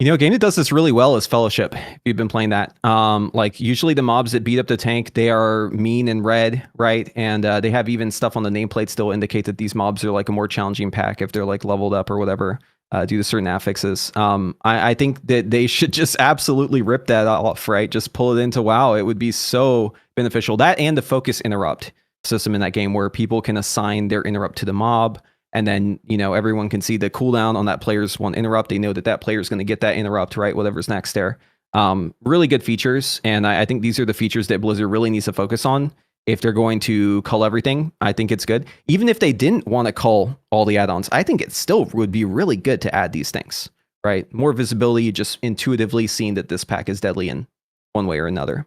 A game that does this really well is Fellowship. If you've been playing that, like usually the mobs that beat up the tank, they are mean and red, right? And they have even stuff on the nameplate still indicate that these mobs are like a more challenging pack if they're like leveled up or whatever. Due to certain affixes. I think that they should just absolutely rip that off, right? Just pull it into WoW. It would be so beneficial. That and the focus interrupt system in that game where people can assign their interrupt to the mob, and then, everyone can see the cooldown on that player's one interrupt. They know that player is going to get that interrupt, right? Whatever's next there. Really good features. And I think these are the features that Blizzard really needs to focus on. If they're going to cull everything, I think it's good. Even if they didn't want to cull all the add-ons, I think it still would be really good to add these things, right? More visibility, just intuitively seeing that this pack is deadly in one way or another.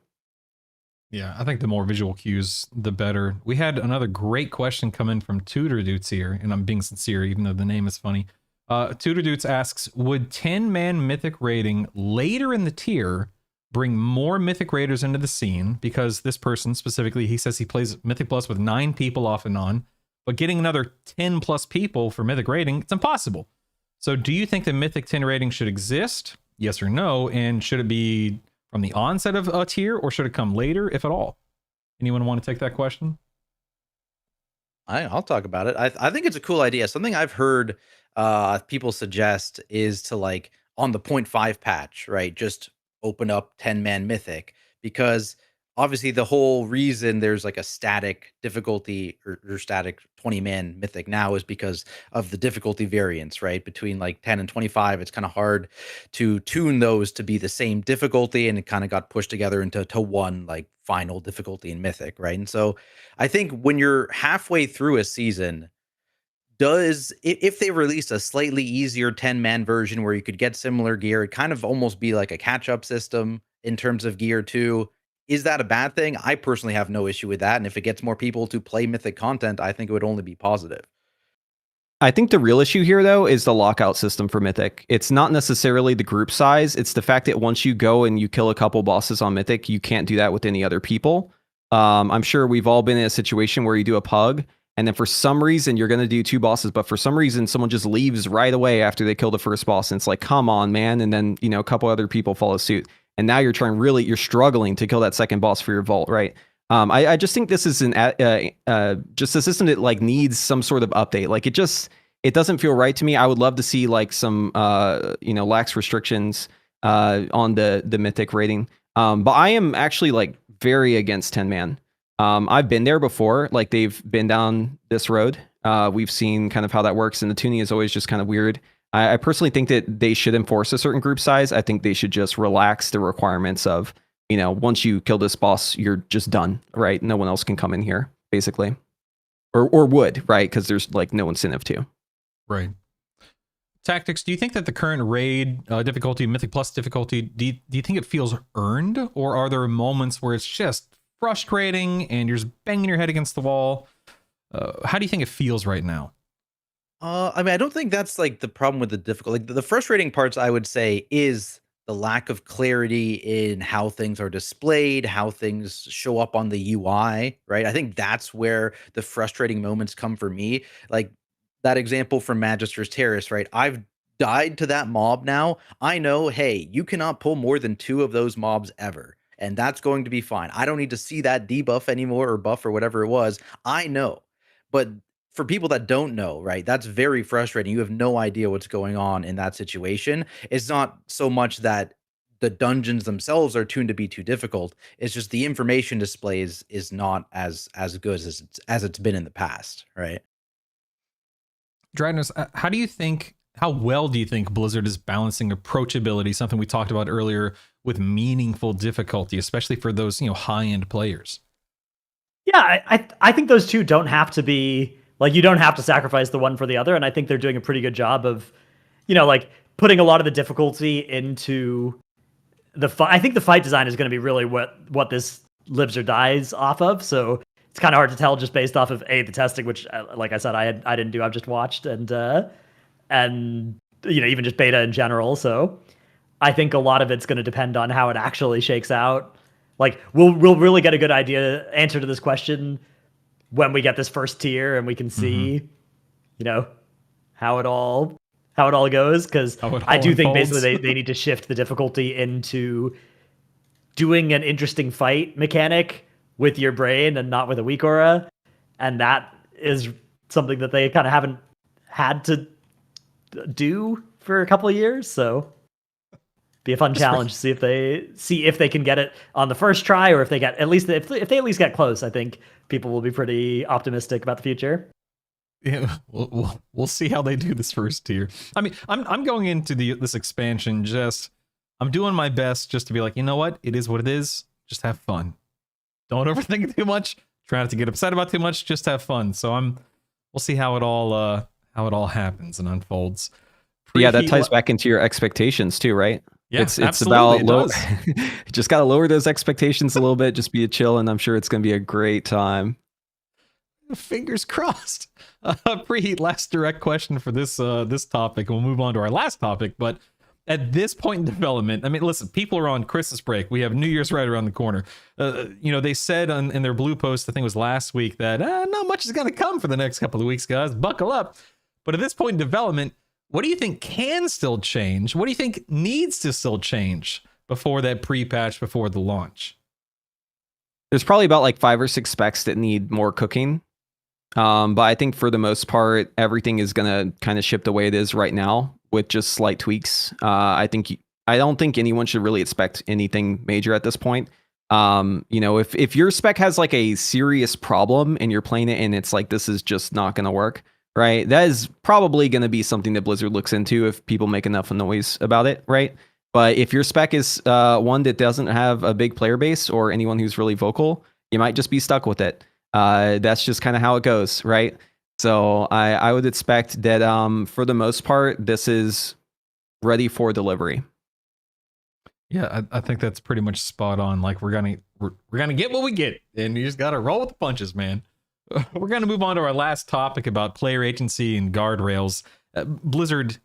Yeah, I think the more visual cues, the better. We had another great question come in from Tudor Doots here, and I'm being sincere, even though the name is funny. Tudor Doots asks, would 10-man mythic raiding later in the tier bring more mythic raiders into the scene? Because this person specifically, he says he plays Mythic Plus with 9 people off and on, but getting another 10 plus people for mythic raiding, it's impossible. So do you think the mythic 10 rating should exist? Yes or no? And should it be from the onset of a tier, or should it come later, if at all? Anyone want to take that question? I'll talk about it. I think it's a cool idea. Something I've heard people suggest is to, like, on the 0.5 patch, right? Just open up 10-man mythic, because obviously the whole reason there's like a static difficulty or static 20-man mythic now is because of the difficulty variance, right? Between like 10 and 25, it's kind of hard to tune those to be the same difficulty, and it kind of got pushed together into one like final difficulty in mythic, right? And so I think when you're halfway through a season, if they release a slightly easier 10-man version where you could get similar gear, it kind of almost be like a catch-up system in terms of gear too. Is that a bad thing? I personally have no issue with that. And if it gets more people to play mythic content, I think it would only be positive. I think the real issue here, though, is the lockout system for Mythic. It's not necessarily the group size. It's the fact that once you go and you kill a couple bosses on Mythic, you can't do that with any other people. I'm sure we've all been in a situation where you do a pug, and then for some reason you're going to do 2 bosses, but for some reason someone just leaves right away after they kill the first boss, and it's like, come on, man. And then, a couple other people follow suit. And now you're struggling to kill that second boss for your vault, right? I just think this is just a system that like needs some sort of update. Like it doesn't feel right to me. I would love to see like some lax restrictions on the mythic rating. But I am actually like very against 10-man. I've been there before. Like they've been down this road. We've seen kind of how that works, and the tuning is always just kind of weird. I personally think that they should enforce a certain group size. I think they should just relax the requirements of, once you kill this boss, you're just done, right? No one else can come in here, basically. Or would, right? Because there's like no incentive to. Right. Tactics, do you think that the current raid difficulty, Mythic Plus difficulty, do you think it feels earned? Or are there moments where it's just frustrating and you're just banging your head against the wall? How do you think it feels right now? I mean, I don't think that's like the problem with the difficult. Like the frustrating parts, I would say, is the lack of clarity in how things are displayed, how things show up on the UI, right? I think that's where the frustrating moments come for me. Like that example from Magister's Terrace, right? I've died to that mob now. I know, hey, you cannot pull more than 2 of those mobs ever, and that's going to be fine. I don't need to see that debuff anymore or buff or whatever it was. I know. But for people that don't know, right, that's very frustrating. You have no idea what's going on in that situation. It's not so much that the dungeons themselves are tuned to be too difficult. It's just the information display is not as good as it's been in the past, right? Dradnus, how well do you think Blizzard is balancing approachability, something we talked about earlier, with meaningful difficulty, especially for those, high-end players? Yeah, I think those two don't have to be, like, you don't have to sacrifice the one for the other, and I think they're doing a pretty good job of, like, putting a lot of the difficulty into the fight. I think the fight design is going to be really what this lives or dies off of, so it's kind of hard to tell just based off of the testing, which, like I said, I didn't do. I've just watched, and even just beta in general. So I think a lot of it's going to depend on how it actually shakes out. Like we'll really get a good answer to this question when we get this first tier and we can see, how it all goes. Because I do think basically they need to shift the difficulty into doing an interesting fight mechanic with your brain and not with a weak aura, and that is something that they kind of haven't had to do for a couple of years. So be a fun challenge to see if they can get it on the first try, or if they get if they at least get close. I think people will be pretty optimistic about the future. Yeah, we'll see how they do this first tier. I mean, I'm going into this expansion I'm doing my best just to be like, you know what, it is what it is. Just have fun. Don't overthink it too much. Try not to get upset about too much. Just have fun. So we'll see how it all happens and unfolds. Yeah, that ties back into your expectations too, right? Yeah, it's absolutely, about it low. does. Just gotta lower those expectations a little bit. Just be a chill, and I'm sure it's gonna be a great time. Fingers crossed. Preheat, last direct question for this topic. We'll move on to our last topic. But at this point in development, I mean, listen, people are on Christmas break. We have New Year's right around the corner. They said in their blue post, I think it was last week, that not much is going to come for the next couple of weeks, guys. Buckle up. But at this point in development, what do you think can still change? What do you think needs to still change before that pre-patch, before the launch? There's probably about like 5 or 6 specs that need more cooking. But I think for the most part, everything is gonna kind of ship the way it is right now with just slight tweaks. I don't think anyone should really expect anything major at this point. If your spec has like a serious problem and you're playing it and it's like this is just not gonna work, right? That is probably gonna be something that Blizzard looks into if people make enough noise about it, right? But if your spec is one that doesn't have a big player base or anyone who's really vocal, you might just be stuck with it. That's just kind of how it goes, right? So I would expect that for the most part, this is ready for delivery. Yeah, I think that's pretty much spot on. Like we're gonna get what we get, and you just gotta roll with the punches, man. We're gonna move on to our last topic about player agency and guardrails. Blizzard,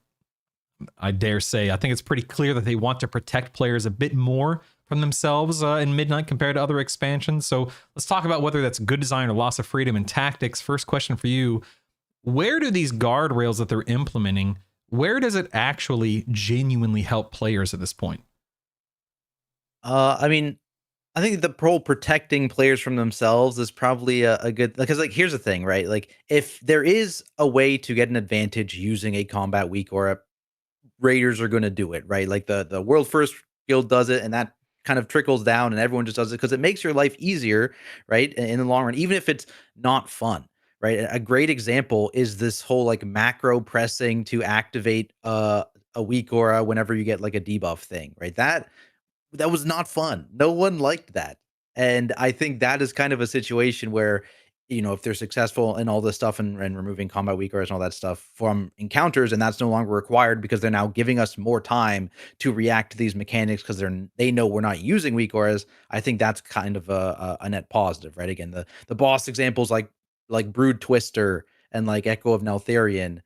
I dare say, I think it's pretty clear that they want to protect players a bit more from themselves in Midnight compared to other expansions. So let's talk about whether that's good design or loss of freedom in tactics. First question for you: where do these guardrails that they're implementing, where does it actually genuinely help players at this point? I mean, I think the pro protecting players from themselves is probably a good, because like here's the thing, right? Like if there is a way to get an advantage using a combat week or a raiders are going to do it, right? Like the world first guild does it, and that kind of trickles down, and everyone just does it because it makes your life easier, right? In the long run, even if it's not fun, right? A great example is this whole like macro pressing to activate a weak aura whenever you get like a debuff thing, right? That was not fun. No one liked that. And I think that is kind of a situation where, if they're successful in all this stuff and removing combat weak auras and all that stuff from encounters, and that's no longer required because they're now giving us more time to react to these mechanics because they know we're not using weak auras. I think that's kind of a net positive, right? Again, the boss examples like Brood Twister and like Echo of Neltharion,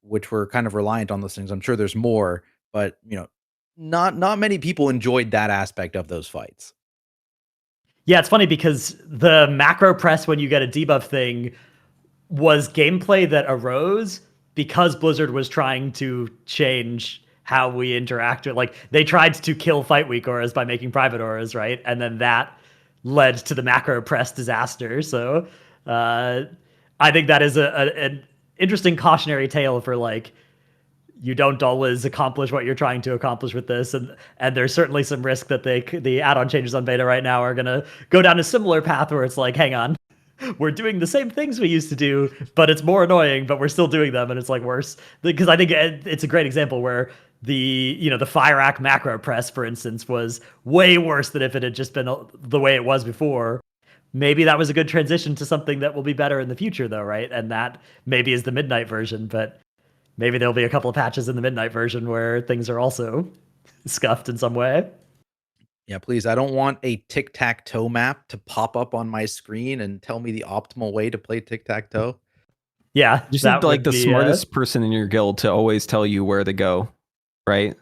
which were kind of reliant on those things. I'm sure there's more, but not many people enjoyed that aspect of those fights. Yeah, it's funny because the macro press when you get a debuff thing was gameplay that arose because Blizzard was trying to change how we interact with, like, they tried to kill fight weak auras by making private auras, right? And then that led to the macro press disaster. So I think that is an interesting cautionary tale for like, you don't always accomplish what you're trying to accomplish with this, and there's certainly some risk that the add-on changes on beta right now are gonna go down a similar path where it's like, hang on, we're doing the same things we used to do, but it's more annoying, but we're still doing them, and it's like worse. Because I think it's a great example where the Firac macro press, for instance, was way worse than if it had just been the way it was before. Maybe that was a good transition to something that will be better in the future, though, right? And that maybe is the Midnight version, but maybe there'll be a couple of patches in the Midnight version where things are also scuffed in some way. Yeah, please. I don't want a tic-tac-toe map to pop up on my screen and tell me the optimal way to play tic-tac-toe. Yeah. You just need like the smartest person in your guild to always tell you where to go, right?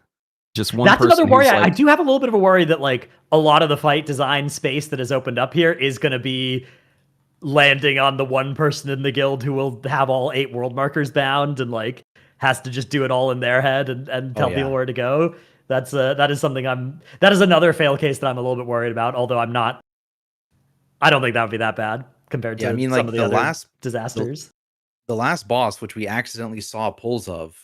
Just one person. That's another worry. Like, I do have a little bit of a worry that like a lot of the fight design space that has opened up here is going to be landing on the one person in the guild who will have all 8 world markers bound and like has to just do it all in their head and tell people where to go. That is another fail case that I'm a little bit worried about, although I don't think that would be that bad compared to some of the other last disasters. The last boss, which we accidentally saw pulls of,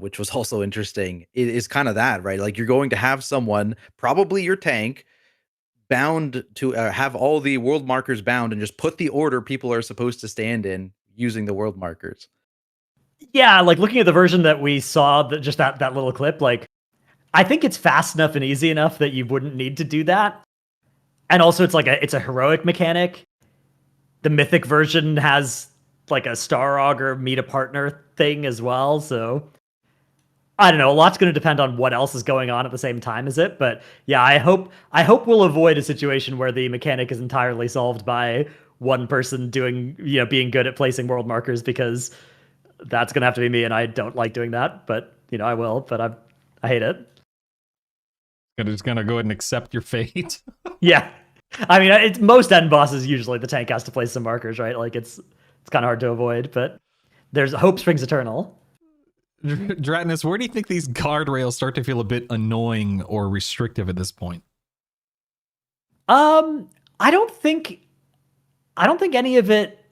which was also interesting, is kind of that, right? Like you're going to have someone, probably your tank, bound to have all the world markers bound and just put the order people are supposed to stand in using the world markers. Yeah, like looking at the version that we saw, that little clip, like I think it's fast enough and easy enough that you wouldn't need to do that. And also it's a heroic mechanic. The mythic version has like a Star Augur meet a partner thing as well, so I don't know. A lot's going to depend on what else is going on at the same time as it. But yeah, I hope we'll avoid a situation where the mechanic is entirely solved by one person doing, being good at placing world markers, because that's going to have to be me, and I don't like doing that. But I will. But I hate it. You're just gonna go ahead and accept your fate. Yeah, I mean, it's most end bosses. Usually, the tank has to place some markers, right? Like it's kind of hard to avoid. But there's hope springs eternal. Dratinus, where do you think these guardrails start to feel a bit annoying or restrictive at this point? I don't think any of it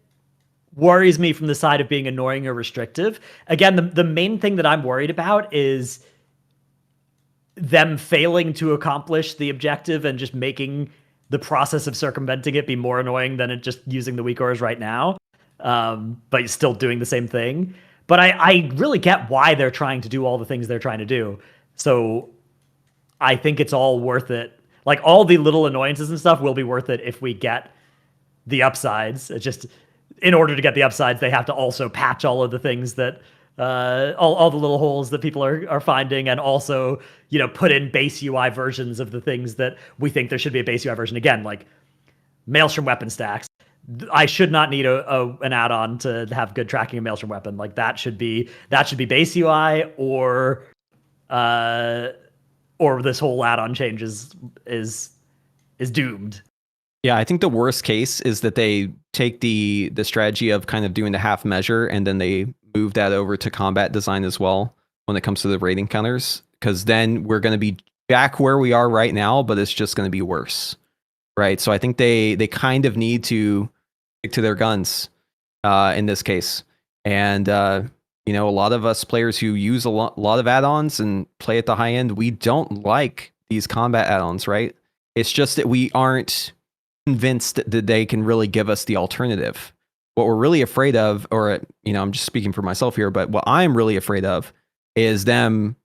worries me from the side of being annoying or restrictive. Again, the main thing that I'm worried about is them failing to accomplish the objective and just making the process of circumventing it be more annoying than it just using the weak ores right now. But still doing the same thing. But I really get why they're trying to do all the things they're trying to do. So I think it's all worth it. Like, all the little annoyances and stuff will be worth it if we get the upsides. It's just, in order to get the upsides, they have to also patch all of the things that, all the little holes that people are finding, and also, put in base UI versions of the things that we think there should be a base UI version. Again, like Maelstrom weapon stacks. I should not need an add-on to have good tracking of Maelstrom weapon. Like that should be base UI, or this whole add-on change is doomed. Yeah, I think the worst case is that they take the strategy of kind of doing the half measure, and then they move that over to combat design as well when it comes to the rating counters, because then we're going to be back where we are right now, but it's just going to be worse, right? So I think they kind of need to stick to their guns in this case. And a lot of us players who use a lot of add-ons and play at the high end, we don't like these combat add-ons, right? It's just that we aren't convinced that they can really give us the alternative. What we're really afraid of, or I'm just speaking for myself here, but what I'm really afraid of is them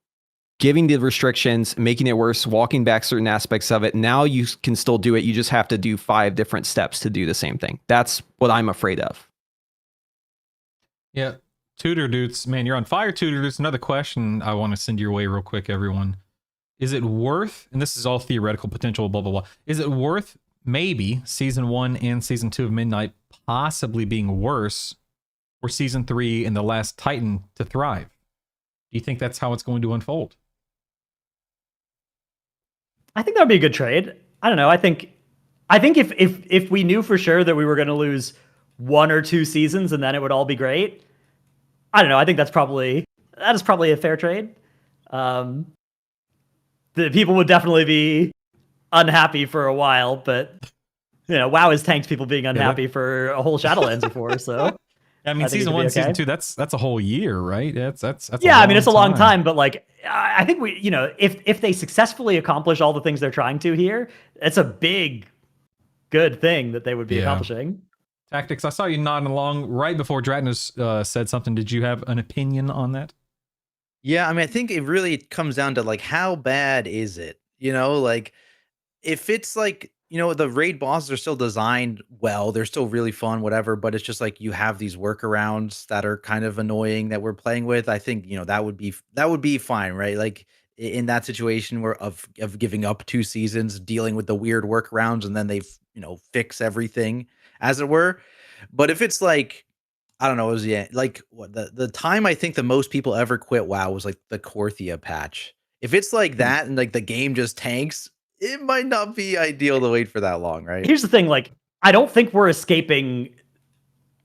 giving the restrictions, making it worse, walking back certain aspects of it. Now you can still do it. You just have to do 5 different steps to do the same thing. That's what I'm afraid of. Yeah. Tutor Dudes, man, you're on fire, Tutor Dudes. Another question I want to send your way real quick, everyone. Is it worth, and this is all theoretical potential, blah, blah, blah. Is it worth maybe Season 1 and Season 2 of Midnight possibly being worse for Season 3 and The Last Titan to thrive? Do you think that's how it's going to unfold? I think that would be a good trade. I don't know. I think if we knew for sure that we were going to lose 1 or 2 seasons and then it would all be great, I don't know. I think that is probably a fair trade. The people would definitely be unhappy for a while, but WoW has tanked people being unhappy for a whole Shadowlands before. So I mean, Season 1, Season 2, that's a whole year, right? That's yeah. I mean, it's a long time, but like, I think if they successfully accomplish all the things they're trying to here, it's a big, good thing that they would be accomplishing. Tactics, I saw you nodding along right before Dratinus said something. Did you have an opinion on that? Yeah, I mean, I think it really comes down to like, how bad is it? Like, if it's like, the raid bosses are still designed well, they're still really fun, whatever, but it's just like you have these workarounds that are kind of annoying that we're playing with. I think, that would be fine, right? Like in that situation where of giving up 2 seasons, dealing with the weird workarounds, and then they fix everything, as it were. But if it's like, I don't know, it was like what the time I think the most people ever quit WoW was like the Korthia patch. If it's like that and like the game just tanks, it might not be ideal to wait for that long, right? Here's the thing, like, I don't think we're escaping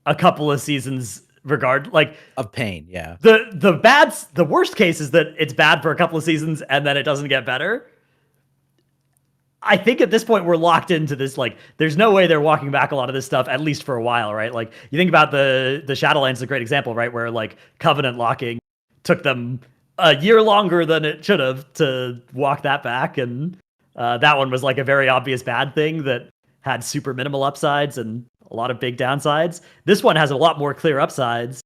a couple of seasons of pain, yeah. The worst case is that it's bad for a couple of seasons and then it doesn't get better. I think at this point we're locked into this, like, there's no way they're walking back a lot of this stuff, at least for a while, right? Like, you think about the Shadowlands is a great example, right? Where like Covenant locking took them a year longer than it should have to walk that back, and that one was like a very obvious bad thing that had super minimal upsides and a lot of big downsides. This one has a lot more clear upsides.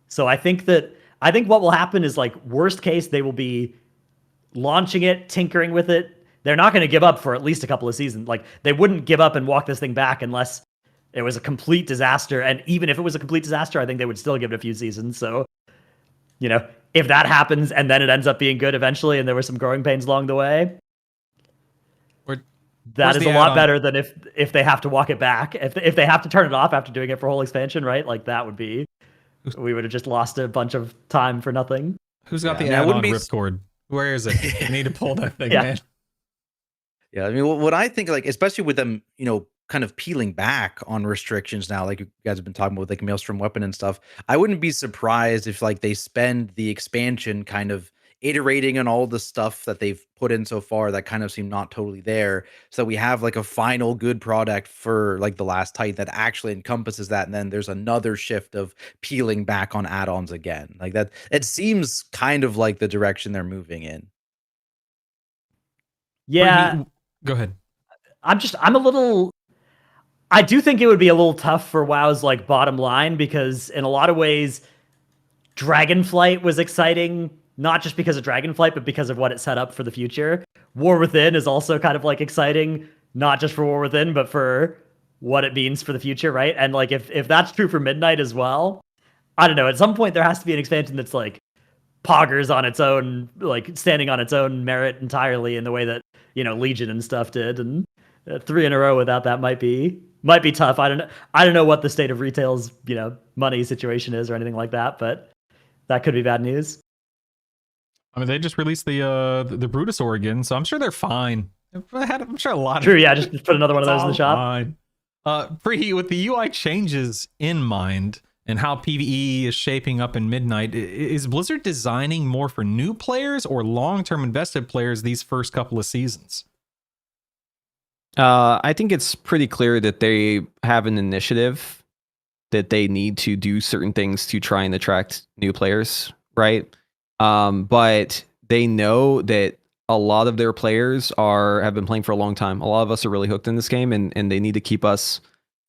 So I think what will happen is, like, worst case, they will be launching it, tinkering with it. They're not going to give up for at least a couple of seasons. Like, they wouldn't give up and walk this thing back unless it was a complete disaster. And even if it was a complete disaster, I think they would still give it a few seasons. So if that happens and then it ends up being good eventually, and there were some growing pains along the way, that is a lot better than if they have to walk it back. If they have to turn it off after doing it for a whole expansion, right? Like that would be, we would have just lost a bunch of time for nothing. Who's got the add-on ripcord? Where is it? You need to pull that thing, man. Yeah, I mean, what I think, like, especially with them, kind of peeling back on restrictions now, like you guys have been talking about, like Maelstrom weapon and stuff. I wouldn't be surprised if like they spend the expansion kind of iterating on all the stuff that they've put in so far that kind of seem not totally there, so we have like a final good product for like the last Titan that actually encompasses that, and then there's another shift of peeling back on add-ons again. Like that, it seems kind of like the direction they're moving in. Yeah, go ahead. I do think it would be a little tough for WoW's like bottom line, because in a lot of ways Dragonflight was exciting, not just because of Dragonflight, but because of what it set up for the future. War Within is also kind of like exciting, not just for War Within, but for what it means for the future, right? And like if that's true for Midnight as well, I don't know, at some point there has to be an expansion that's like poggers on its own, like standing on its own merit entirely, in the way that, Legion and stuff did. And 3 in a row without that might be tough. I don't know what the state of retail's, money situation is or anything like that, but that could be bad news. I mean, they just released the Brutus Oregon, so I'm sure they're fine. I'm sure a lot True, yeah, just put another one of those in the shop. Fine. Preheat, with the UI changes in mind and how PvE is shaping up in Midnight, is Blizzard designing more for new players or long-term invested players these first couple of seasons? I think it's pretty clear that they have an initiative that they need to do certain things to try and attract new players, right? But they know that a lot of their players have been playing for a long time. A lot of us are really hooked in this game, and they need to keep us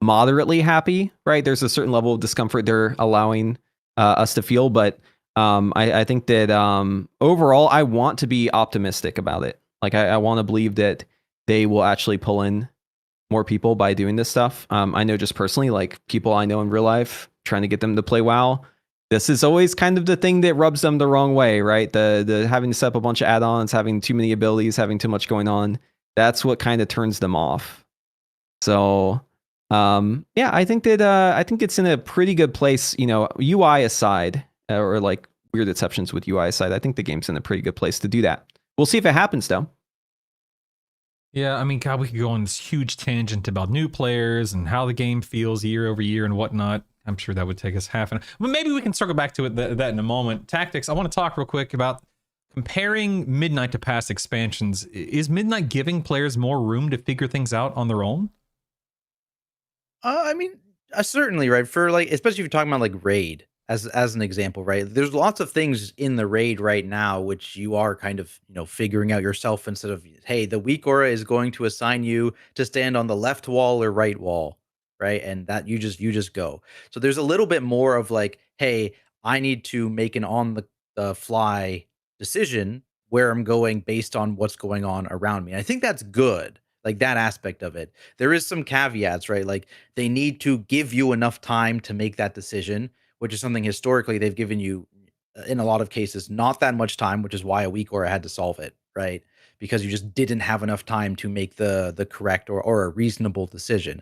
moderately happy, right? There's a certain level of discomfort they're allowing us to feel, but I think that overall, I want to be optimistic about it. Like I want to believe that they will actually pull in more people by doing this stuff. I know just personally, like people I know in real life, trying to get them to play WoW, this is always kind of the thing that rubs them the wrong way, right? The having to set up a bunch of add-ons, having too many abilities, having too much going on. That's what kind of turns them off. So, I think that I think it's in a pretty good place. UI aside, or like weird exceptions with UI aside, I think the game's in a pretty good place to do that. We'll see if it happens, though. Yeah, I mean, God, we could go on this huge tangent about new players and how the game feels year over year and whatnot. I'm sure that would take us half an hour. But maybe we can circle back to that in a moment. Tactics, I want to talk real quick about comparing Midnight to past expansions. Is Midnight giving players more room to figure things out on their own? I mean, certainly, right? For like, especially if you're talking about like Raid as an example, right? There's lots of things in the Raid right now which you are kind of, figuring out yourself, instead of, hey, the weak aura is going to assign you to stand on the left wall or right wall, right? And that you just go. So there's a little bit more of like, hey, I need to make an on the fly decision where I'm going based on what's going on around me. I think that's good. Like that aspect of it. There is some caveats, right? Like they need to give you enough time to make that decision, which is something historically they've given you in a lot of cases not that much time, which is why a weak aura had to solve it, right? Because you just didn't have enough time to make the correct or a reasonable decision.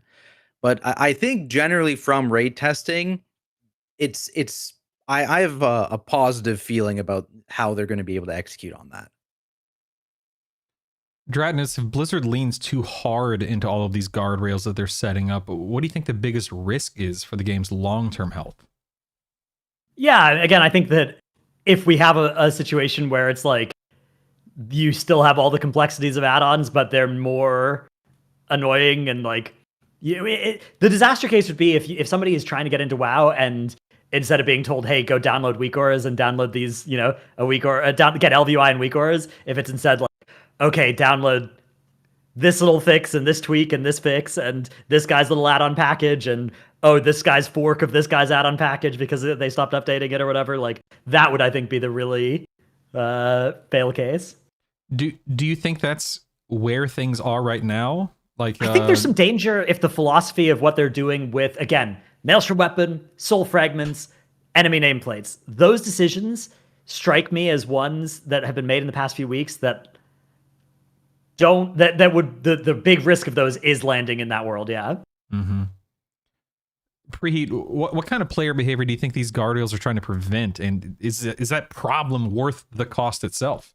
But I think generally from raid testing, I have a positive feeling about how they're going to be able to execute on that. Dratnus, if Blizzard leans too hard into all of these guardrails that they're setting up, what do you think the biggest risk is for the game's long-term health? Yeah, again, I think that if we have a situation where it's like you still have all the complexities of add-ons, but they're more annoying and like the disaster case would be if somebody is trying to get into WoW and instead of being told, hey, go download weak auras and download these, a weak aura, get LVI and weak auras, if it's instead like, okay, download this little fix and this tweak and this fix and this guy's little add-on package and this guy's fork of this guy's add-on package because they stopped updating it or whatever, like that would, I think, be the really fail case. Do you think that's where things are right now? Like I think there's some danger if the philosophy of what they're doing with, again, Maelstrom Weapon, Soul Fragments, enemy nameplates. Those decisions strike me as ones that have been made in the past few weeks that would the big risk of those is landing in that world. Yeah. Mm-hmm. Preheat, what kind of player behavior do you think these guardrails are trying to prevent? And is that problem worth the cost itself?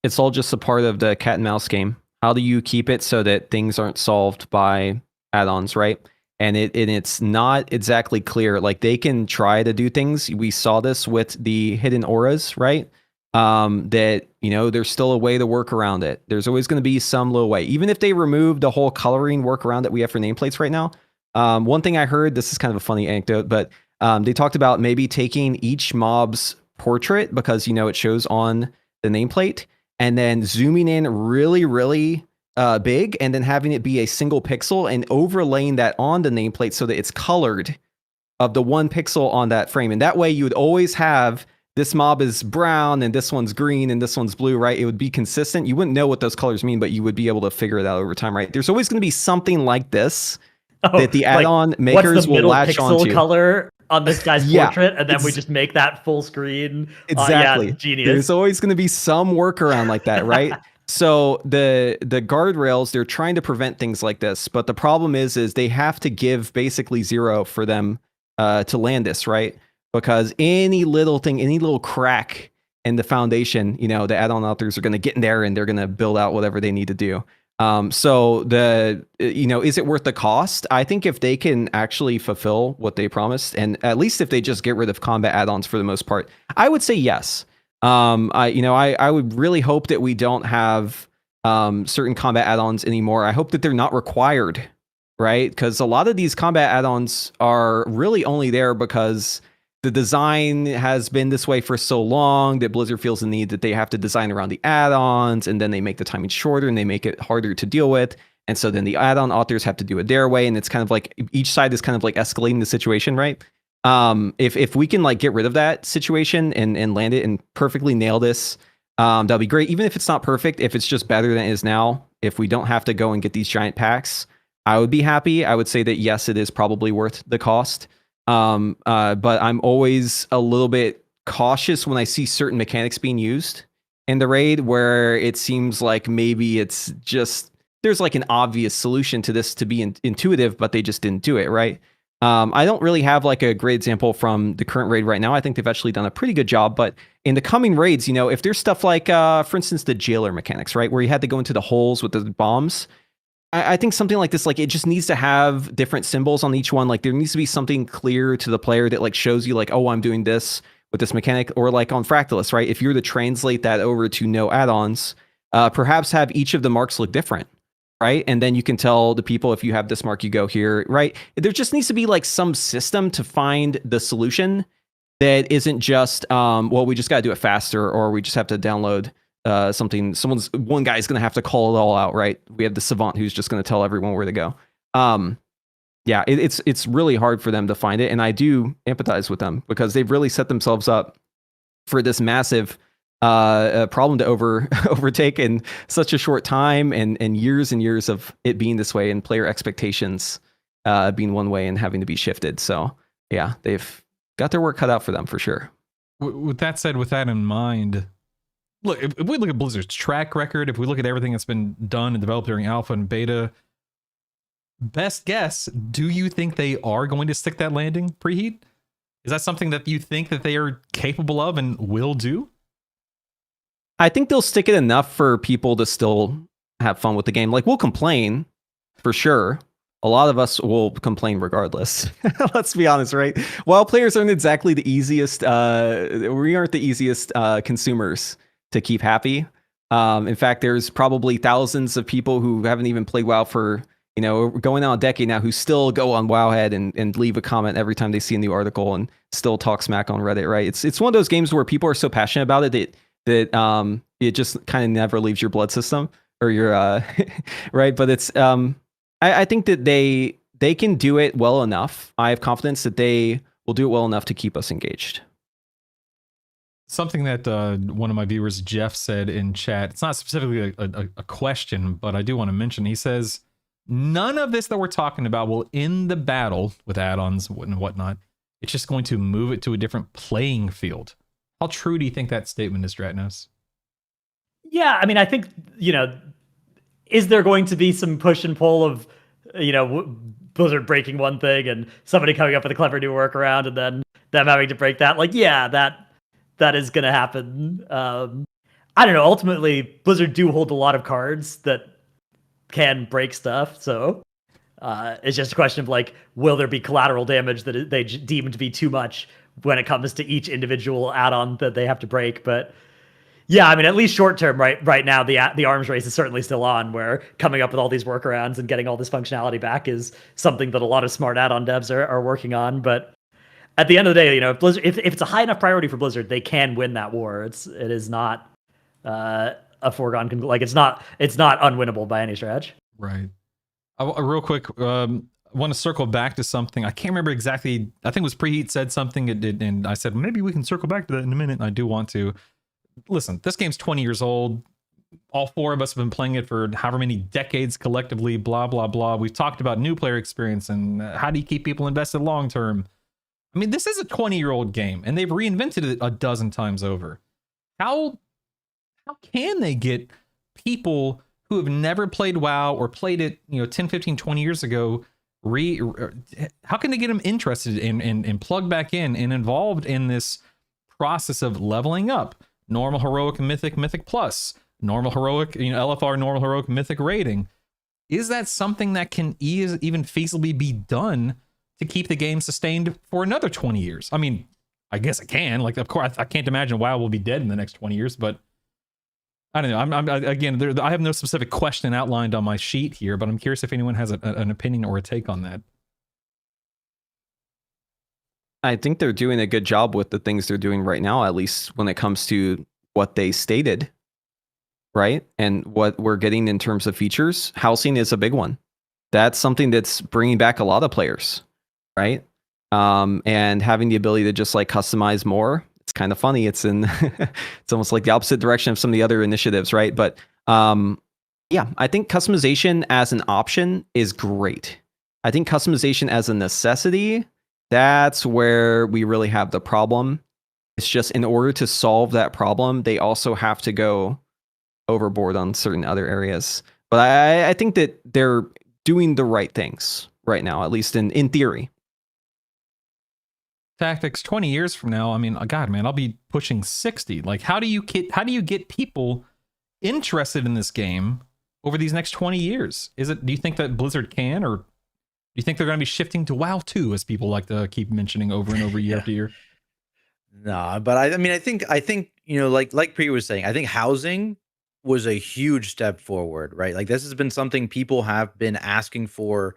It's all just a part of the cat and mouse game. How do you keep it so that things aren't solved by add-ons, right? And it's not exactly clear. Like, they can try to do things. We saw this with the hidden auras, right? That, there's still a way to work around it. There's always going to be some little way. Even if they remove the whole coloring workaround that we have for nameplates right now. One thing I heard, this is kind of a funny anecdote, but they talked about maybe taking each mob's portrait, because, it shows on the nameplate, and then zooming in really, really big, and then having it be a single pixel and overlaying that on the nameplate so that it's colored of the one pixel on that frame. And that way you would always have this mob is brown and this one's green and this one's blue, right? It would be consistent. You wouldn't know what those colors mean, but you would be able to figure it out over time, right? There's always going to be something like this that the add-on makers will latch onto. What's the middle pixel color on this guy's portrait, and then we just make that full screen? Exactly. Genius. There's always going to be some workaround like that, right? So the guardrails, they're trying to prevent things like this, but the problem is they have to give basically 0 for them to land this, right? Because any little thing, any little crack in the foundation, the add-on authors are going to get in there and they're going to build out whatever they need to do. So is it worth the cost? I think if they can actually fulfill what they promised, and at least if they just get rid of combat add-ons for the most part, I would say yes. I would really hope that we don't have certain combat add-ons anymore. I hope that they're not required, right? Because a lot of these combat add-ons are really only there because the design has been this way for so long that Blizzard feels the need that they have to design around the add-ons, and then they make the timing shorter and they make it harder to deal with. And so then the add-on authors have to do it their way, and it's kind of like each side is kind of like escalating the situation, right? If we can like get rid of that situation and land it and perfectly nail this, that'll be great. Even if it's not perfect, if it's just better than it is now, if we don't have to go and get these giant packs, I would be happy. I would say that yes, it is probably worth the cost. But I'm always a little bit cautious when I see certain mechanics being used in the raid, where it seems like maybe it's just there's like an obvious solution to this to be intuitive, but they just didn't do it right. I don't really have like a great example from the current raid right now. I think they've actually done a pretty good job, but in the coming raids, if there's stuff like, for instance, the jailer mechanics, right, where you had to go into the holes with the bombs, I think something like this, like it just needs to have different symbols on each one. Like there needs to be something clear to the player that like shows you like, oh, I'm doing this with this mechanic, or like on Fractalus, right? If you were to translate that over to no add-ons, perhaps have each of the marks look different. Right. And then you can tell the people, if you have this mark, you go here. Right. There just needs to be like some system to find the solution that isn't just, well, we just got to do it faster, or we just have to download something. One guy's going to have to call it all out. Right. We have the savant who's just going to tell everyone where to go. It's really hard for them to find it. And I do empathize with them because they've really set themselves up for this massive a problem to overtake in such a short time, and years and years of it being this way, and player expectations being one way and having to be shifted. So yeah, they've got their work cut out for them for sure. With that said, with that in mind, look, if we look at Blizzard's track record, if we look at everything that's been done and developed during alpha and beta, best guess, do you think they are going to stick that landing, Preheat? Is that something that you think that they are capable of and will do? I think they'll stick it enough for people to still have fun with the game. Like, we'll complain for sure. A lot of us will complain regardless. Let's be honest, right? While players aren't exactly the easiest, we aren't the easiest consumers to keep happy. In fact, there's probably thousands of people who haven't even played WoW for, going on a decade now, who still go on Wowhead and leave a comment every time they see a new article and still talk smack on Reddit, right? It's one of those games where people are so passionate about it that it just kind of never leaves your blood system or your right. But it's I think that they can do it well enough. I have confidence that they will do it well enough to keep us engaged. Something that one of my viewers, Jeff, said in chat, it's not specifically a question, but I do want to mention, he says, none of this that we're talking about will end the battle with add-ons and whatnot it's just going to move it to a different playing field. How true do you think that statement is, Dratnos? Yeah, I mean, I think, is there going to be some push and pull of, Blizzard breaking one thing and somebody coming up with a clever new workaround and then them having to break that? Like, yeah, that is going to happen. I don't know. Ultimately, Blizzard do hold a lot of cards that can break stuff. So it's just a question of like, will there be collateral damage that they deem to be too much when it comes to each individual add-on that they have to break? But yeah, I mean, at least short term, right now, the arms race is certainly still on, where coming up with all these workarounds and getting all this functionality back is something that a lot of smart add-on devs are working on. But at the end of the day, if Blizzard, if it's a high enough priority for Blizzard, they can win that war. It is not a foregone conclusion. Like, it's not unwinnable by any stretch. Right. Real quick, I want to circle back to something. I can't remember exactly. I think it was Preheat said something, and I said, maybe we can circle back to that in a minute. And I do want to. Listen, this game's 20 years old. All four of us have been playing it for however many decades collectively, blah, blah, blah. We've talked about new player experience and how do you keep people invested long term. I mean, this is a 20-year-old game, and they've reinvented it a dozen times over. How can they get people who have never played WoW or played it, 10, 15, 20 years ago, how can they get them interested and plug back in and involved in this process of leveling up? Normal, heroic, mythic, mythic plus, normal, heroic, LFR, normal, heroic, mythic rating. Is that something that can even feasibly be done to keep the game sustained for another 20 years? I mean, I guess it can. Like, of course, I can't imagine WoW will be dead in the next 20 years, but I don't know. Again, I have no specific question outlined on my sheet here, but I'm curious if anyone has an opinion or a take on that. I think they're doing a good job with the things they're doing right now, at least when it comes to what they stated, right? And what we're getting in terms of features. Housing is a big one. That's something that's bringing back a lot of players, right? And having the ability to just like customize more. It's kind of funny. It's it's almost like the opposite direction of some of the other initiatives, right? But yeah, I think customization as an option is great. I think customization as a necessity, that's where we really have the problem. It's just in order to solve that problem, they also have to go overboard on certain other areas. But I think that they're doing the right things right now, at least in theory. Tactics 20 years from now, I mean, God, man, I'll be pushing 60. Like, how do you get people interested in this game over these next 20 years? Do you think that Blizzard can, or do you think they're going to be shifting to WoW 2, as people like to keep mentioning over and over year after year? Nah, but I think like Pri was saying, I think housing was a huge step forward, right? Like, this has been something people have been asking for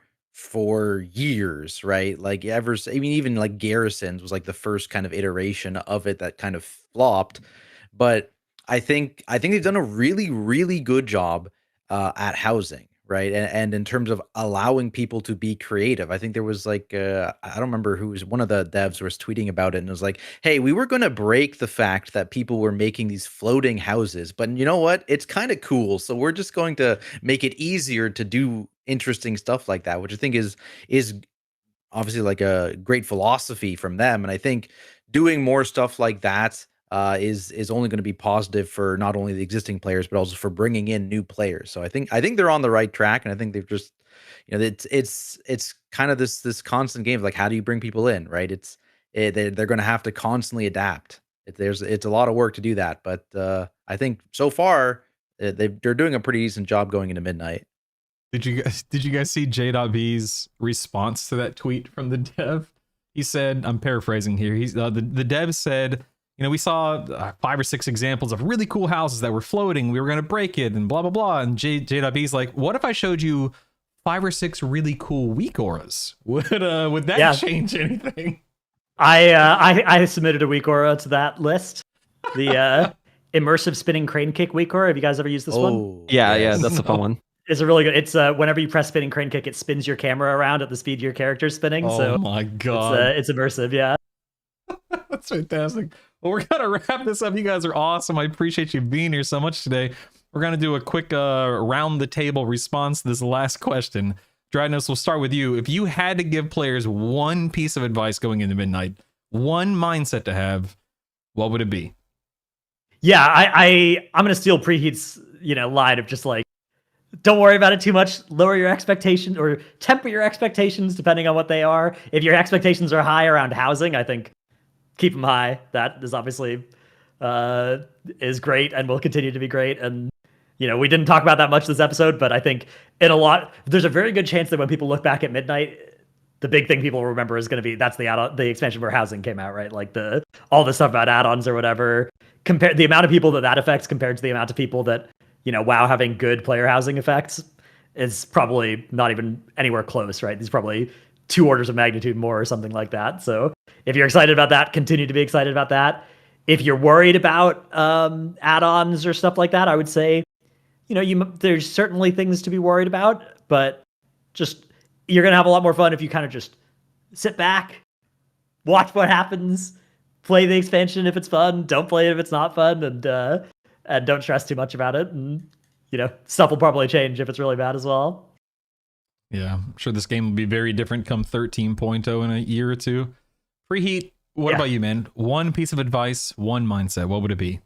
years, right? Like, even like Garrisons was like the first kind of iteration of it that kind of flopped. But I think they've done a really, really good job at housing, right? And in terms of allowing people to be creative, I think there was like I don't remember who was, one of the devs was tweeting about it, and it was like, hey, we were going to break the fact that people were making these floating houses, but you know what? It's kind of cool, so we're just going to make it easier to do interesting stuff like that, which I think is obviously like a great philosophy from them. And I think doing more stuff like that is only going to be positive for not only the existing players, but also for bringing in new players. So I think they're on the right track, and I think they've just, it's kind of this constant game of like, how do you bring people in, right? They're going to have to constantly adapt. It's a lot of work to do that, but I think so far they're doing a pretty decent job going into midnight. Did you guys see J.B's response to that tweet from the dev? He said, I'm paraphrasing here. He's the dev said, we saw 5 or 6 examples of really cool houses that were floating. We were going to break it and blah, blah, blah. And J.B's like, what if I showed you 5 or 6 really cool weak auras? Would that change anything? I submitted a weak aura to that list. The immersive spinning crane kick weak aura. Have you guys ever used this one? Yeah, that's a fun one. It's a really good. It's whenever you press spinning crane kick, it spins your camera around at the speed your character's spinning. Oh my god, it's immersive. Yeah, that's fantastic. Well, we're gonna wrap this up. You guys are awesome. I appreciate you being here so much today. We're gonna do a quick round the table response to this last question. Dradnos, we'll start with you. If you had to give players one piece of advice going into Midnight, one mindset to have, what would it be? Yeah, I'm gonna steal Preheat's line of just like, don't worry about it too much. Lower your expectations or temper your expectations depending on what they are. If your expectations are high around housing, I think keep them high. That is obviously is great and will continue to be great. And we didn't talk about that much this episode, but I think there's a very good chance that when people look back at Midnight, the big thing people remember is going to be that's the expansion where housing came out, right? Like all the stuff about add-ons or whatever. Compare the amount of people that affects compared to the amount of people that WoW having good player housing effects is probably not even anywhere close, right? These probably 2 orders of magnitude more or something like that. So if you're excited about that, continue to be excited about that. If you're worried about add-ons or stuff like that, I would say, there's certainly things to be worried about, but just you're going to have a lot more fun if you kind of just sit back, watch what happens, play the expansion if it's fun, don't play it if it's not fun, and don't stress too much about it. And, stuff will probably change if it's really bad as well. Yeah, I'm sure this game will be very different come 13.0 in a year or two. Preheat, what about you, man? One piece of advice, one mindset, what would it be?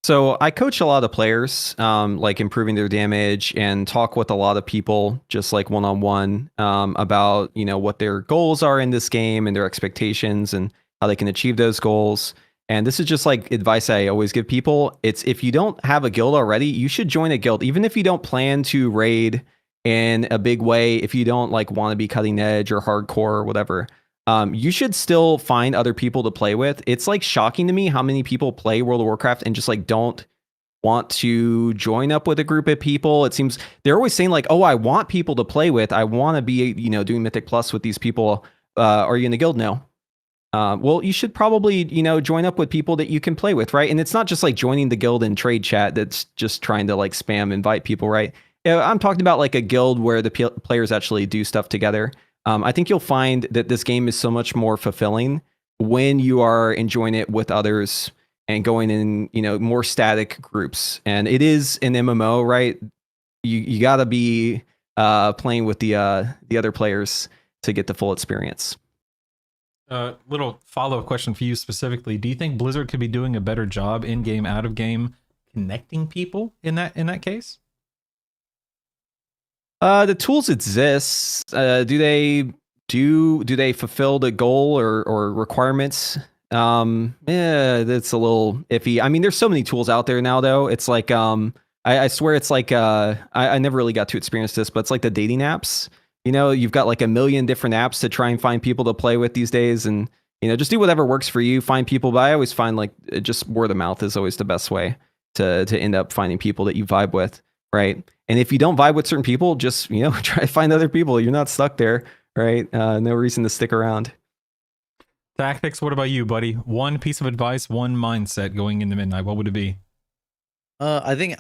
So I coach a lot of players, like improving their damage, and talk with a lot of people, just like one-on-one, about what their goals are in this game and their expectations and how they can achieve those goals. And this is just like advice I always give people. It's if you don't have a guild already, you should join a guild, even if you don't plan to raid in a big way. If you don't like want to be cutting edge or hardcore or whatever. You should still find other people to play with. It's like shocking to me how many people play World of Warcraft and just like don't want to join up with a group of people. It seems they're always saying like, oh, I want people to play with. I want to be, doing Mythic Plus with these people. Are you in the guild? No. Well, you should probably, join up with people that you can play with, right? And it's not just like joining the guild in trade chat that's just trying to like spam invite people, right? I'm talking about like a guild where the players actually do stuff together. I think you'll find that this game is so much more fulfilling when you are enjoying it with others and going in, more static groups. And it is an MMO, right? You got to be playing with the other players to get the full experience. Little follow-up question for you specifically. Do you think Blizzard could be doing a better job in-game, out-of-game, connecting people in that case? The tools exist. Do they fulfill the goal or requirements? That's a little iffy. I mean, there's so many tools out there now, though. It's like I swear it's like I never really got to experience this, but it's like the dating apps. You've got like a million different apps to try and find people to play with these days, and just do whatever works for you. Find people, but I always find like just word of mouth is always the best way to end up finding people that you vibe with. Right. And if you don't vibe with certain people, just, try to find other people. You're not stuck there. Right. No reason to stick around. Tactics, what about you, buddy? One piece of advice, one mindset going into Midnight. What would it be? I think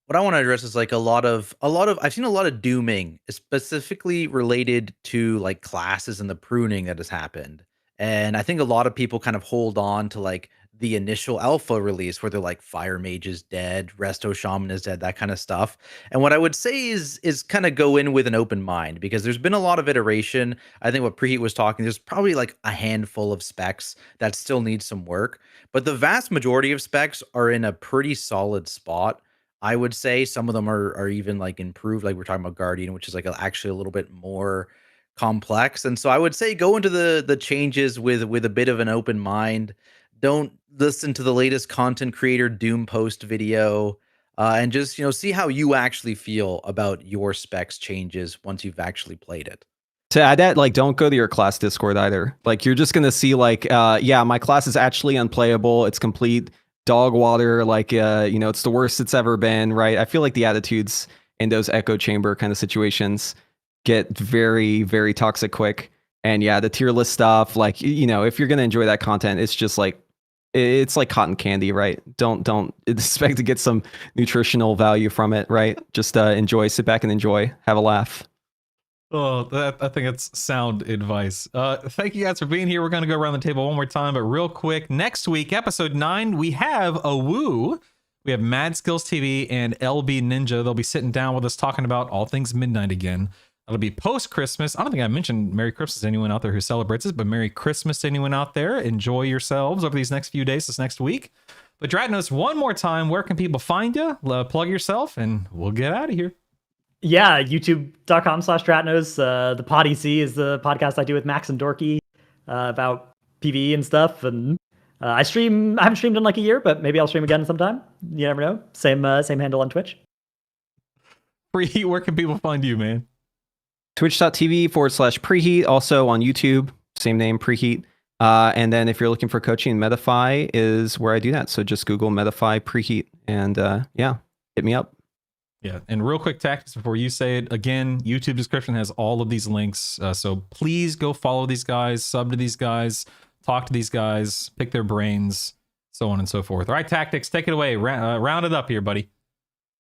what I want to address is like a lot of I've seen a lot of dooming, specifically related to like classes and the pruning that has happened. And I think a lot of people kind of hold on to like the initial alpha release where they're like Fire Mage is dead, Resto Shaman is dead, that kind of stuff. And what I would say is kind of go in with an open mind, because there's been a lot of iteration. I think what Preheat was talking, there's probably like a handful of specs that still need some work, but the vast majority of specs are in a pretty solid spot. I would say some of them are even like improved, like we're talking about Guardian, which is like actually a little bit more complex. And so I would say go into the changes with a bit of an open mind. Don't listen to the latest content creator Doom post video, and just see how you actually feel about your specs changes once you've actually played it. To add that, like, don't go to your class Discord either. Like, you're just gonna see like, yeah, my class is actually unplayable. It's complete dog water. Like, it's the worst it's ever been. Right? I feel like the attitudes in those echo chamber kind of situations get very, very toxic quick. And yeah, the tier list stuff, like, if you're gonna enjoy that content, it's just like, it's like cotton candy, right? Don't expect to get some nutritional value from it, right? Just enjoy, sit back and enjoy, have a laugh. Oh, I think it's sound advice. Thank you guys for being here. We're going to go around the table one more time, but real quick, next week, episode 9, we have a woo. We have Mad Skills TV and LB Ninja. They'll be sitting down with us talking about all things Midnight again. It'll be post-Christmas. I don't think I mentioned Merry Christmas to anyone out there who celebrates this, but Merry Christmas to anyone out there. Enjoy yourselves over these next few days, this next week. But Dratnos, one more time, where can people find you? Plug yourself, and we'll get out of here. Yeah, youtube.com/Dratnos. The Pod EC is the podcast I do with Max and Dorky about PvE and stuff. And I haven't streamed in like a year, but maybe I'll stream again sometime. You never know. Same handle on Twitch. Preheat, where can people find you, man? Twitch.tv/Preheat. Also on YouTube, same name, Preheat. And then if you're looking for coaching, Metafy is where I do that. So just Google Metafy Preheat and yeah, hit me up. Yeah, and real quick tactics before you say it. Again, YouTube description has all of these links. So please go follow these guys, sub to these guys, talk to these guys, pick their brains, so on and so forth. All right, Tactics, take it away. Round it up here, buddy.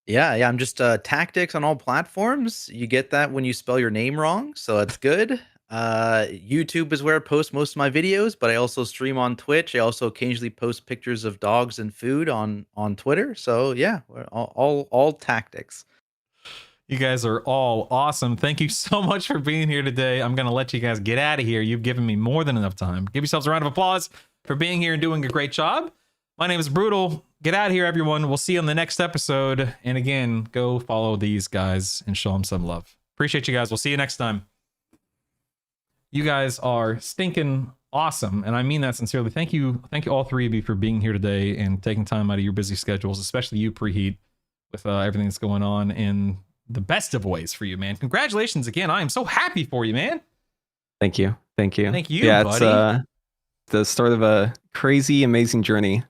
Yeah, I'm just Tactics on all platforms. You get that when you spell your name wrong, so that's good. YouTube is where I post most of my videos, but I also stream on Twitch. I also occasionally post pictures of dogs and food on Twitter. So yeah, we're all Tactics. You guys are all awesome. Thank you so much for being here today. I'm going to let you guys get out of here. You've given me more than enough time. Give yourselves a round of applause for being here and doing a great job. My name is Brutal. Get out of here, everyone. We'll see you on the next episode. And again, go follow these guys and show them some love. Appreciate you guys. We'll see you next time. You guys are stinking awesome, and I mean that sincerely. Thank you all three of you for being here today and taking time out of your busy schedules, especially you, Preheat, with everything that's going on in the best of ways for you, man. Congratulations again. I am so happy for you, man. Thank you. Thank you, yeah, buddy. It's the start of a crazy, amazing journey.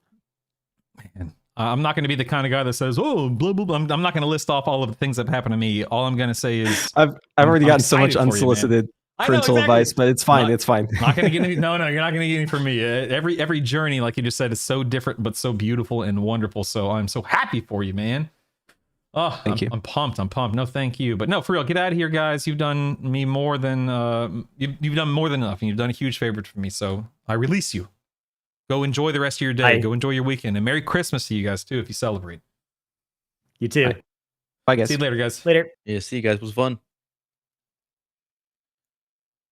Man, I'm not going to be the kind of guy that says, "Oh, blah blah blah." I'm not going to list off all of the things that happened to me. All I'm going to say is, I've already gotten so much unsolicited parental advice, but it's fine. It's fine. Not going to get any. No, you're not going to get any from me. Every journey, like you just said, is so different, but so beautiful and wonderful. So I'm so happy for you, man. Oh, thank you. I'm pumped. No, thank you. But no, for real, get out of here, guys. You've done me more than you've done more than enough, and you've done a huge favor for me. So I release you. Go enjoy the rest of your day. Go enjoy your weekend, and Merry Christmas to you guys too if you celebrate. You too. Bye guys. See you later, guys. Later. Yeah, see you guys. It was fun.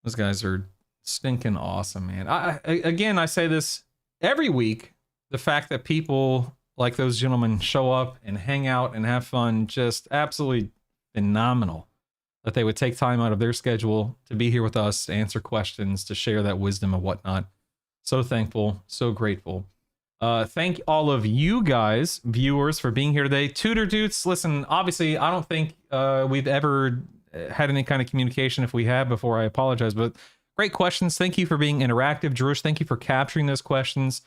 Those guys are stinking awesome, man. I say this every week. The fact that people like those gentlemen show up and hang out and have fun, just absolutely phenomenal. That they would take time out of their schedule to be here with us, to answer questions, to share that wisdom and whatnot. So thankful, so grateful. Thank all of you guys, viewers, for being here today. Tutor Dudes, listen, obviously, I don't think we've ever had any kind of communication. If we have before, I apologize, but great questions. Thank you for being interactive. Druish, thank you for capturing those questions.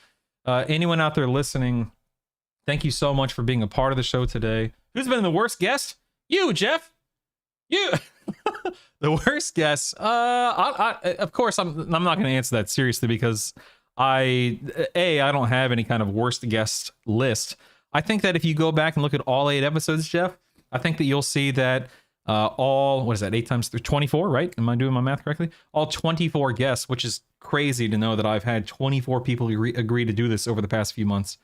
Anyone out there listening, thank you so much for being a part of the show today. Who's been the worst guest? You, Jeff. You. The worst guest. Of course, I'm not going to answer that seriously because I don't have any kind of worst guest list. I think that if you go back and look at all 8 episodes, Jeff, I think that you'll see that all, what is that, 8 times 3, 24, right? Am I doing my math correctly? All 24 guests, which is crazy to know that I've had 24 people agree to do this over the past few months.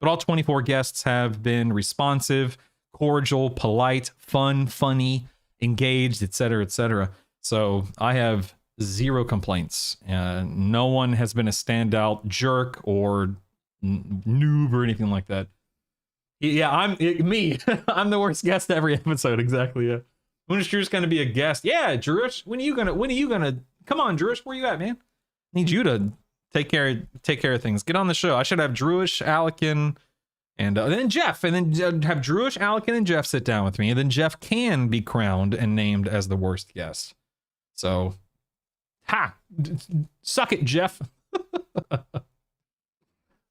But all 24 guests have been responsive, cordial, polite, fun, funny, engaged, etc., etc. So I have 0 complaints. No one has been a standout jerk or noob or anything like that. Yeah, I'm the worst guest every episode. Exactly. Yeah. When is Druish gonna be a guest? Yeah, Druish. When are you gonna? Come on, Druish. Where you at, man? Need you to take care of things. Get on the show. I should have Druish, Alekin, and then Jeff, and then have Druish, Alekin, and Jeff sit down with me, and then Jeff can be crowned and named as the worst guest. So, suck it, Jeff.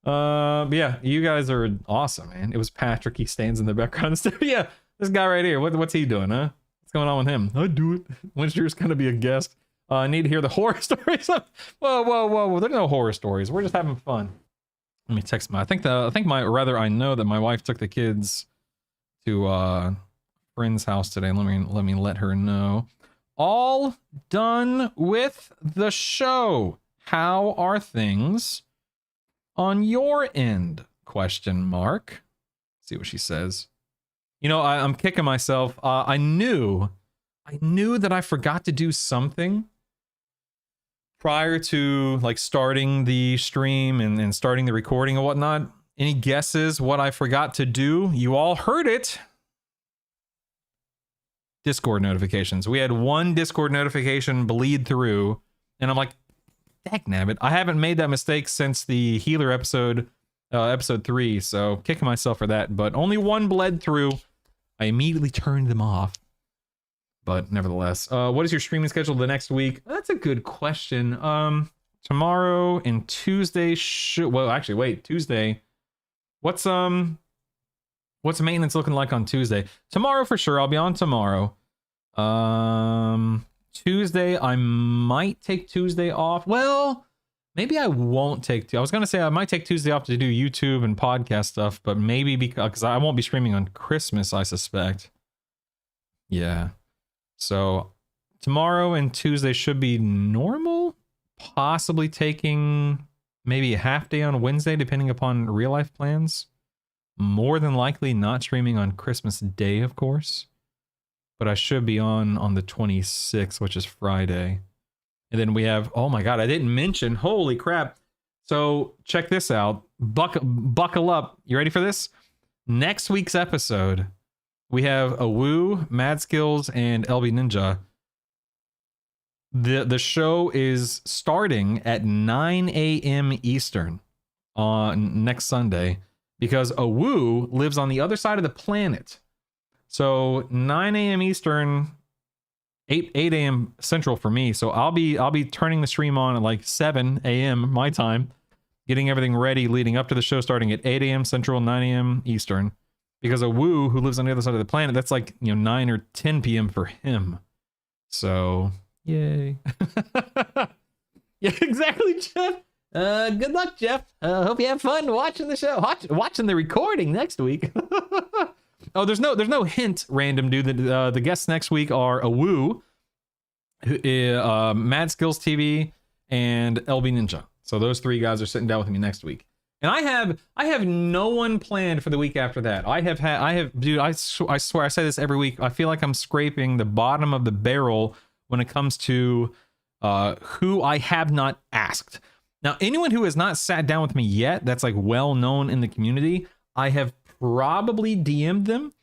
Yeah, you guys are awesome, man. It was Patrick. He stands in the background. Yeah, this guy right here. What's he doing, huh? What's going on with him? I'd do it. When's yours gonna be a guest? I need to hear the horror stories. Whoa. There's no horror stories. We're just having fun. Let me text I know that my wife took the kids to a friend's house today. Let me let her know. All done with the show. How are things on your end? ? See what she says. You know, I'm kicking myself. I knew I knew that I forgot to do something prior to like starting the stream and starting the recording and whatnot. Any guesses what I forgot to do? You all heard it. Discord notifications. We had one Discord notification bleed through, and I'm like, heck nabbit. I haven't made that mistake since the healer episode, episode 3, so kicking myself for that, but only one bled through. I immediately turned them off. But nevertheless, what is your streaming schedule the next week? That's a good question. Tomorrow and Tuesday well, actually, wait, Tuesday. What's maintenance looking like on Tuesday? Tomorrow for sure. I'll be on tomorrow. Tuesday, I might take Tuesday off. Well, maybe I won't take. I was gonna say I might take Tuesday off to do YouTube and podcast stuff, but maybe because I won't be streaming on Christmas, I suspect. Yeah. So tomorrow and Tuesday should be normal. Possibly taking maybe a half day on Wednesday, depending upon real life plans. More than likely not streaming on Christmas Day, of course. But I should be on the 26th, which is Friday. And then we have, oh my God, I didn't mention, holy crap. So check this out. Buckle up. You ready for this? Next week's episode, we have Awu, Mad Skills, and LB Ninja. The show is starting at 9 a.m. Eastern on next Sunday because Awu lives on the other side of the planet. So 9 a.m. Eastern, 8 a.m. Central for me. So I'll be turning the stream on at like 7 a.m. my time, getting everything ready leading up to the show starting at 8 a.m. Central, 9 a.m. Eastern. Because Awu, who lives on the other side of the planet, that's like 9 or 10 p.m. for him. So yay. Yeah, exactly, Jeff. Good luck, Jeff. Hope you have fun watching the show. Watching the recording next week. Oh, there's no hint, random dude. That the guests next week are Awu, Mad Skills TV, and LB Ninja. So those three guys are sitting down with me next week. And I have no one planned for the week after that. Dude, I swear I say this every week. I feel like I'm scraping the bottom of the barrel when it comes to who I have not asked. Now, anyone who has not sat down with me yet, that's like well known in the community, I have probably DM'd them.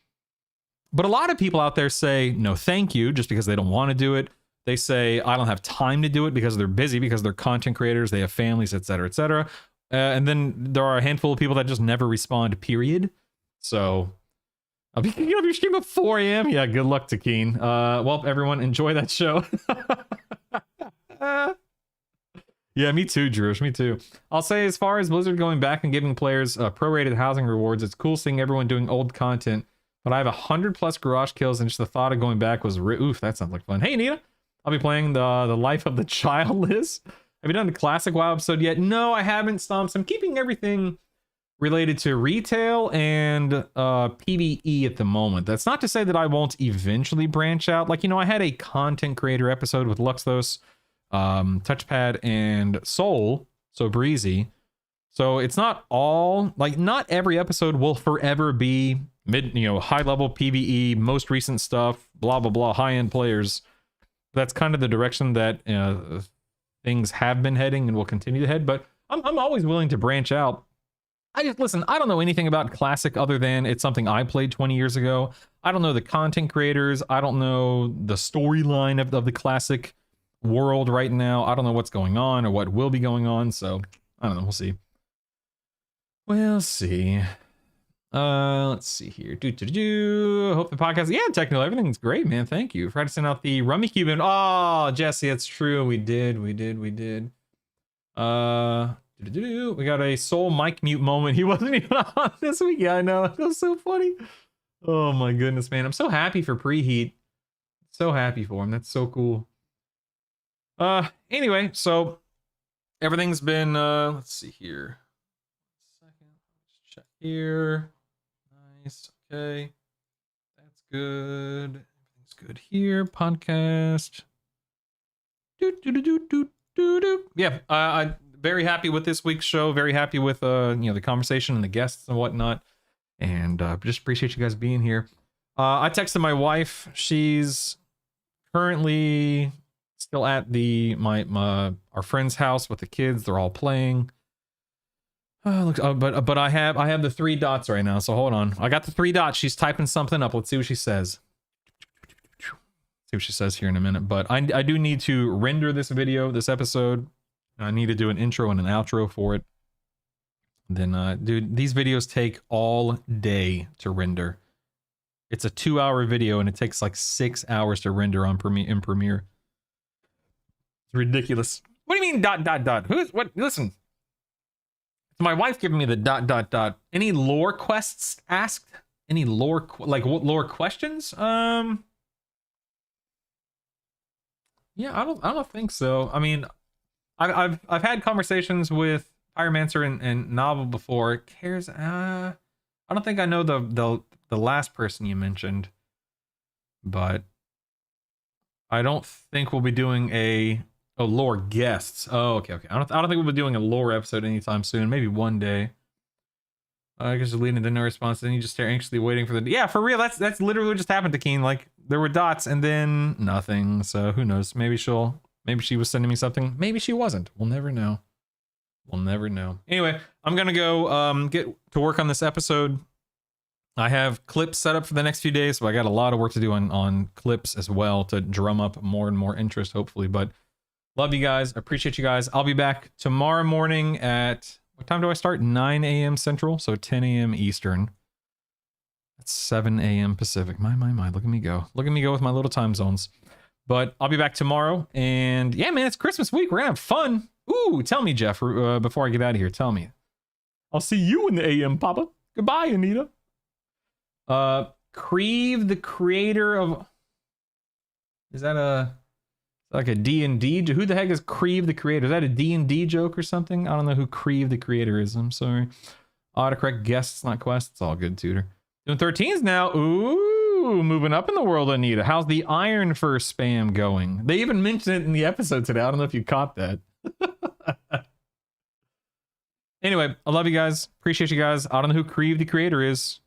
But a lot of people out there say no thank you just because they don't want to do it. They say I don't have time to do it because they're busy, because they're content creators, they have families, etc., etc. And then there are a handful of people that just never respond, period. So I'll be kicking up your stream at 4 a.m. Yeah, good luck to Keen. Well, everyone, enjoy that show. Yeah, me too, Drush, me too. I'll say, as far as Blizzard going back and giving players prorated housing rewards, it's cool seeing everyone doing old content, but I have 100+ garage kills, and just the thought of going back was, oof, that sounds like fun. Hey, Nita, I'll be playing the Life of the Childless. Have you done the classic WoW episode yet? No, I haven't, Stomps. I'm keeping everything related to retail and PvE at the moment. That's not to say that I won't eventually branch out. Like, I had a content creator episode with Luxthos, Touchpad, and Soul, so Breezy. So it's not all, like, not every episode will forever be high level PvE, most recent stuff, blah, blah, blah, high-end players. That's kind of the direction that things have been heading and will continue to head, but I'm always willing to branch out. I don't know anything about Classic other than it's something I played 20 years ago. I don't know the content creators. I don't know the storyline of the Classic world right now. I don't know what's going on or what will be going on, so I don't know. We'll see. We'll see. Let's see here. Hope the podcast. Yeah, technical. Everything's great, man. Thank you. Forgot to send out the Rummy Cube. Oh, Jesse, that's true. We did. We got a Soul mic mute moment. He wasn't even on this week. Yeah, I know. It was so funny. Oh my goodness, man. I'm so happy for Preheat. So happy for him. That's so cool. Anyway, so everything's been let's see here. Second. Let's check here. Nice. Okay. That's good. Everything's good here. Podcast. Yeah, I'm very happy with this week's show. Very happy with the conversation and the guests and whatnot. And just appreciate you guys being here. I texted my wife. She's currently still at our friend's house with the kids. They're all playing. But I have the 3 dots right now. So hold on. I got the 3 dots. She's typing something up. Let's see what she says. See what she says here in a minute. But I do need to render this video, this episode. I need to do an intro and an outro for it. Then, dude, these videos take all day to render. It's a 2-hour video and it takes like 6 hours to render on in Premiere. It's ridiculous. What do you mean dot? Who's what? Listen. It's my wife giving me the dot. Any lore quests asked? Any lore lore questions? Yeah, I don't think so. I mean, I've had conversations with Pyromancer and Novel before. Cares? I don't think I know the last person you mentioned, but I don't think we'll be doing a lore guests. Oh, okay. I don't think we'll be doing a lore episode anytime soon. Maybe one day. I guess leading to no response. Then you just stare anxiously waiting for the. Yeah, for real. That's literally what just happened to Keen. Like there were dots and then nothing. So who knows? Maybe she was sending me something. Maybe she wasn't. We'll never know. We'll never know. Anyway, I'm gonna go get to work on this episode. I have clips set up for the next few days, so I got a lot of work to do on clips as well to drum up more and more interest, hopefully. But love you guys. Appreciate you guys. I'll be back tomorrow morning at, what time do I start? 9 a.m. Central, so 10 a.m. Eastern. That's 7 a.m. Pacific. My. Look at me go. Look at me go with my little time zones. But I'll be back tomorrow. And yeah, man, it's Christmas week. We're going to have fun. Ooh, tell me, Jeff, before I get out of here. Tell me. I'll see you in the AM, Papa. Goodbye, Anita. Creve, the creator of... Is that like a D&D? Who the heck is Creve the creator? Is that a D&D joke or something? I don't know who Creve the creator is. I'm sorry. Autocorrect guests, not quests. It's all good, Tutor. Doing 13s now. Ooh, moving up in the world, Anita. How's the Iron First spam going? They even mentioned it in the episode today. I don't know if you caught that. Anyway, I love you guys. Appreciate you guys. I don't know who Creve the creator is,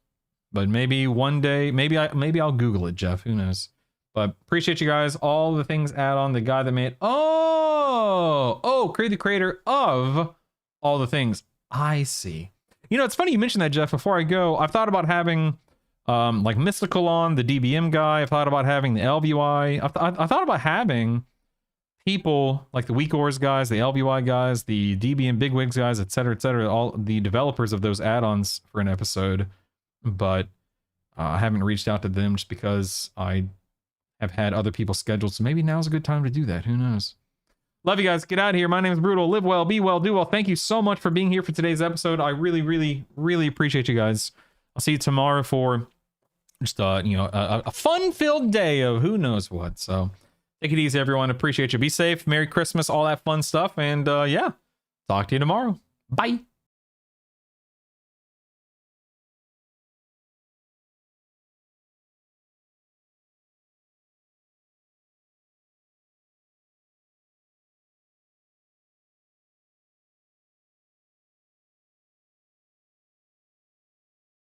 but maybe one day, maybe I'll Google it, Jeff. Who knows? But appreciate you guys. All the things add on. The guy that made Creve the creator of all the things. I see. You know, it's funny you mentioned that, Jeff. Before I go, I've thought about having like Mystical on, the DBM guy. I've thought about having the LVY. I thought about having people like the Weakors guys, the LVY guys, the DBM Bigwigs guys, etc., all the developers of those add-ons for an episode. But I haven't reached out to them just because I have had other people scheduled. So maybe now's a good time to do that. Who knows? Love you guys. Get out of here. My name is Brutal. Live well, be well, do well. Thank you so much for being here for today's episode. I really, really, really appreciate you guys. I'll see you tomorrow for just a fun-filled day of who knows what. So take it easy, everyone. Appreciate you. Be safe. Merry Christmas, all that fun stuff. And yeah, talk to you tomorrow. Bye.